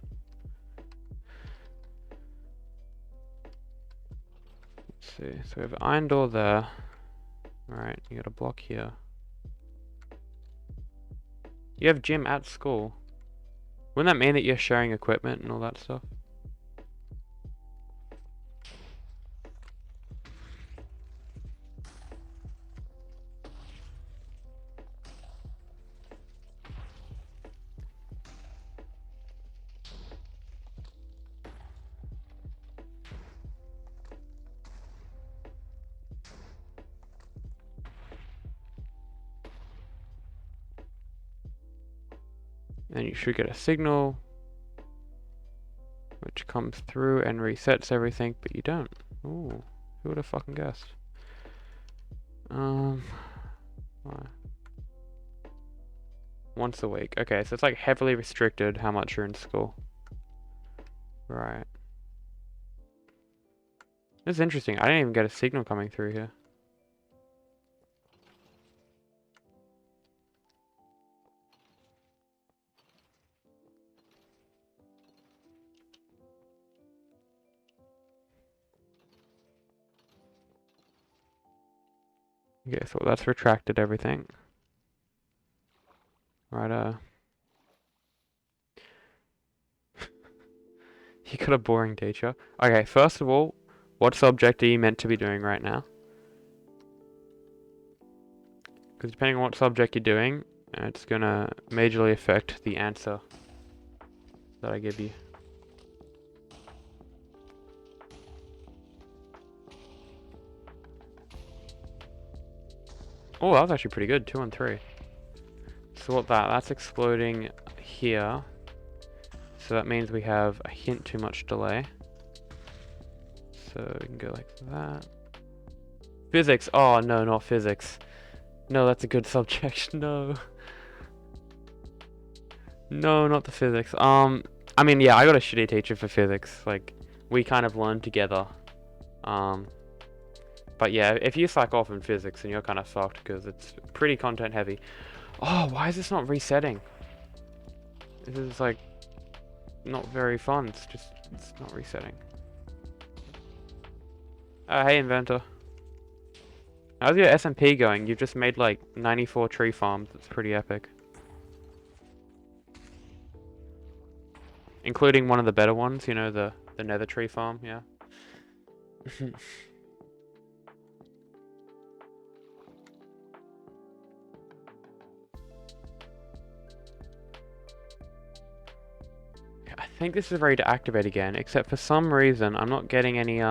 Let's see, so we have an iron door there. Alright, you got a block here. You have gym at school. Wouldn't that mean that you're sharing equipment and all that stuff? And you should get a signal which comes through and resets everything, but you don't. Ooh, who would have fucking guessed? Why? Once a week. Okay, so it's like heavily restricted how much you're in school. Right. This is interesting. I didn't even get a signal coming through here. Okay, so that's retracted everything. Right, you got a boring teacher. Okay, first of all, what subject are you meant to be doing right now? Because depending on what subject you're doing, it's gonna majorly affect the answer that I give you. Oh, that was actually pretty good, 2 and 3. So what that's exploding here. So that means we have a hint too much delay. So we can go like that. Physics, oh no, not physics. No, that's a good subject, no. No, not the physics. I mean, yeah, I got a shitty teacher for physics. Like, we kind of learned together. But yeah, if you slack off in physics, then you're kind of fucked because it's pretty content heavy. Oh, why is this not resetting? This is like not very fun. It's not resetting. Hey inventor. How's your SMP going? You've just made like 94 tree farms. That's pretty epic. Including one of the better ones, you know, the Nether tree farm, yeah. I think this is ready to activate again, except for some reason I'm not getting any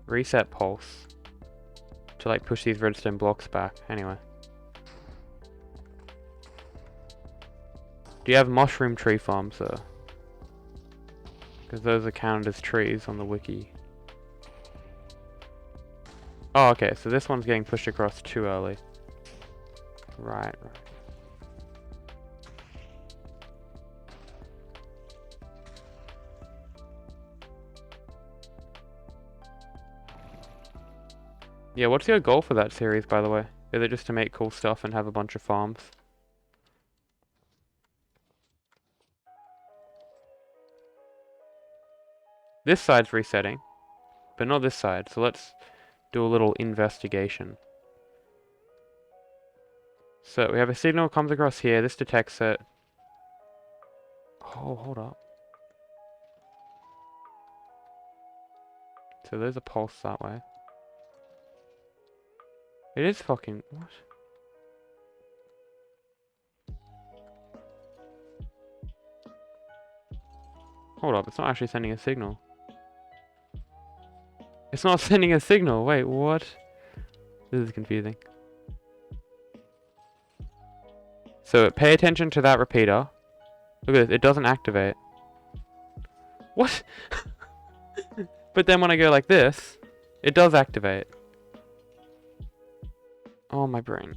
reset pulse to like push these redstone blocks back. Anyway. Do you have mushroom tree farms though? Because those are counted as trees on the wiki. Oh, okay, so this one's getting pushed across too early. Right. Yeah, what's your goal for that series, by the way? Is it just to make cool stuff and have a bunch of farms? This side's resetting, but not this side, so let's do a little investigation. So we have a signal comes across here, this detects it. Oh, hold up. So there's a pulse that way. It is fucking... what? Hold up, it's not actually sending a signal. It's not sending a signal, wait, what? This is confusing. So pay attention to that repeater. Look at this, it doesn't activate. What? But then when I go like this, it does activate. Oh, my brain.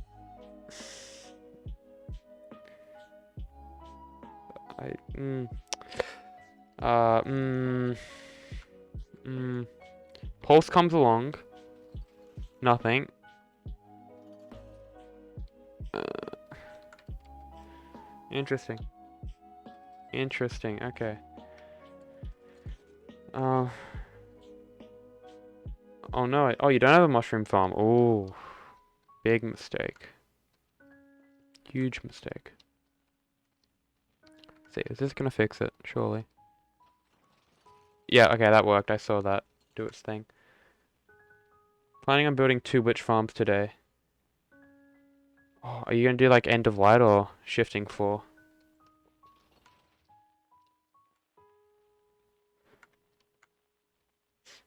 Pulse comes along. Nothing. Interesting. Interesting, okay. Oh no, oh, you don't have a mushroom farm. Oh, big mistake. Huge mistake. Let's see, is this gonna fix it? Surely. Yeah, okay, that worked. I saw that do its thing. Planning on building 2 witch farms today. Oh, are you gonna do like end of light or shifting 4?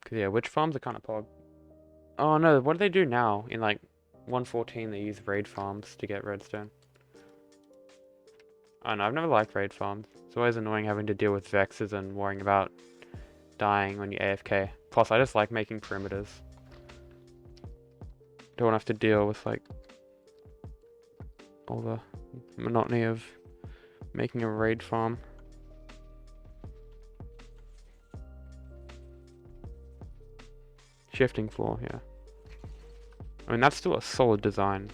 Cause yeah, witch farms are kind of pog. Oh no, what do they do now? In like 1.14 they use raid farms to get redstone. I don't know, I've never liked raid farms. It's always annoying having to deal with vexes and worrying about dying when you AFK. Plus I just like making perimeters. Don't have to deal with like all the monotony of making a raid farm. Shifting floor, yeah. I mean, that's still a solid design.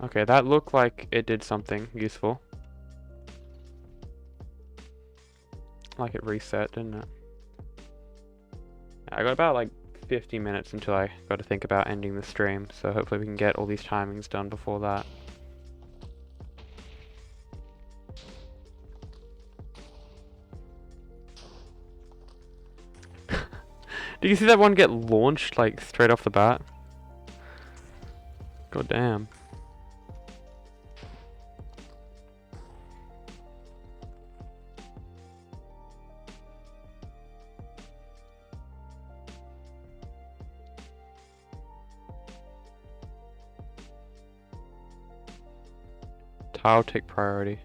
Okay, that looked like it did something useful. Like it reset, didn't it? I got about like 50 minutes until I got to think about ending the stream, so hopefully we can get all these timings done before that. Did you see that one get launched like straight off the bat? God damn. Tile take priority.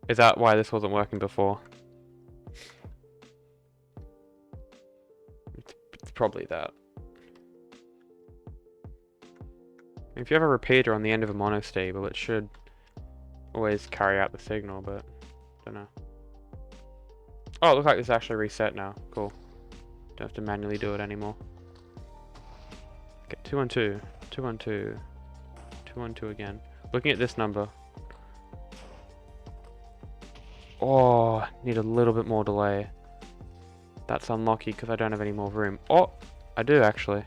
Is that why this wasn't working before? It's probably that. If you have a repeater on the end of a monostable, it should always carry out the signal, but don't know. Oh, it looks like it's actually reset now. Cool. Don't have to manually do it anymore. Okay, 212, 212, 212 again. Looking at this number. Oh, need a little bit more delay. That's unlucky because I don't have any more room. Oh, I do actually.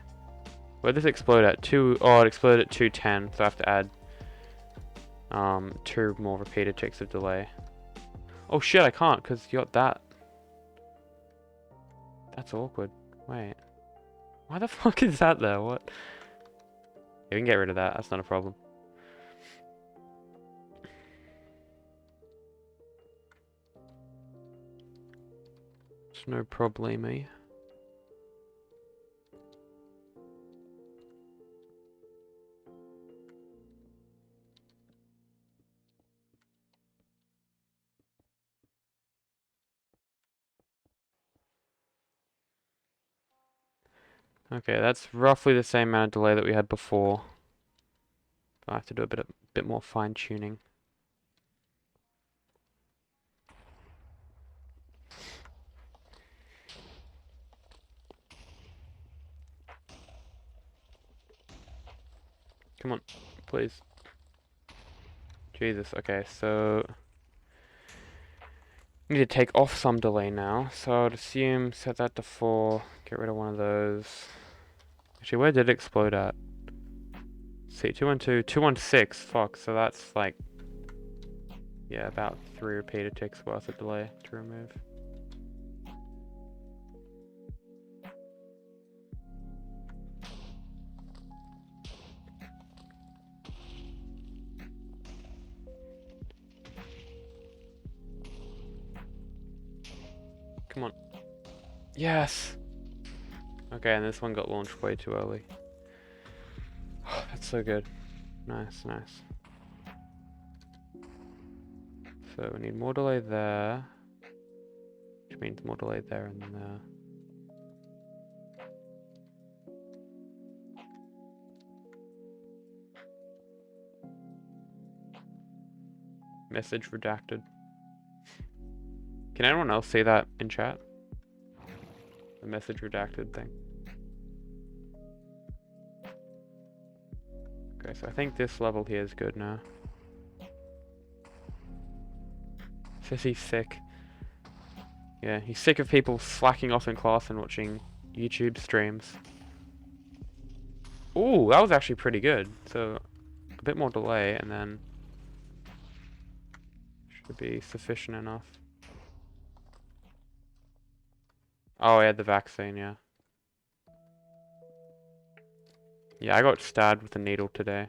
Where does it explode at? 2, oh, it exploded at 210, so I have to add 2 more repeater ticks of delay. Oh shit, I can't because you got that. That's awkward. Wait. Why the fuck is that there? What? Yeah, we can get rid of that. That's not a problem. It's no problemy. Okay, that's roughly the same amount of delay that we had before. I have to do a bit more fine tuning. Come on, please. Jesus, okay, so need to take off some delay now. So I'd assume set that to 4, get rid of one of those. Actually, where did it explode at? See, 212, 216, fuck, so that's like, yeah, about 3 repeater ticks worth of delay to remove. Come on. Yes! Okay, and this one got launched way too early. That's so good. Nice, nice. So we need more delay there. Which means more delay there and there. Message redacted. Can anyone else see that in chat? The message redacted thing. Okay, so I think this level here is good now. Says he's sick. Yeah, he's sick of people slacking off in class and watching YouTube streams. Ooh, that was actually pretty good. So, a bit more delay and then should be sufficient enough. Oh, I had the vaccine, yeah. Yeah, I got stabbed with a needle today.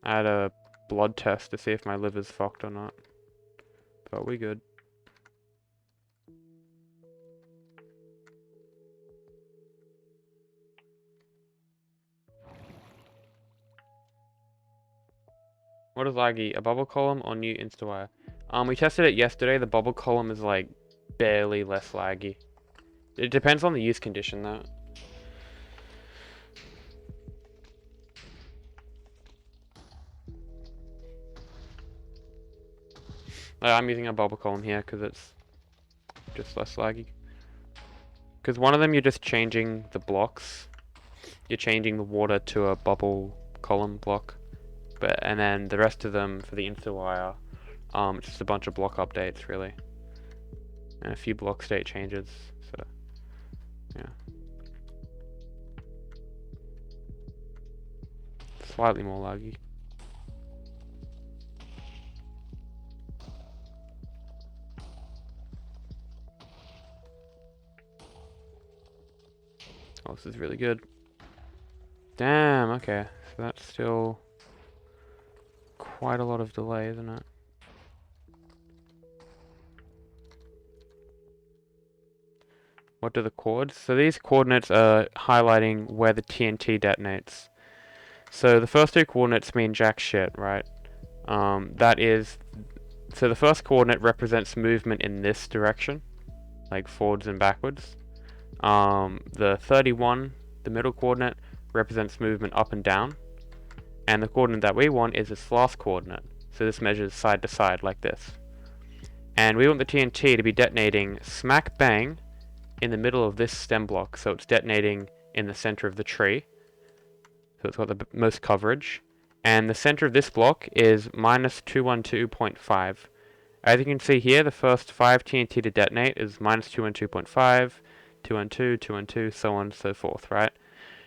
I had a blood test to see if my liver's fucked or not. But we good. What is laggy? A bubble column or new InstaWire? We tested it yesterday. The bubble column is like barely less laggy. It depends on the use condition though. I'm using a bubble column here because it's just less laggy. Because one of them you're just changing the blocks. You're changing the water to a bubble column block. And then the rest of them for the InstaWire, it's just a bunch of block updates really. And a few block state changes, so yeah. Slightly more laggy. Oh, this is really good. Damn, okay. So that's still quite a lot of delay, isn't it? What do the chords? So these coordinates are highlighting where the TNT detonates. So the first two coordinates mean jack shit, right? So the first coordinate represents movement in this direction, like forwards and backwards. The 31, the middle coordinate, represents movement up and down. And the coordinate that we want is this last coordinate. So this measures side to side like this. And we want the TNT to be detonating smack bang in the middle of this stem block. So it's detonating in the center of the tree. So it's got the most coverage. And the center of this block is minus 212.5. As you can see here, the first 5 TNT to detonate is minus 212.5, 212, 212, so on and so forth, right?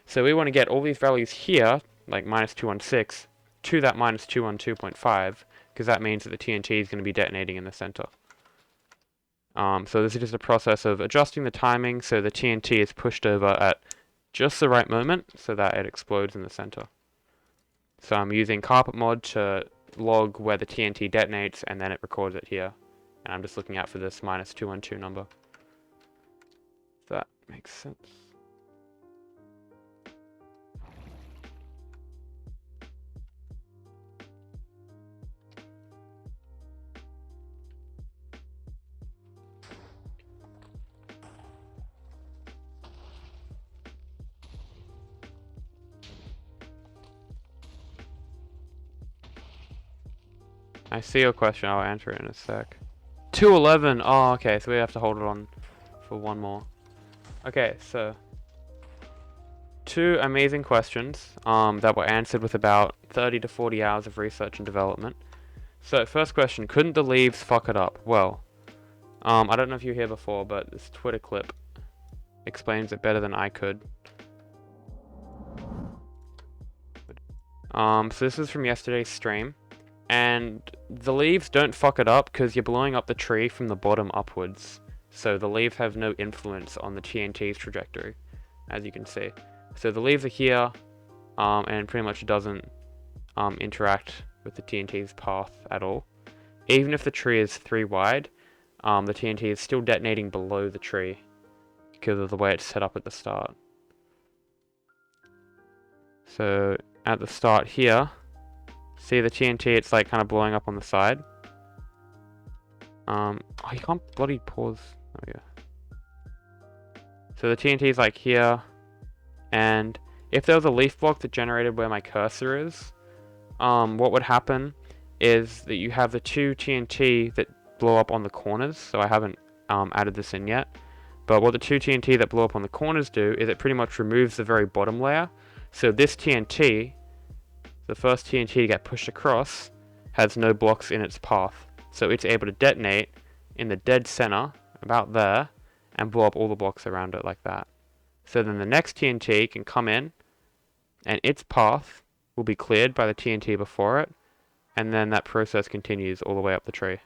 So we want to get all these values here, like minus 216, to that minus 212.5, because that means that the TNT is going to be detonating in the center. So this is just a process of adjusting the timing so the TNT is pushed over at just the right moment so that it explodes in the center. So I'm using carpet mod to log where the TNT detonates and then it records it here. And I'm just looking out for this minus 212 number. If that makes sense. I see your question, I'll answer it in a sec. 211! Oh, okay, so we have to hold it on for one more. Okay, so 2 amazing questions that were answered with about 30 to 40 hours of research and development. So, first question, couldn't the leaves fuck it up? Well, I don't know if you were here before, but this Twitter clip explains it better than I could. So this is from yesterday's stream. And the leaves don't fuck it up because you're blowing up the tree from the bottom upwards. So the leaves have no influence on the TNT's trajectory, as you can see. So the leaves are here, and pretty much doesn't interact with the TNT's path at all. Even if the tree is 3 wide, the TNT is still detonating below the tree because of the way it's set up at the start. So at the start here, see the TNT, it's like kind of blowing up on the side. Oh, you can't bloody pause. Oh yeah. So the TNT is like here, and if there was a leaf block that generated where my cursor is, what would happen is that you have the two TNT that blow up on the corners. So I haven't added this in yet, but what the two TNT that blow up on the corners do is it pretty much removes the very bottom layer. So this TNT, the first TNT to get pushed across, has no blocks in its path. So it's able to detonate in the dead center, about there, and blow up all the blocks around it like that. So then the next TNT can come in, and its path will be cleared by the TNT before it, and then that process continues all the way up the tree.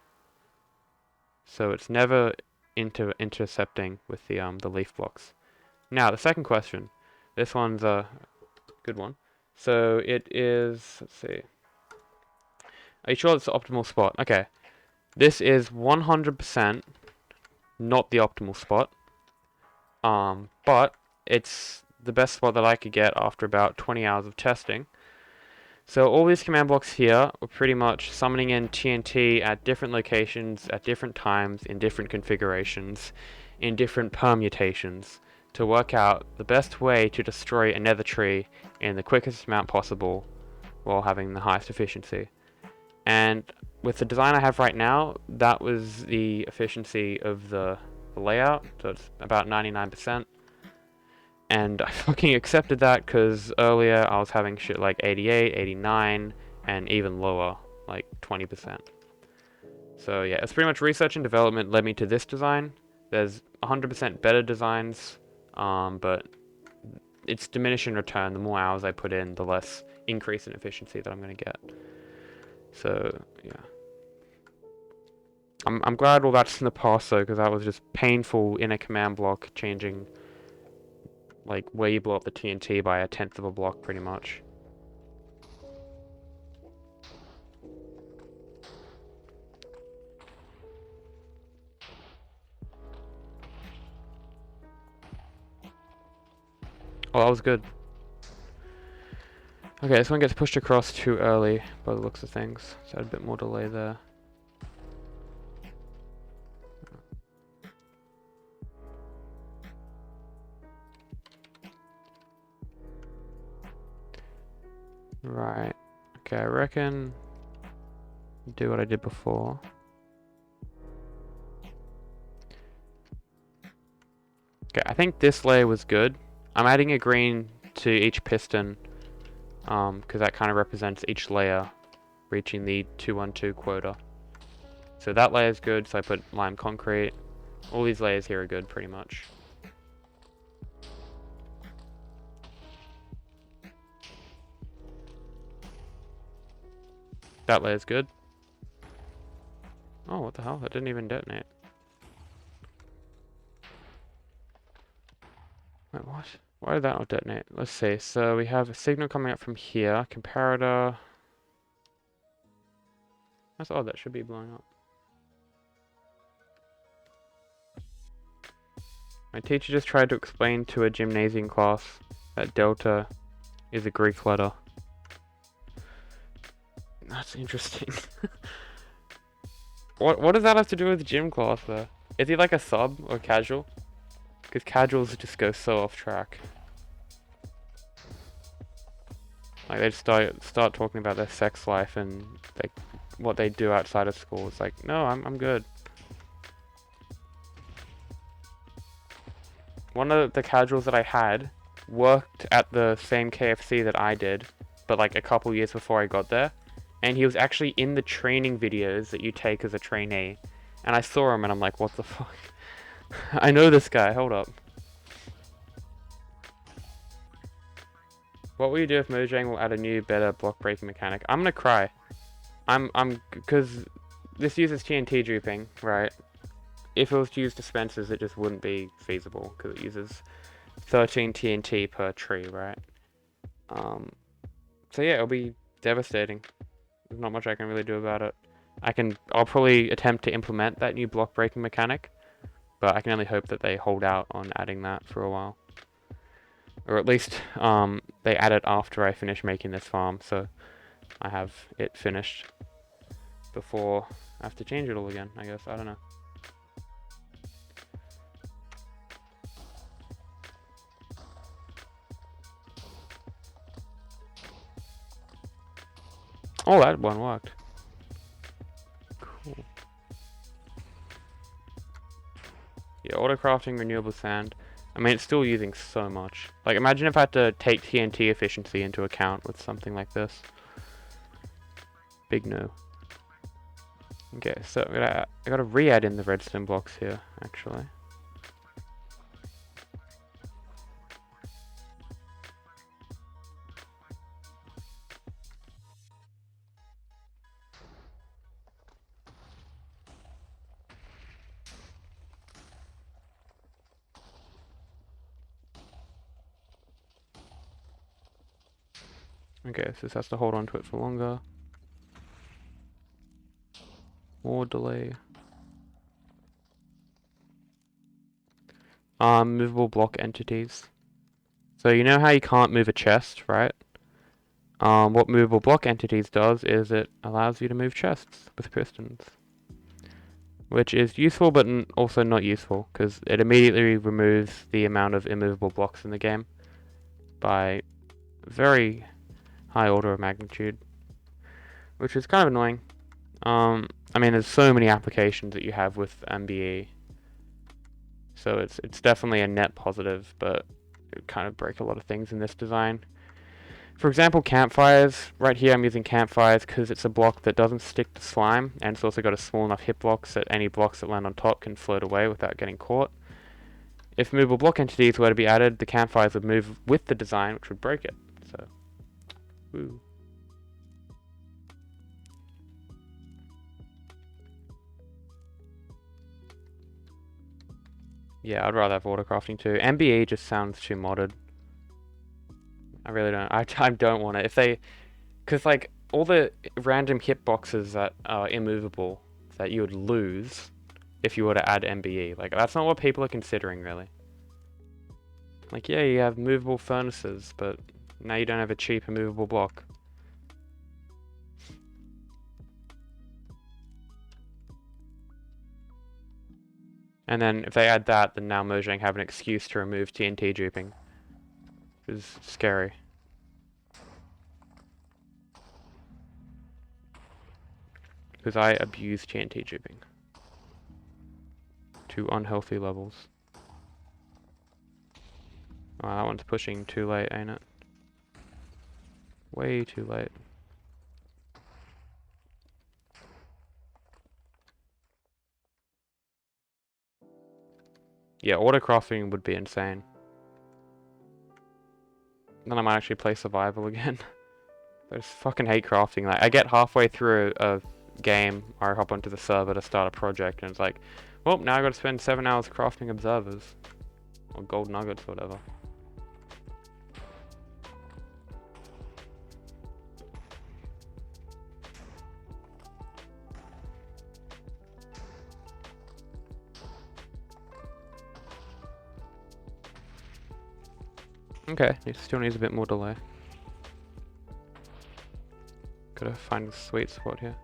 So it's never intercepting with the leaf blocks. Now the second question. This one's a good one. So it is, let's see. Are you sure it's the optimal spot? Okay. This is 100% not the optimal spot. But it's the best spot that I could get after about 20 hours of testing. So all these command blocks here are pretty much summoning in TNT at different locations, at different times, in different configurations, in different permutations, to work out the best way to destroy a nether tree in the quickest amount possible while having the highest efficiency. And with the design I have right now, that was the efficiency of the layout, so it's about 99%. And I fucking accepted that because earlier I was having shit like 88, 89, and even lower, like 20%. So yeah, it's pretty much research and development led me to this design. There's 100% better designs, but it's diminishing return. The more hours I put in, the less increase in efficiency that I'm going to get. So yeah. I'm glad all that's in the past though, because that was just painful in a command block, changing like where you blow up the TNT by 1/10 of a block pretty much. Oh, that was good. Okay, this one gets pushed across too early by the looks of things, so I had a bit more delay there. Right. Okay, I reckon do what I did before. Okay, I think this layer was good. I'm adding a green to each piston, because that kind of represents each layer reaching the 212 quota. So that layer is good, so I put lime concrete. All these layers here are good, pretty much. That layer's good. Oh, what the hell? It didn't even detonate. Wait, what? Why did that not detonate? Let's see. So we have a signal coming up from here. Comparator. That's odd. That should be blowing up. My teacher just tried to explain to a gymnasium class that delta is a Greek letter. That's interesting. What does that have to do with gym class though? Is he like a sub or casual? Because casuals just go so off track. Like they start talking about their sex life and like what they do outside of school. It's like, no, I'm good. One of the casuals that I had worked at the same KFC that I did, but like a couple years before I got there. And he was actually in the training videos that you take as a trainee. And I saw him and I'm like, what the fuck? I know this guy, hold up. What will you do if Mojang will add a new, better block breaking mechanic? I'm gonna cry. Because this uses TNT duping, right? If it was to use dispensers, it just wouldn't be feasible, because it uses 13 TNT per tree, right? So yeah, it'll be devastating. There's not much I can really do about it. I'll probably attempt to implement that new block breaking mechanic, but I can only hope that they hold out on adding that for a while. Or at least they add it after I finish making this farm, so I have it finished before I have to change it all again, I guess. I don't know. Oh, that one worked. Cool. Yeah, auto-crafting renewable sand. I mean, it's still using so much. Like, imagine if I had to take TNT efficiency into account with something like this. Big no. Okay, so I gotta re-add in the redstone blocks here, actually. Okay, so this has to hold on to it for longer. More delay. Movable block entities. So you know how you can't move a chest, right? What movable block entities does is it allows you to move chests with pistons. Which is useful, but also not useful, because it immediately removes the amount of immovable blocks in the game by very high order of magnitude, which is kind of annoying. I mean, there's so many applications that you have with MBE, so it's definitely a net positive, but it would kind of break a lot of things in this design. For example, campfires. Right here I'm using campfires because it's a block that doesn't stick to slime, and it's also got a small enough hitbox that any blocks that land on top can float away without getting caught. If movable block entities were to be added, the campfires would move with the design, which would break it. So, woo. Yeah, I'd rather have autocrafting too. MBE just sounds too modded. I really don't. I don't want it. If they, because like all the random hitboxes that are immovable that you would lose if you were to add MBE, like that's not what people are considering really. Like yeah, you have movable furnaces, but now you don't have a cheap immovable block. And then if they add that, then now Mojang have an excuse to remove TNT duping, which is scary. Because I abuse TNT duping to unhealthy levels. Oh, that one's pushing too late, ain't it? Way too late. Yeah, autocrafting would be insane. Then I might actually play survival again. I just fucking hate crafting. Like, I get halfway through a game, or I hop onto the server to start a project, and it's like, well, now I gotta spend 7 hours crafting observers. Or gold nuggets, or whatever. Okay, it still needs a bit more delay. Gotta find the sweet spot here.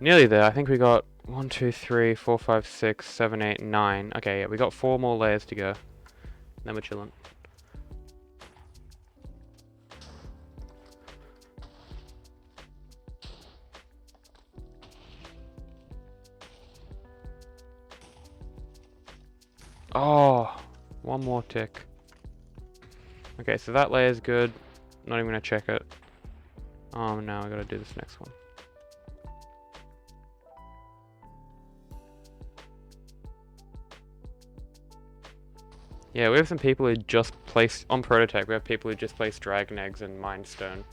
Nearly there. I think we got 1, 2, 3, 4, 5, 6, 7, 8, 9. Okay, yeah, we got 4 more layers to go. Then we're chilling. Oh, one more tick. Okay, so that layer's good. Not even gonna check it. Now I gotta do this next one. Yeah, we have some people who just place on Prototech. We have people who just place dragon eggs and mine stone.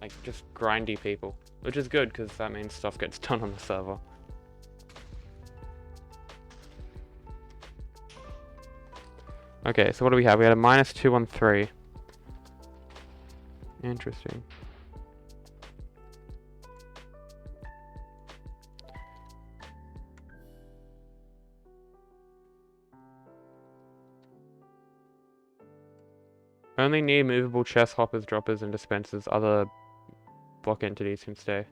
Like just grindy people, which is good because that means stuff gets done on the server. Okay, so what do we have? We had a -2 on 3. Interesting. Only near movable chest hoppers, droppers, and dispensers. Other block entities can stay.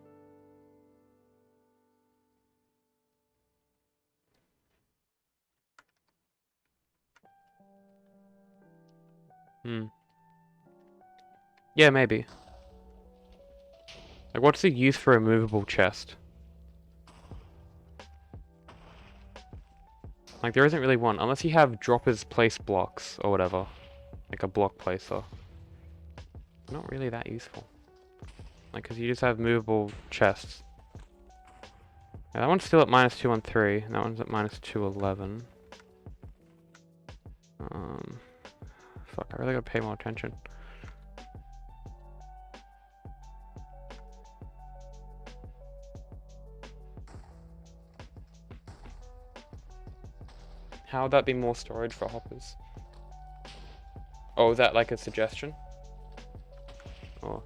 Yeah, maybe. Like, what's the use for a movable chest? Like, there isn't really one, unless you have droppers place blocks, or whatever. Like a block placer. Not really that useful. Like, because you just have movable chests. Yeah, that one's still at -2 on 3, and that one's at -211. Fuck, I really gotta pay more attention. How would that be more storage for hoppers? Oh, is that like a suggestion? Or...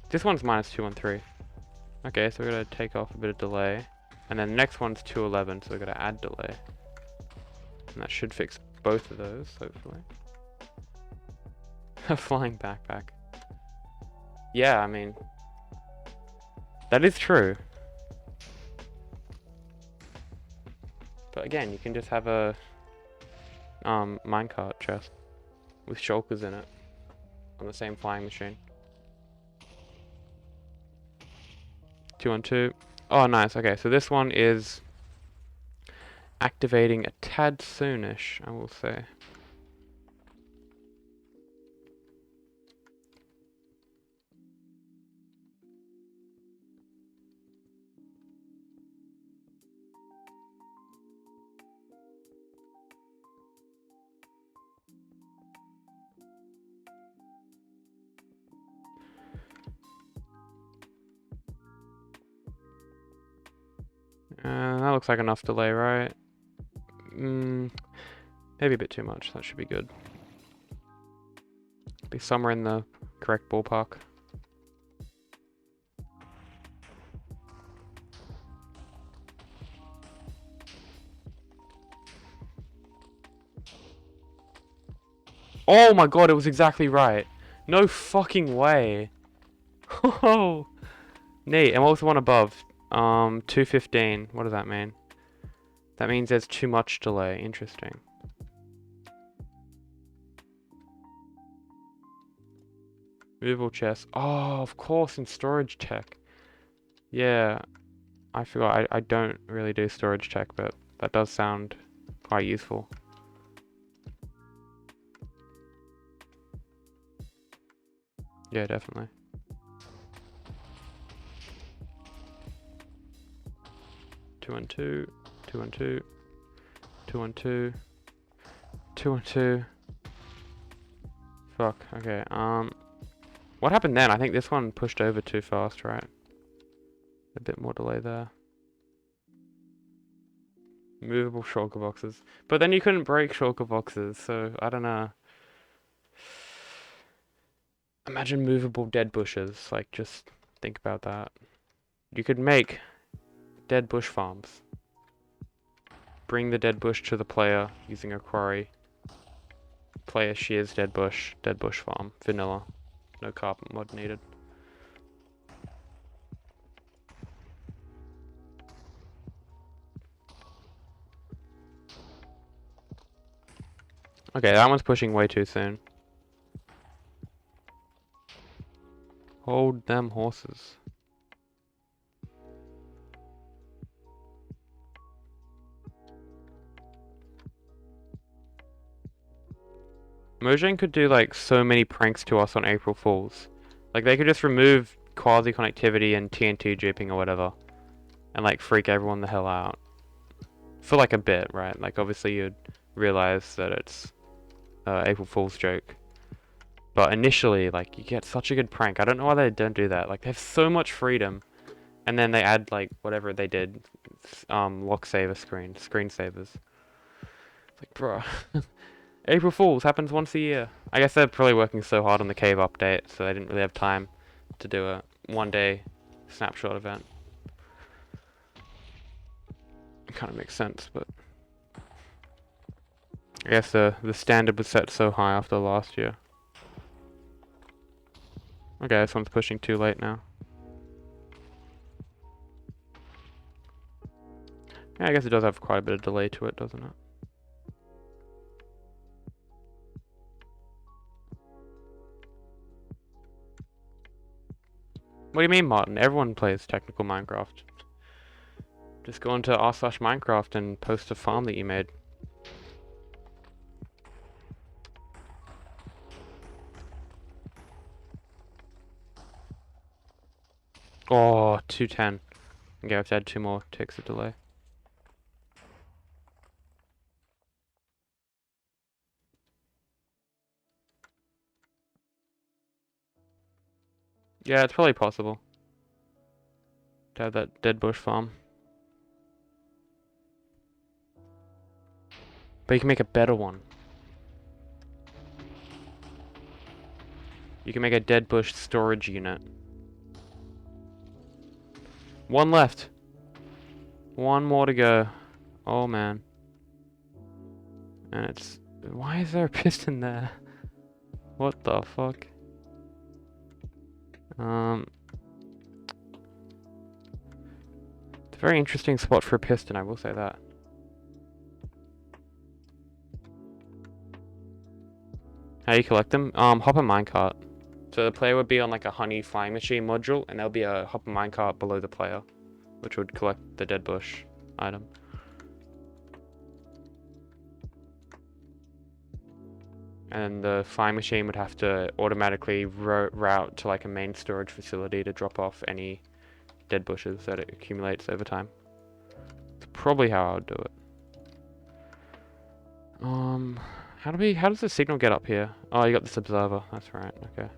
This one's -2 on 3. Okay, so we're gonna take off a bit of delay. And then the next one's 211, so we're gonna add delay. And that should fix both of those, hopefully. A flying backpack. Yeah, I mean... That is true. But again, you can just have a... minecart chest. With shulkers in it. On the same flying machine. 2 on 2. Oh, nice. Okay, so this one is... activating a tad soonish, I will say. That looks like enough delay, right? Maybe a bit too much. That should be good. Be somewhere in the correct ballpark. Oh my god, it was exactly right. No fucking way. Oh, neat. And what was the one above? 215. What does that mean? That means there's too much delay. Interesting. Movable chest. Oh, of course, in storage tech. Yeah, I forgot. I don't really do storage tech, but that does sound quite useful. Yeah, definitely. Two and two, 2 and 2, 2 and 2, 2 and 2. Fuck. Okay. What happened then? I think this one pushed over too fast, right? A bit more delay there. Movable shulker boxes, but then you couldn't break shulker boxes, so I don't know. Imagine movable dead bushes. Like, just think about that. You could make dead bush farms. Bring the dead bush to the player using a quarry. Player shears dead bush farm. Vanilla. No carpet mod needed. Okay, that one's pushing way too soon. Hold them horses. Mojang could do like so many pranks to us on April Fools. Like they could just remove quasi connectivity and TNT duping or whatever. And like freak everyone the hell out. For like a bit, right? Like obviously you'd realize that it's April Fool's joke. But initially, like, you get such a good prank. I don't know why they don't do that. Like, they have so much freedom. And then they add, like, whatever they did. Lock saver screensavers. It's like, bruh. April Fools happens once a year. I guess they're probably working so hard on the cave update, so they didn't really have time to do a one-day snapshot event. It kind of makes sense, but... I guess the standard was set so high after last year. Okay, this one's pushing too late now. Yeah, I guess it does have quite a bit of delay to it, doesn't it? What do you mean, Martin? Everyone plays technical Minecraft. Just go into r/Minecraft and post a farm that you made. Oh, 210. Okay, I have to add 2 more ticks of delay. Yeah, it's probably possible to have that dead bush farm. But you can make a better one. You can make a dead bush storage unit. 1 left. 1 more to go. Oh man. And it's... Why is there a piston there? What the fuck? It's a very interesting spot for a piston, I will say that. How do you collect them? Hop a minecart. So the player would be on like a honey flying machine module, and there'll be a hop a minecart below the player, which would collect the dead bush item. And the flying machine would have to automatically route to like a main storage facility to drop off any dead bushes that it accumulates over time. It's probably how I would do it. How does the signal get up here? Oh, you got this observer. That's right. Okay.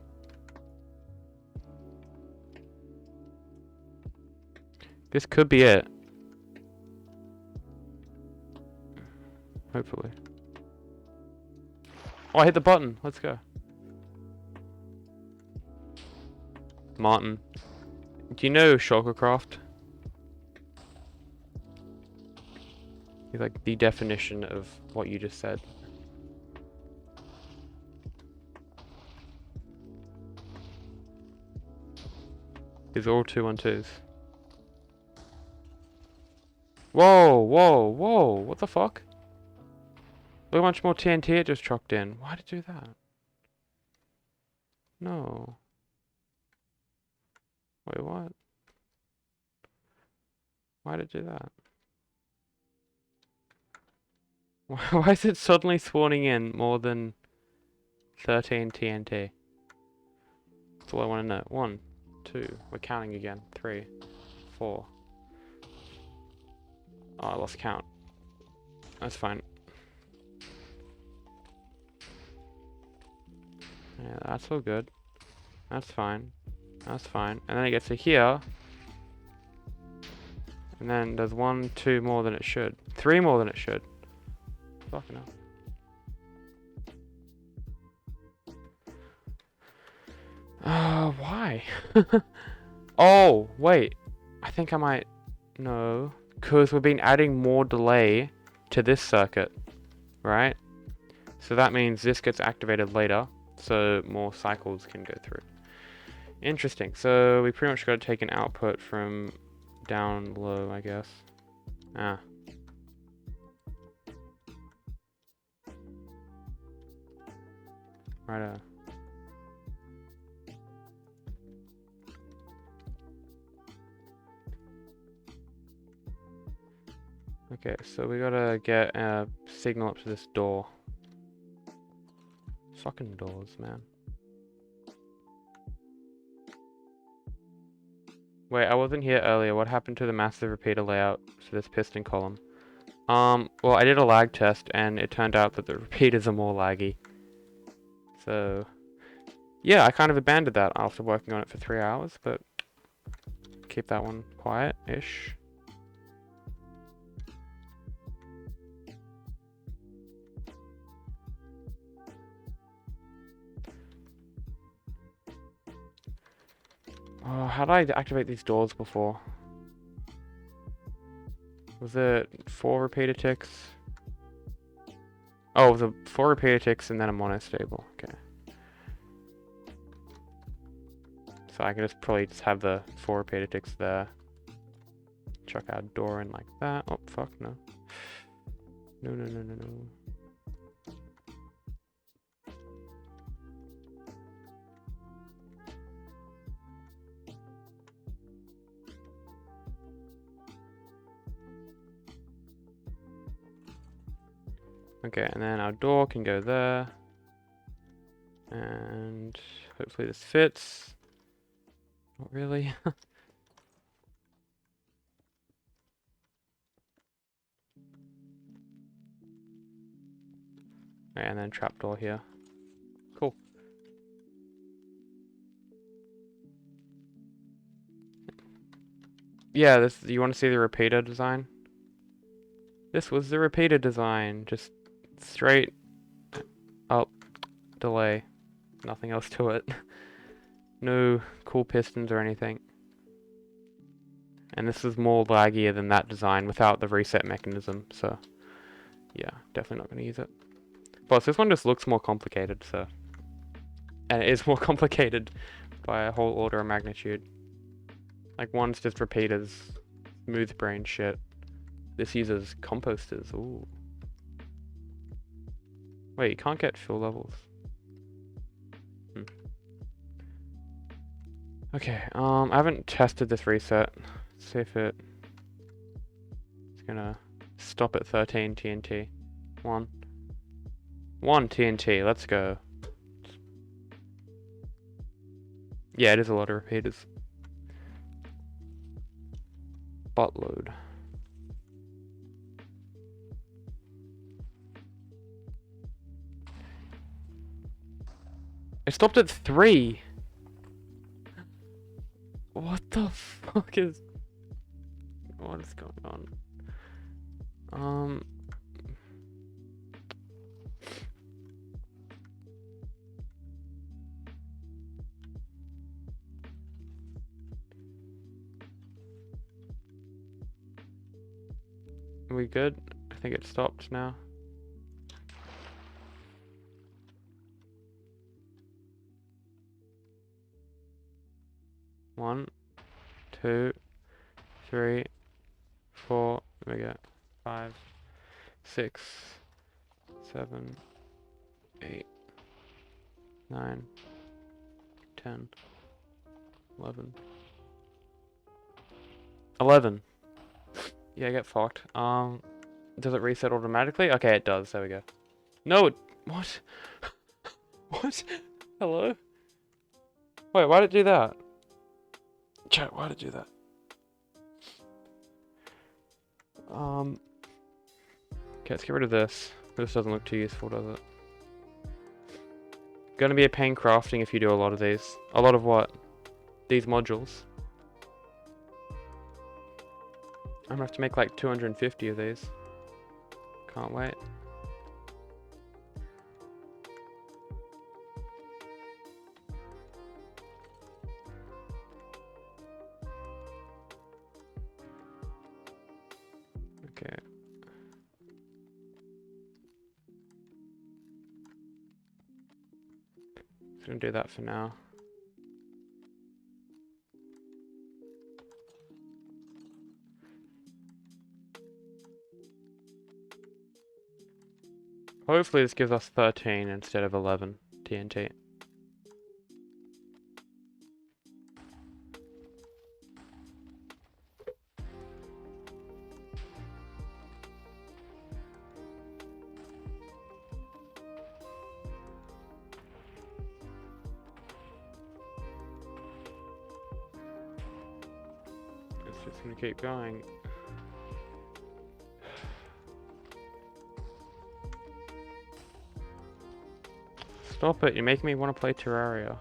This could be it. Hopefully. Oh, I hit the button. Let's go. Martin. Do you know Shulkercraft? He's like the definition of what you just said. These are all 2-1-2s. Whoa, whoa, whoa, what the fuck? Look how much more TNT it just chucked in. Why'd it do that? No. Wait, what? Why'd it do that? Why is it suddenly spawning in more than 13 TNT? That's all I want to know. 1, 2, we're counting again. 3, 4. Oh, I lost count. That's fine. Yeah, that's all good. That's fine. That's fine. And then it gets to here. And then there's 1, 2 more than it should. 3 more than it should. Fucking hell. Why? Oh, wait. I think I might... No. Because we've been adding more delay to this circuit. Right? So that means this gets activated later. So more cycles can go through. Interesting. So we pretty much got to take an output from down low, I guess. Ah. Righto. Okay, so we gotta get a signal up to this door. Fucking doors, man. Wait, I wasn't here earlier. What happened to the massive repeater layout for this piston column? Well, I did a lag test, and it turned out that the repeaters are more laggy. So, yeah, I kind of abandoned that after working on it for 3 hours, but keep that one quiet-ish. Oh, how did I activate these doors before? Was it 4 repeater ticks? Oh, the 4 repeater ticks and then a monostable. Okay. So I can just probably just have the 4 repeater ticks there. Chuck our door in like that. Oh, fuck, no. No, no, no, no, no. Okay, and then our door can go there. And hopefully this fits. Not really. And then trapdoor here. Cool. Yeah, this. You want to see the repeater design? This was the repeater design. Just straight up delay. Nothing else to it. No cool pistons or anything. And this is more laggier than that design without the reset mechanism, so yeah, definitely not going to use it. Plus, this one just looks more complicated, so... And it is more complicated by a whole order of magnitude. Like, one's just repeaters, smooth brain shit. This uses composters, ooh. Wait, you can't get fill levels. Okay, I haven't tested this reset. Let's see if it's gonna stop at 13 TNT. One TNT, let's go. Yeah, it is a lot of repeaters. Buttload. It stopped at 3! What the fuck is... What is going on? Are we good? I think it stopped now. One, 2, 3, 4, there we go. 5, 6, 7, 8, 9, 10, 11. 11. Yeah, I get fucked. Does it reset automatically? Okay, it does. There we go. No, what? What? Hello? Wait, why did it do that? Chat, why did it do that? Okay, let's get rid of this. This doesn't look too useful, does it? Gonna be a pain crafting if you do a lot of these. A lot of what? These modules. I'm gonna have to make like 250 of these. Can't wait. Okay. Just gonna do that for now. Hopefully this gives us 13 instead of 11 TNT. It's just gonna keep going. Stop it, you're making me want to play Terraria.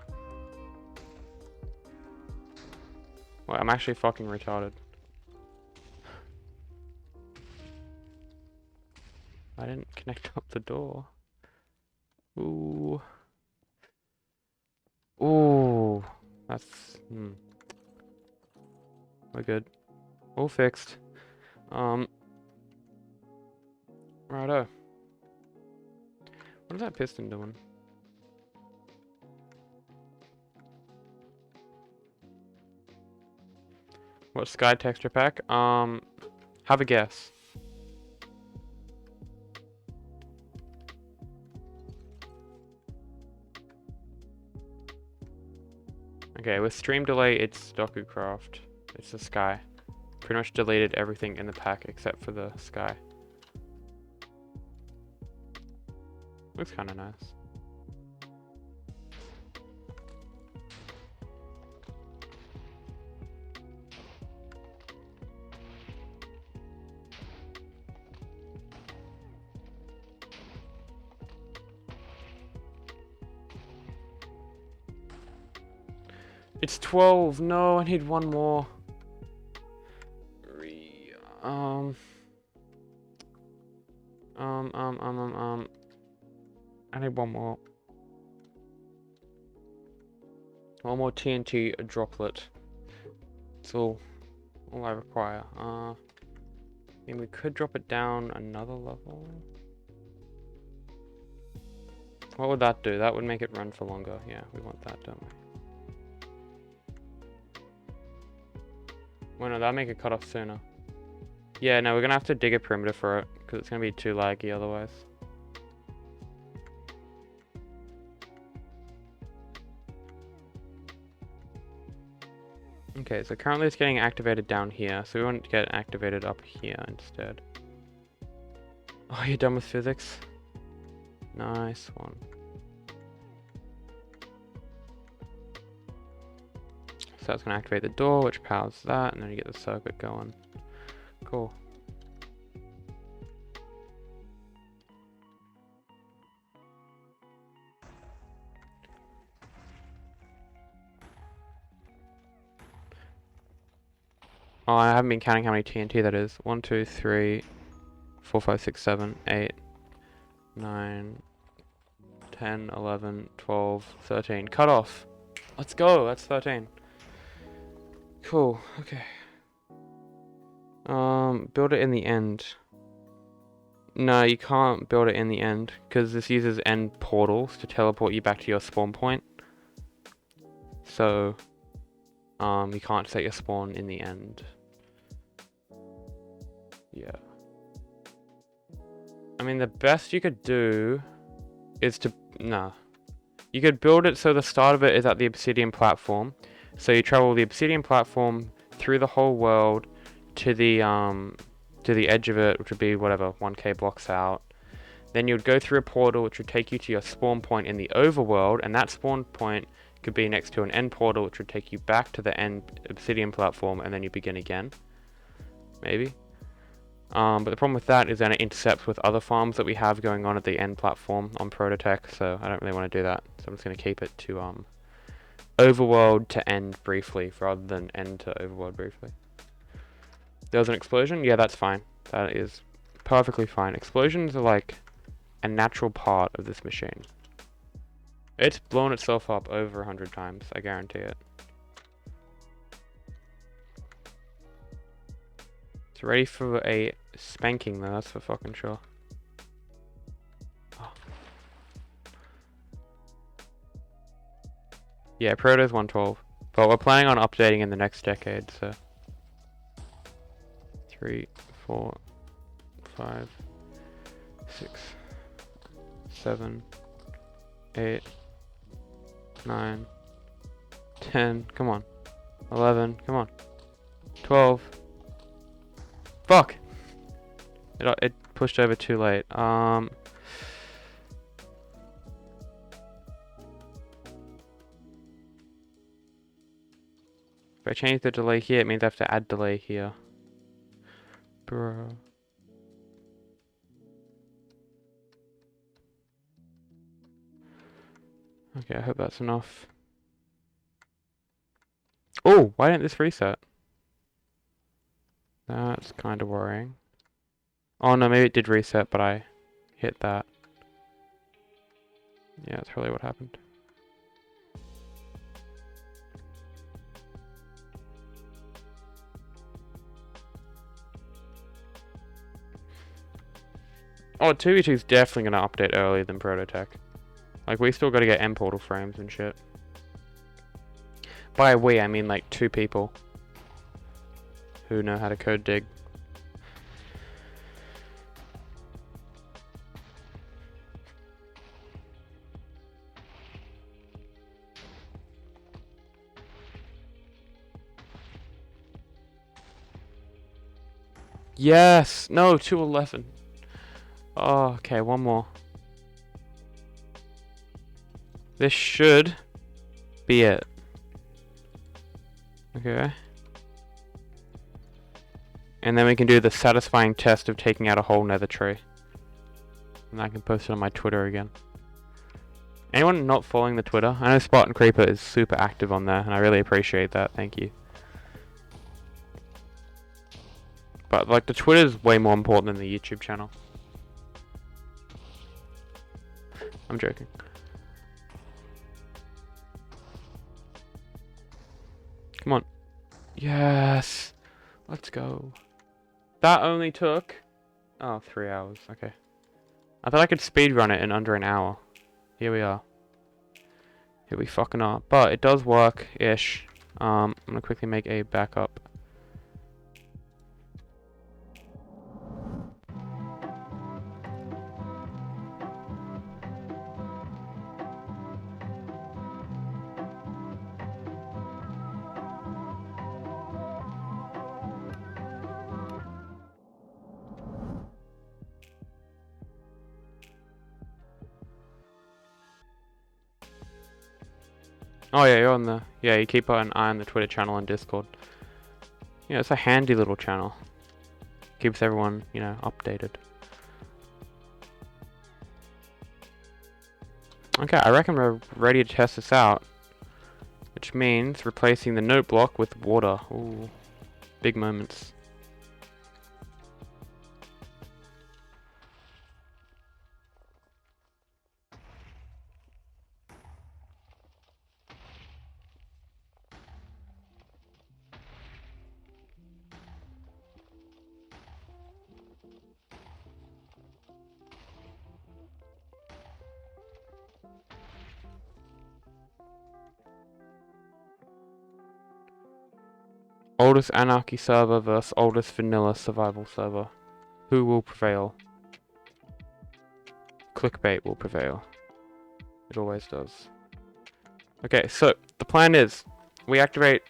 Wait, I'm actually fucking retarded. I didn't connect up the door. Ooh. Ooh. That's... We're good. All fixed. Righto. What is that piston doing? What sky texture pack? Have a guess. Okay, with stream delay, it's DokuCraft. It's the sky. Pretty much deleted everything in the pack except for the sky. Looks kind of nice. It's 12. No, I need one more. I need one more. One more TNT droplet. That's all I require. I mean, we could drop it down another level. What would that do? That would make it run for longer. Yeah, we want that, don't we? Well, no, that'll make it cut off sooner. Yeah, no, we're gonna have to dig a perimeter for it, because it's gonna be too laggy otherwise. Okay, so currently it's getting activated down here, so we want to get activated up here instead. Oh, you're done with physics? Nice one. So that's going to activate the door, which powers that, and then you get the circuit going. Cool. Oh, I haven't been counting how many TNT that is. 1, 2, 3, 4, 5, 6, 7, 8, 9, 10, 11, 12, 13. Cut off! Let's go! That's 13. Cool, okay. Build it in the end. No, you can't build it in the end, because this uses end portals to teleport you back to your spawn point. So, you can't set your spawn in the end. Yeah. I mean, the best you could do is to... Nah. You could build it so the start of it is at the obsidian platform. So you travel the obsidian platform through the whole world to the edge of it, which would be whatever, 1k blocks out. Then you'd go through a portal which would take you to your spawn point in the overworld, and that spawn point could be next to an end portal which would take you back to the end obsidian platform, and then you begin again. Maybe. But the problem with that is then it intercepts with other farms that we have going on at the end platform on Prototech, so I don't really want to do that. So I'm just going to keep it to overworld to end briefly rather than end to overworld briefly. There was an explosion? Yeah, that's fine. That is perfectly fine. Explosions are like a natural part of this machine. It's blown itself up over 100 times, I guarantee it. It's ready for a spanking though, that's for fucking sure. Oh. Yeah, Proto's 112. But we're planning on updating in the next decade, so 3, 4, 5, 6, 7, 8, 9, 10, come on. 11, come on. 12. Fuck! It pushed over too late. If I change the delay here, it means I have to add delay here. Bro. Okay, I hope that's enough. Oh, why didn't this reset? That's kind of worrying. Oh no, maybe it did reset, but I hit that. Yeah, that's probably what happened. Oh, 2v2 is definitely going to update earlier than Prototech. Like, we still got to get M portal frames and shit. By we, I mean like 2 people who know how to code dig. Yes! No, 211. Oh, okay, one more. This should be it. Okay. And then we can do the satisfying test of taking out a whole nether tree. And I can post it on my Twitter again. Anyone not following the Twitter? I know Spartan Creeper is super active on there, and I really appreciate that. Thank you. But like the Twitter is way more important than the YouTube channel. I'm joking. Come on. Yes. Let's go. That only took 3 hours. Okay. I thought I could speedrun it in under an hour. Here we are. Here we fucking are. But it does work-ish. I'm gonna quickly make a backup. Oh yeah, you're on the... Yeah, you keep an eye on the Twitter channel and Discord. Yeah, it's a handy little channel. Keeps everyone, you know, updated. Okay, I reckon we're ready to test this out. Which means replacing the note block with water. Ooh, big moments. Oldest Anarchy server versus oldest Vanilla survival server. Who will prevail? Clickbait will prevail. It always does. Okay, so the plan is we activate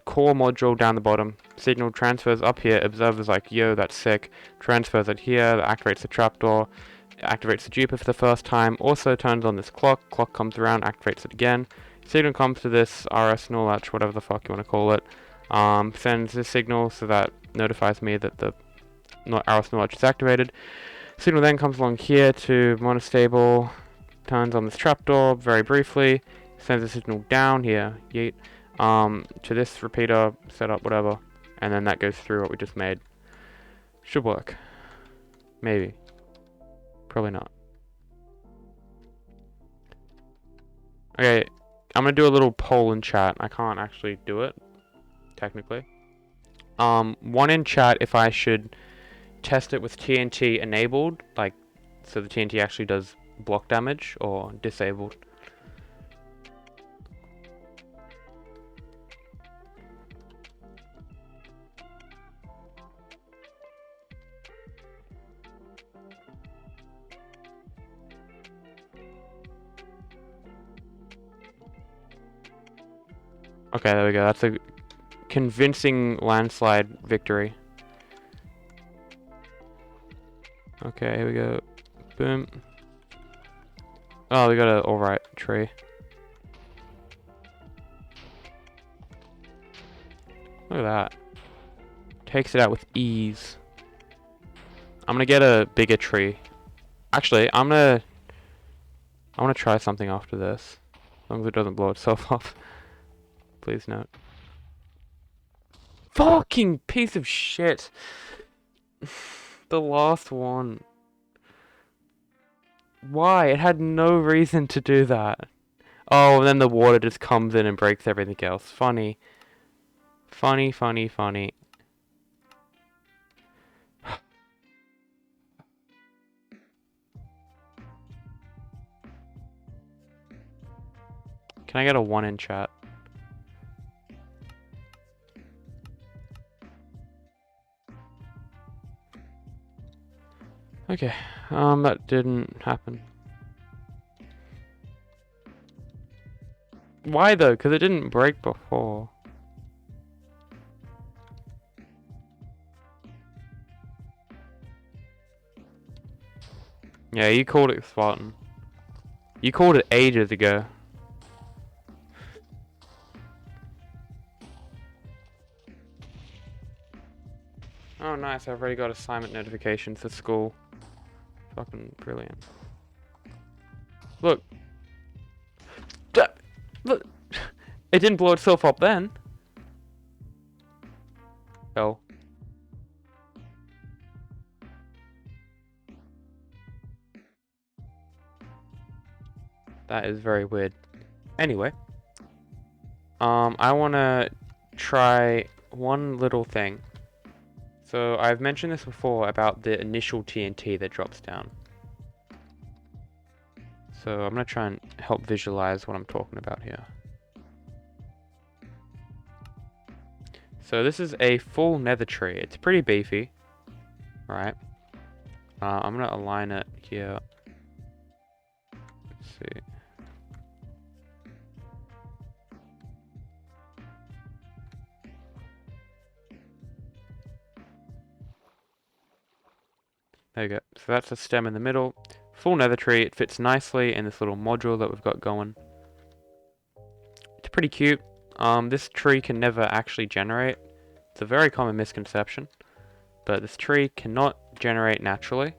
core module down the bottom. Signal transfers up here. Observer's like, yo, that's sick. Transfers it here. That activates the trapdoor. It activates the duper for the first time. Also turns on this clock. Clock comes around, activates it again. Signal comes to this RS null latch, whatever the fuck you want to call it. Sends this signal so that notifies me that the RS null latch is activated. Signal then comes along here to monostable. Turns on this trapdoor very briefly. Sends a signal down here. Yeet. To this repeater setup, whatever, and then that goes through what we just made. Should work. Maybe. Probably not. Okay, I'm gonna do a little poll in chat. I can't actually do it, technically. One in chat if I should test it with TNT enabled, like, so the TNT actually does block damage, or disabled. Okay, there we go. That's a convincing landslide victory. Okay, here we go. Boom. Oh, we got an alright tree. Look at that. Takes it out with ease. I'm gonna get a bigger tree. Actually, I'm gonna try something after this. As long as it doesn't blow itself off. Please note. Fucking piece of shit. The last one. Why? It had no reason to do that. Oh, and then the water just comes in and breaks everything else. Funny. Funny, funny, funny. Can I get a 1 in chat? Okay, that didn't happen. Why though? Because it didn't break before. Yeah, you called it Spartan. You called it ages ago. Oh nice, I've already got assignment notifications for school. Fucking brilliant. Look. Look. It didn't blow itself up then. Oh. That is very weird. Anyway. I wanna try one little thing. So I've mentioned this before about the initial TNT that drops down. So I'm gonna try and help visualize what I'm talking about here. So this is a full nether tree. It's pretty beefy, right? I'm gonna align it here. Let's see. There you go. So that's the stem in the middle. Full nether tree. It fits nicely in this little module that we've got going. It's pretty cute. This tree can never actually generate. It's a very common misconception. But this tree cannot generate naturally.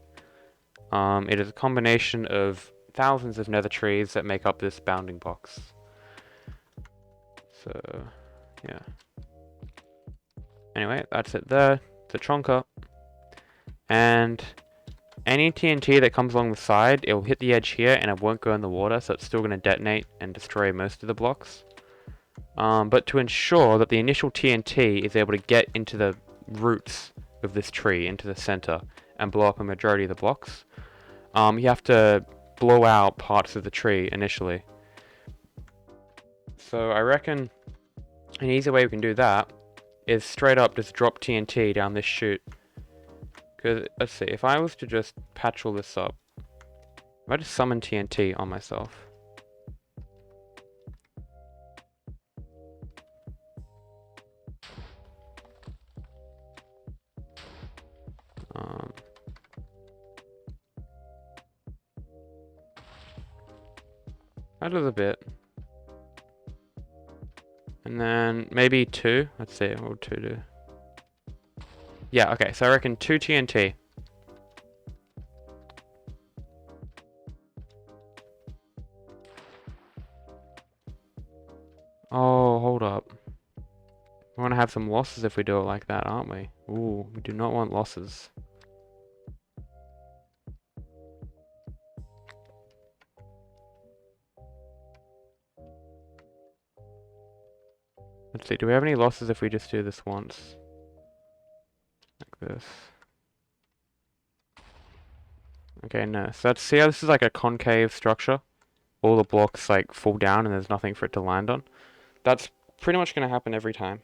It is a combination of thousands of nether trees that make up this bounding box. So, yeah. Anyway, that's it there. The chonker. And any TNT that comes along the side, it will hit the edge here and it won't go in the water, so it's still going to detonate and destroy most of the blocks. But to ensure that the initial TNT is able to get into the roots of this tree, into the center, and blow up a majority of the blocks, you have to blow out parts of the tree initially. So I reckon an easy way we can do that is straight up just drop TNT down this chute. Because, let's see, if I was to just patch all this up, if I just summon TNT on myself. That was a bit. And then maybe 2. Let's see, what would 2 do? Yeah, okay, so I reckon 2 TNT. Oh, hold up. We're gonna have some losses if we do it like that, aren't we? Ooh, we do not want losses. Let's see, do we have any losses if we just do this once? Like this. Okay, no. So let's see how this is like a concave structure. All the blocks like fall down and there's nothing for it to land on. That's pretty much going to happen every time.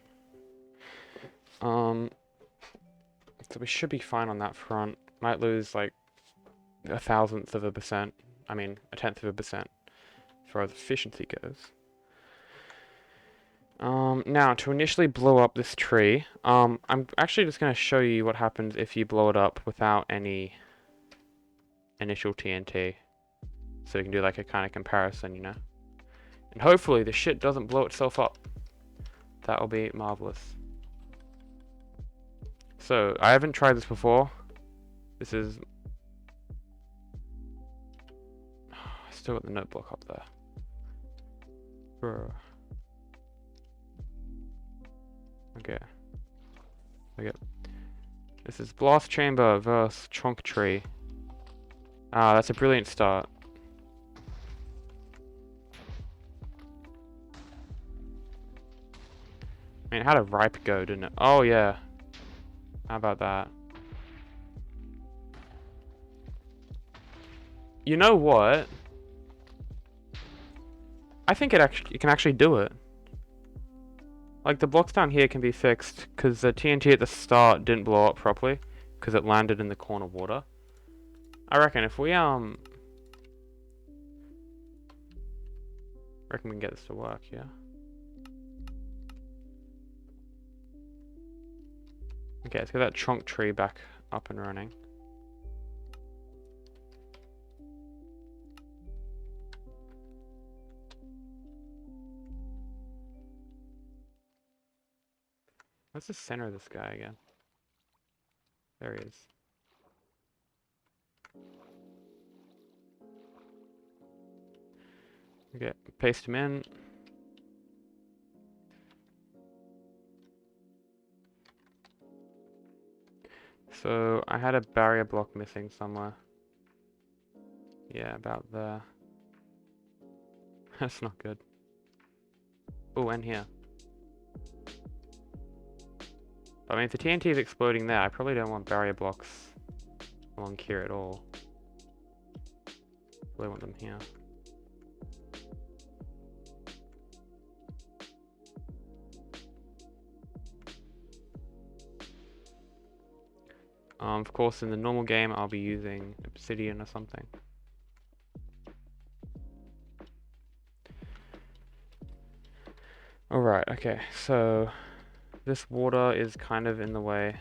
So we should be fine on that front. Might lose like 1/1000th of a percent. I mean, 1/10th of a percent as far as efficiency goes. Now, to initially blow up this tree, I'm actually just going to show you what happens if you blow it up without any initial TNT. So you can do like a kind of comparison, you know? And hopefully the shit doesn't blow itself up. That'll be marvelous. So, I haven't tried this before. This is... I still got the notebook up there. Bro. Okay. Okay. This is Blast Chamber versus Trunk Tree. Ah, that's a brilliant start. I mean, it had a ripe go, didn't it? Oh, yeah. How about that? You know what? I think it can actually do it. Like, the blocks down here can be fixed, because the TNT at the start didn't blow up properly, because it landed in the corner water. I reckon if we, reckon we can get this to work, yeah? Okay, let's get that trunk tree back up and running. What's the center of this guy again? There he is. Okay, paste him in. So, I had a barrier block missing somewhere. Yeah, about there. That's not good. Oh, and here. I mean, if the TNT is exploding there, I probably don't want barrier blocks along here at all. I want them here. Of course, in the normal game, I'll be using obsidian or something. Alright, okay, so this water is kind of in the way.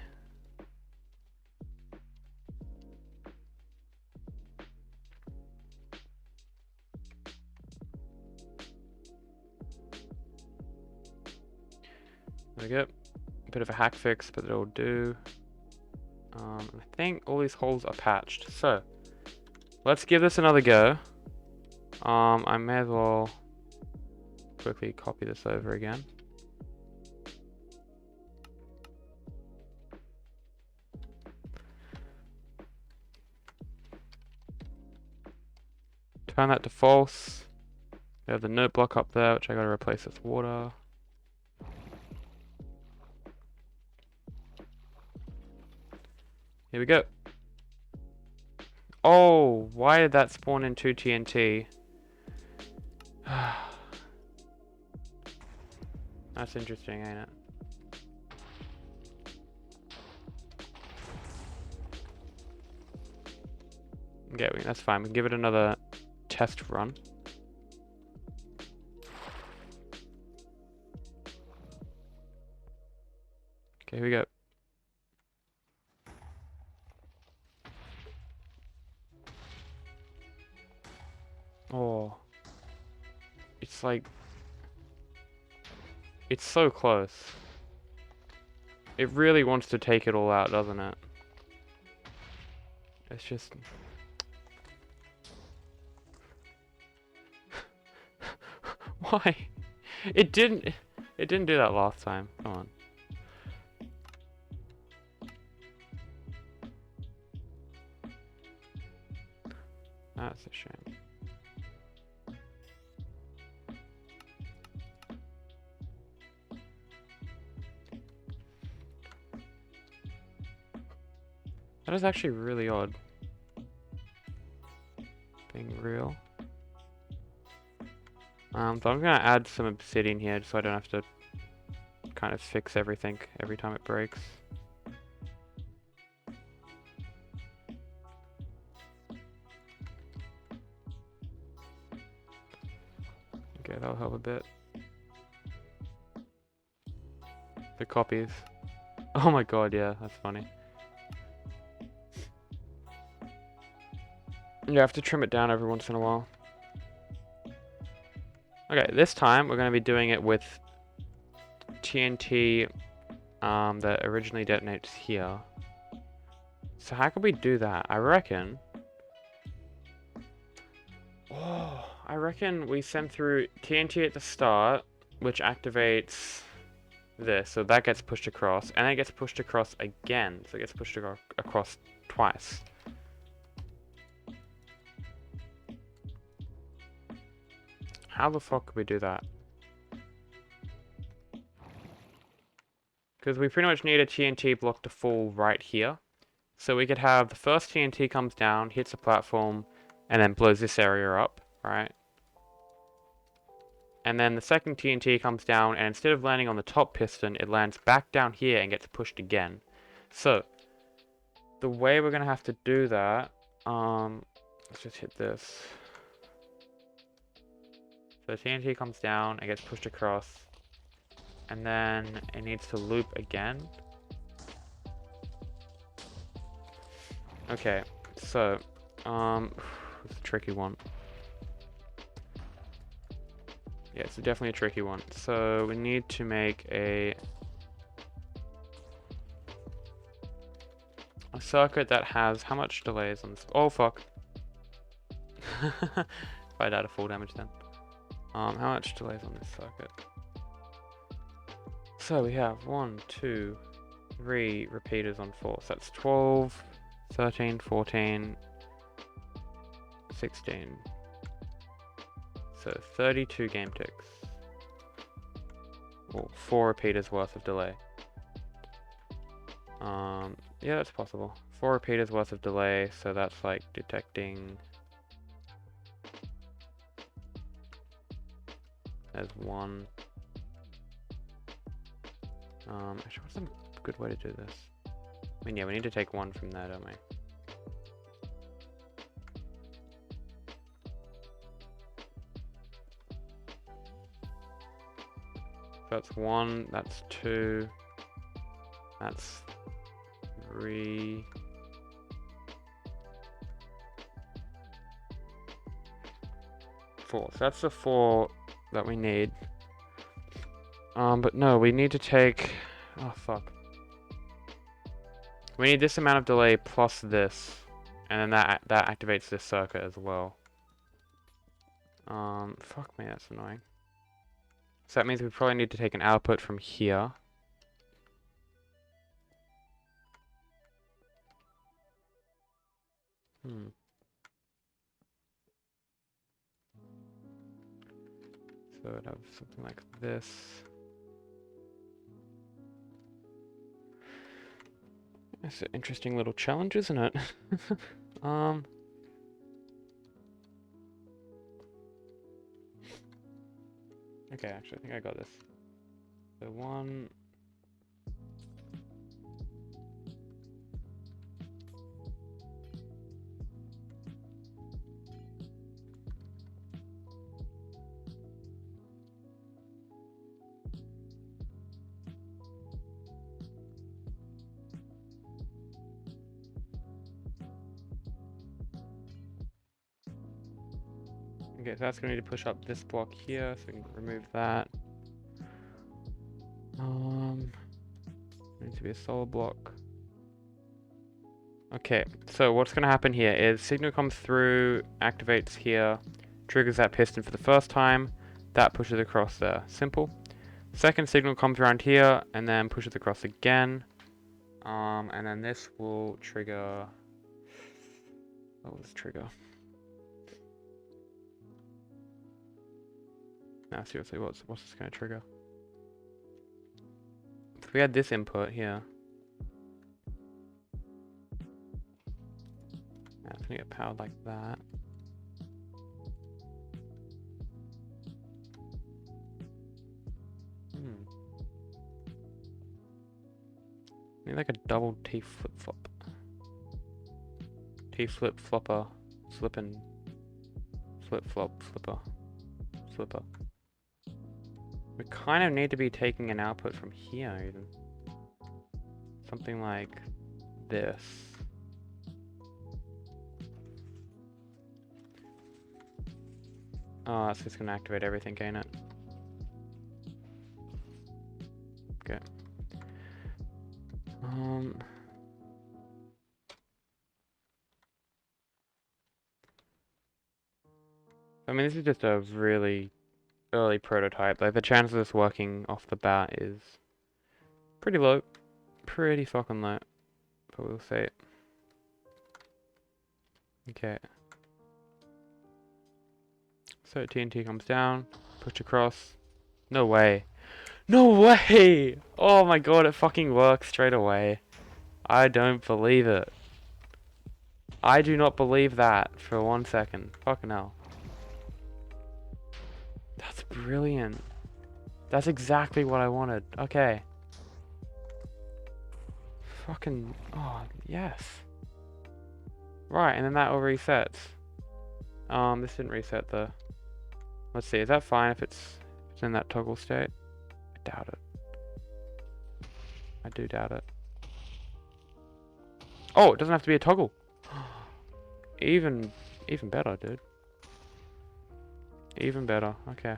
There we go. A bit of a hack fix, but it'll do. I think all these holes are patched. So, let's give this another go. I may as well quickly copy this over again. Turn that to false. We have the note block up there, which I gotta replace with water. Here we go. Oh, why did that spawn in 2 TNT? That's interesting, ain't it? Okay, that's fine. We can give it another test run. Okay, here we go. Oh. It's like... It's so close. It really wants to take it all out, doesn't it? It's just... Why? It didn't do that last time. Come on. That's a shame. That is actually really odd. Being real. So I'm gonna add some obsidian here just so I don't have to kind of fix everything every time it breaks. Okay, that'll help a bit. The copies. Oh my god, yeah, that's funny. You have to trim it down every once in a while. Okay, this time we're going to be doing it with TNT that originally detonates here. So how could we do that? I reckon... Oh, I reckon we send through TNT at the start, which activates this. So that gets pushed across, and then it gets pushed across again. So it gets pushed across twice. How the fuck could we do that? Because we pretty much need a TNT block to fall right here. So we could have the first TNT comes down, hits the platform, and then blows this area up, right? And then the second TNT comes down, and instead of landing on the top piston, it lands back down here and gets pushed again. So, the way we're going to have to do that, let's just hit this. So TNT comes down, it gets pushed across, and then it needs to loop again. Okay, so, it's a tricky one. Yeah, it's definitely a tricky one. So we need to make a circuit that has how much delays on this? Oh fuck! If I died of full damage then. How much delays on this circuit? So we have 1, 2, 3 repeaters on 4. So that's 12, 13, 14, 16. So 32 game ticks. Or 4 repeaters worth of delay. Yeah, that's possible. 4 repeaters worth of delay, so that's like detecting as 1. Actually, what's a good way to do this? I mean, yeah, we need to take 1 from there, don't we? So that's 1, that's 2, that's 3. So that's the 4 that we need. But no, we need to take... Oh, fuck. We need this amount of delay plus this. And then that activates this circuit as well. Fuck me, that's annoying. So that means we probably need to take an output from here. So I'd have something like this. That's an interesting little challenge, isn't it? Okay, actually, I think I got this. So 1. Okay, so that's going to need to push up this block here, so we can remove that. Needs to be a solid block. Okay, so what's going to happen here is signal comes through, activates here, triggers that piston for the first time, that pushes across there. Simple. Second signal comes around here, and then pushes across again. And then this will trigger... What will this trigger? No, seriously, what's this going to trigger? If we had this input here. Yeah, it's going to get powered like that. Need like a double T flip-flop. T flip-flopper. Slippin'. Flip-flop. Flipper. Flipper. We kind of need to be taking an output from here, even. Something like this. Oh, that's just gonna activate everything, ain't it? Okay. I mean, this is just a really early prototype. Like, the chance of this working off the bat is pretty low. Pretty fucking low. But we'll see it. Okay. So TNT comes down, push across. No way. No way! Oh my god, it fucking works straight away. I don't believe it. I do not believe that for 1 second. Fucking hell. That's brilliant. That's exactly what I wanted. Okay. Fucking, oh, yes. Right, and then that all resets. This didn't reset the... Let's see, is that fine if it's in that toggle state? I doubt it. I do doubt it. Oh, it doesn't have to be a toggle. Even better, dude. Even better, okay.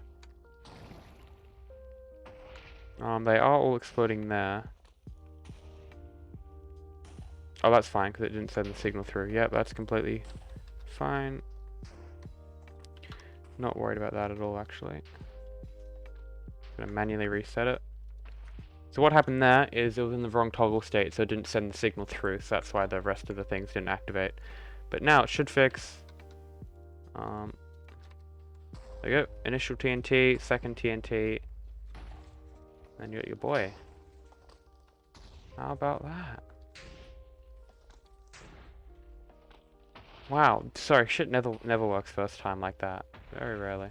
They are all exploding there. Oh, that's fine, because it didn't send the signal through. Yep, that's completely fine. Not worried about that at all, actually. Gonna manually reset it. So what happened there is it was in the wrong toggle state, so it didn't send the signal through, so that's why the rest of the things didn't activate. But now it should fix. There you go. Initial TNT, second TNT. Then you got your boy. How about that? Wow, sorry, shit never works first time like that. Very rarely.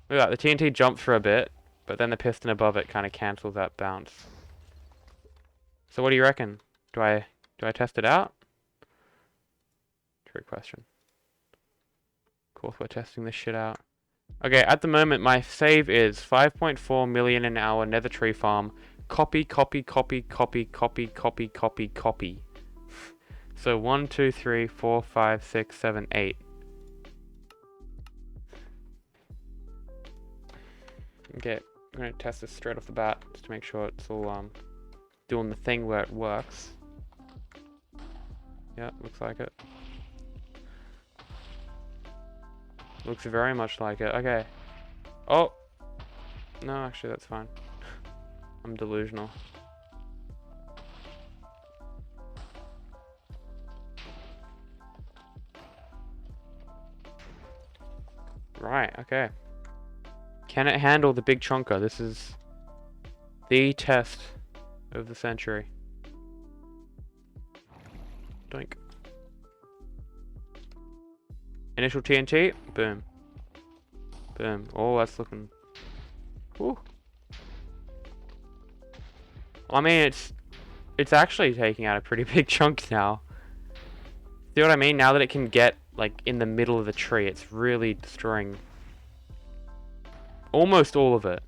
Look at that, the TNT jumped for a bit, but then the piston above it kind of cancels that bounce. So what do you reckon? Do I test it out? Trick question. Of course we're testing this shit out. Okay, at the moment my save is 5.4 million an hour Nether tree farm. Copy, copy, copy, copy, copy, copy, copy, copy. So 1, 2, 3, 4, 5, 6, 7, 8. Okay, I'm gonna test this straight off the bat just to make sure it's all doing the thing where it works. Yeah, looks like it. Looks very much like it. Okay. Oh! No, actually that's fine. I'm delusional. Right, okay. Can it handle the big chunker? This is the test of the century. Doink. Initial TNT, boom. Boom. Oh, that's looking... Whew. I mean, it's actually taking out a pretty big chunk now. See what I mean? Now that it can get, like, in the middle of the tree, it's really destroying almost all of it.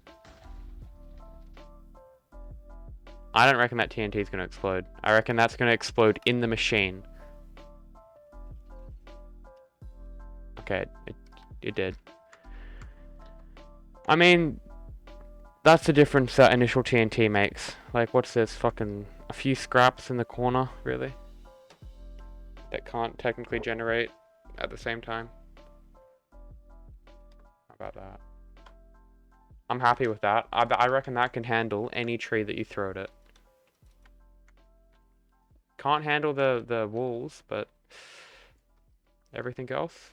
I don't reckon that TNT is going to explode. I reckon that's going to explode in the machine. Okay, it did. I mean, that's the difference that initial TNT makes. Like, what's this? Fucking a few scraps in the corner, really? That can't technically generate at the same time. How about that? I'm happy with that. I reckon that can handle any tree that you throw at it. Can't handle the walls, but everything else,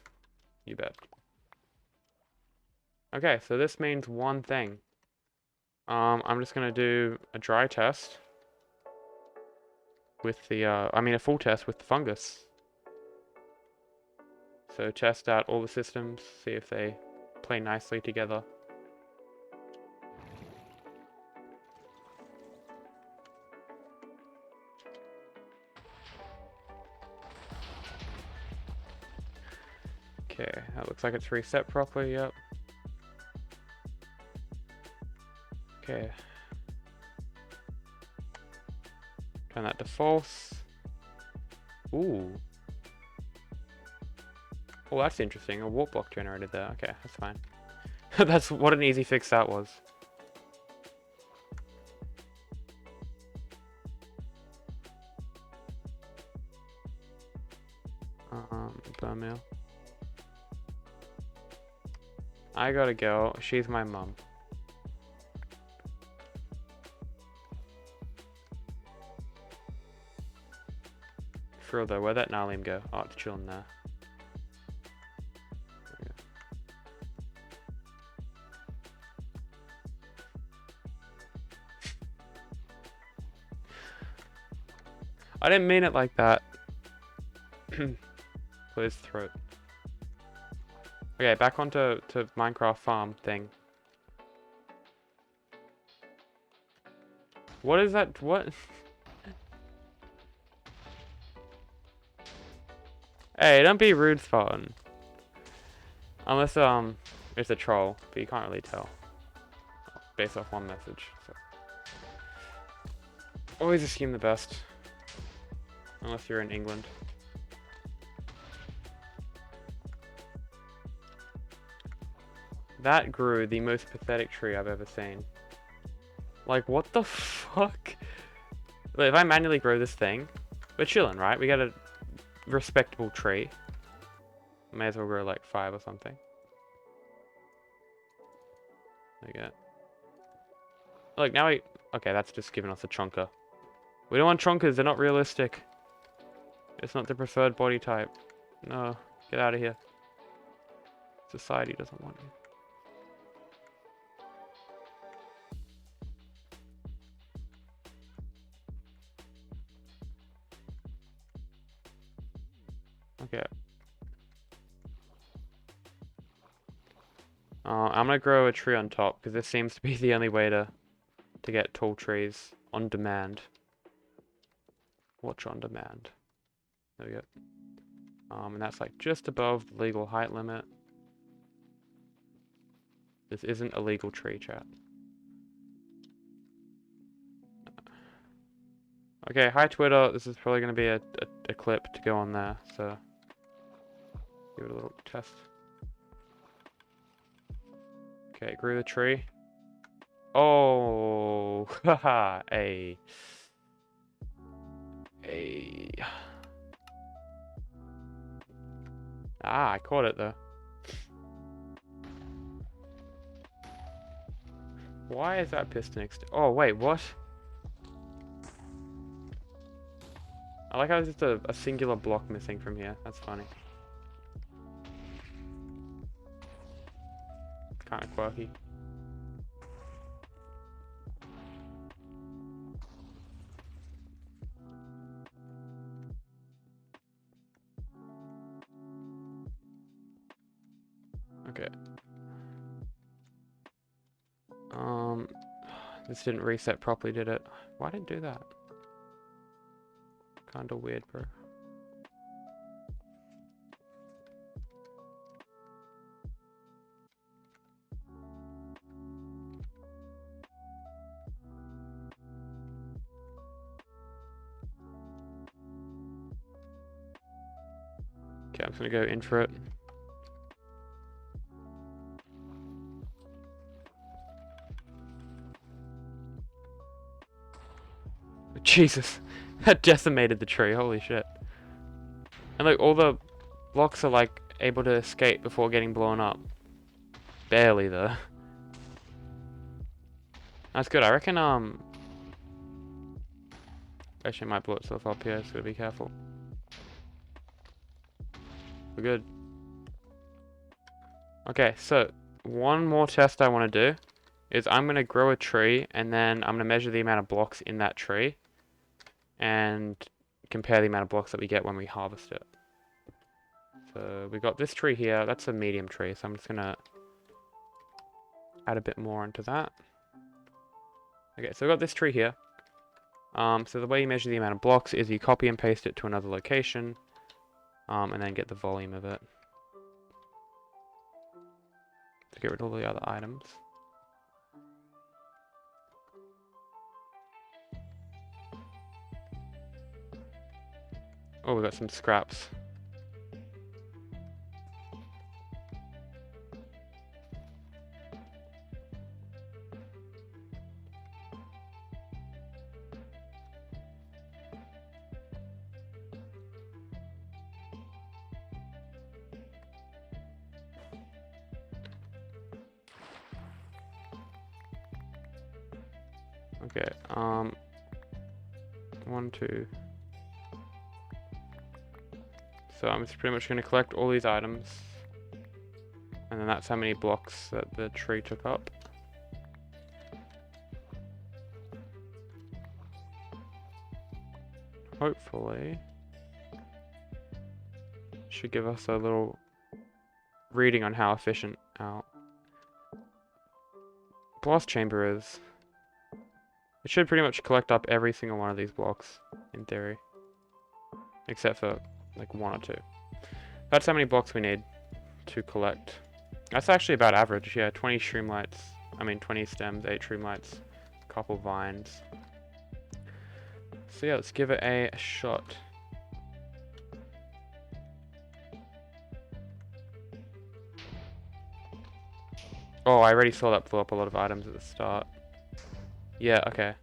you bet. Okay, so this means one thing. I'm just gonna do a dry test with the, a full test with the fungus. So test out all the systems, see if they play nicely together. Okay, that looks like it's reset properly, yep. Okay. Turn that to false. Ooh. Oh, that's interesting. A warp block generated there. Okay, that's fine. That's what an easy fix that was. Bone meal. I gotta go. She's my mum. For real though, where'd that Nalim go? Oh, it's chilling there. I didn't mean it like that. Clear his throat. Okay, back onto Minecraft farm thing. What is that? What? Hey, don't be rude, Spartan. Unless it's a troll, but you can't really tell based off one message. So. Always assume the best, unless you're in England. That grew the most pathetic tree I've ever seen. Like, what the fuck? Like, if I manually grow this thing, we're chilling, right? We got a respectable tree. May as well grow like 5 or something. There you go. Look, now we... Okay, that's just giving us a chonker. We don't want chonkers, they're not realistic. It's not the preferred body type. No, get out of here. Society doesn't want you. Okay. I'm gonna grow a tree on top, because this seems to be the only way to get tall trees on demand. Watch on demand. There we go. And that's like just above the legal height limit. This isn't a legal tree, chat. Okay, hi Twitter. This is probably going to be a clip to go on there, so give it a little test. Okay, grew the tree. Oh, haha, a. Ah, I caught it though. Why is that piston Oh, wait, what? I like how there's just a singular block missing from here. That's funny. It's kind of quirky. Okay. This didn't reset properly, did it? Why did it do that? Kinda weird, bro. Okay, I'm just gonna go in for it. Jesus, that decimated the tree, holy shit. And like, all the blocks are like able to escape before getting blown up. Barely though. That's good, I reckon, actually it might blow itself up here, so gotta be careful. We're good. Okay, so one more test I want to do is I'm going to grow a tree and then I'm going to measure the amount of blocks in that tree and compare the amount of blocks that we get when we harvest it. So we got this tree here, that's a medium tree, so I'm just going to add a bit more into that. Okay, so we've got this tree here. So the way you measure the amount of blocks is you copy and paste it to another location and then get the volume of it. To get rid of all the other items. Oh, we got some scraps. Okay, 1, 2. So I'm just pretty much going to collect all these items. And then that's how many blocks that the tree took up. Hopefully, should give us a little reading on how efficient our blast chamber is. It should pretty much collect up every single one of these blocks, in theory. Except for, like, 1 or 2. That's how many blocks we need to collect. That's actually about average, yeah. 20 streamlights. 20 stems, 8 streamlights, a couple vines. So yeah, let's give it a shot. Oh, I already saw that blew up a lot of items at the start. Yeah, okay.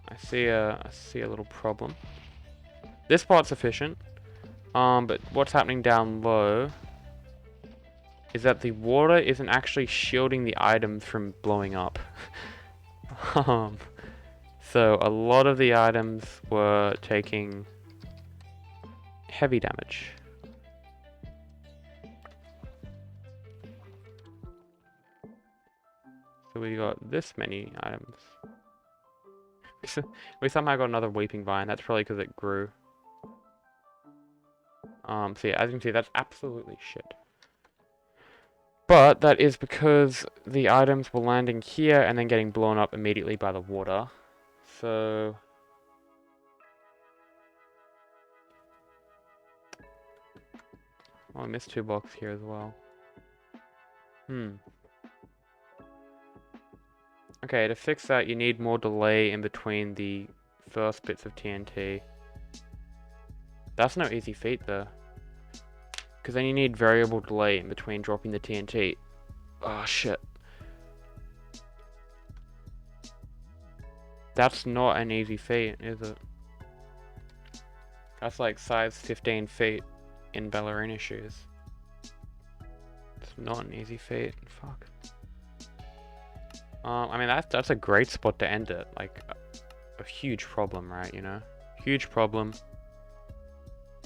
I see a little problem. This part's efficient. But what's happening down low is that the water isn't actually shielding the items from blowing up. So a lot of the items were taking heavy damage. So we got this many items. We somehow got another weeping vine. That's probably because it grew. So yeah, as you can see, that's absolutely shit. But that is because the items were landing here and then getting blown up immediately by the water. So oh, I missed 2 blocks here as well. Okay, to fix that, you need more delay in between the first bits of TNT. That's no easy feat, though. Because then you need variable delay in between dropping the TNT. Oh, shit. That's not an easy feat, is it? That's like size 15 feet in ballerina shoes. It's not an easy feat. Fuck. That's a great spot to end it. Like, a huge problem, right? You know? Huge problem.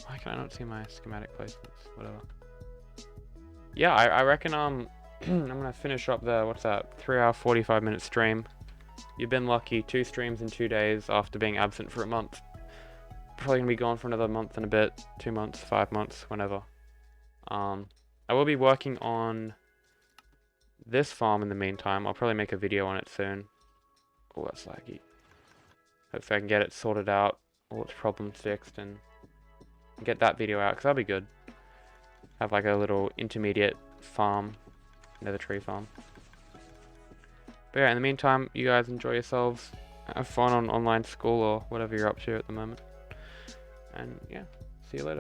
Why can I not see my schematic placements? Whatever. Yeah, I reckon, I'm gonna finish up the, what's that, 3-hour, 45-minute stream. You've been lucky, 2 streams in 2 days after being absent for a month. Probably gonna be gone for another month and a bit, 2 months, 5 months, whenever. I will be working on this farm in the meantime. I'll probably make a video on it soon. Oh, that's laggy. Hopefully I can get it sorted out, all its problems fixed, and get that video out, because that'll be good. Have like a little intermediate farm, nether tree farm. But yeah, in the meantime, you guys enjoy yourselves. Have fun on online school or whatever you're up to at the moment. And yeah, see you later.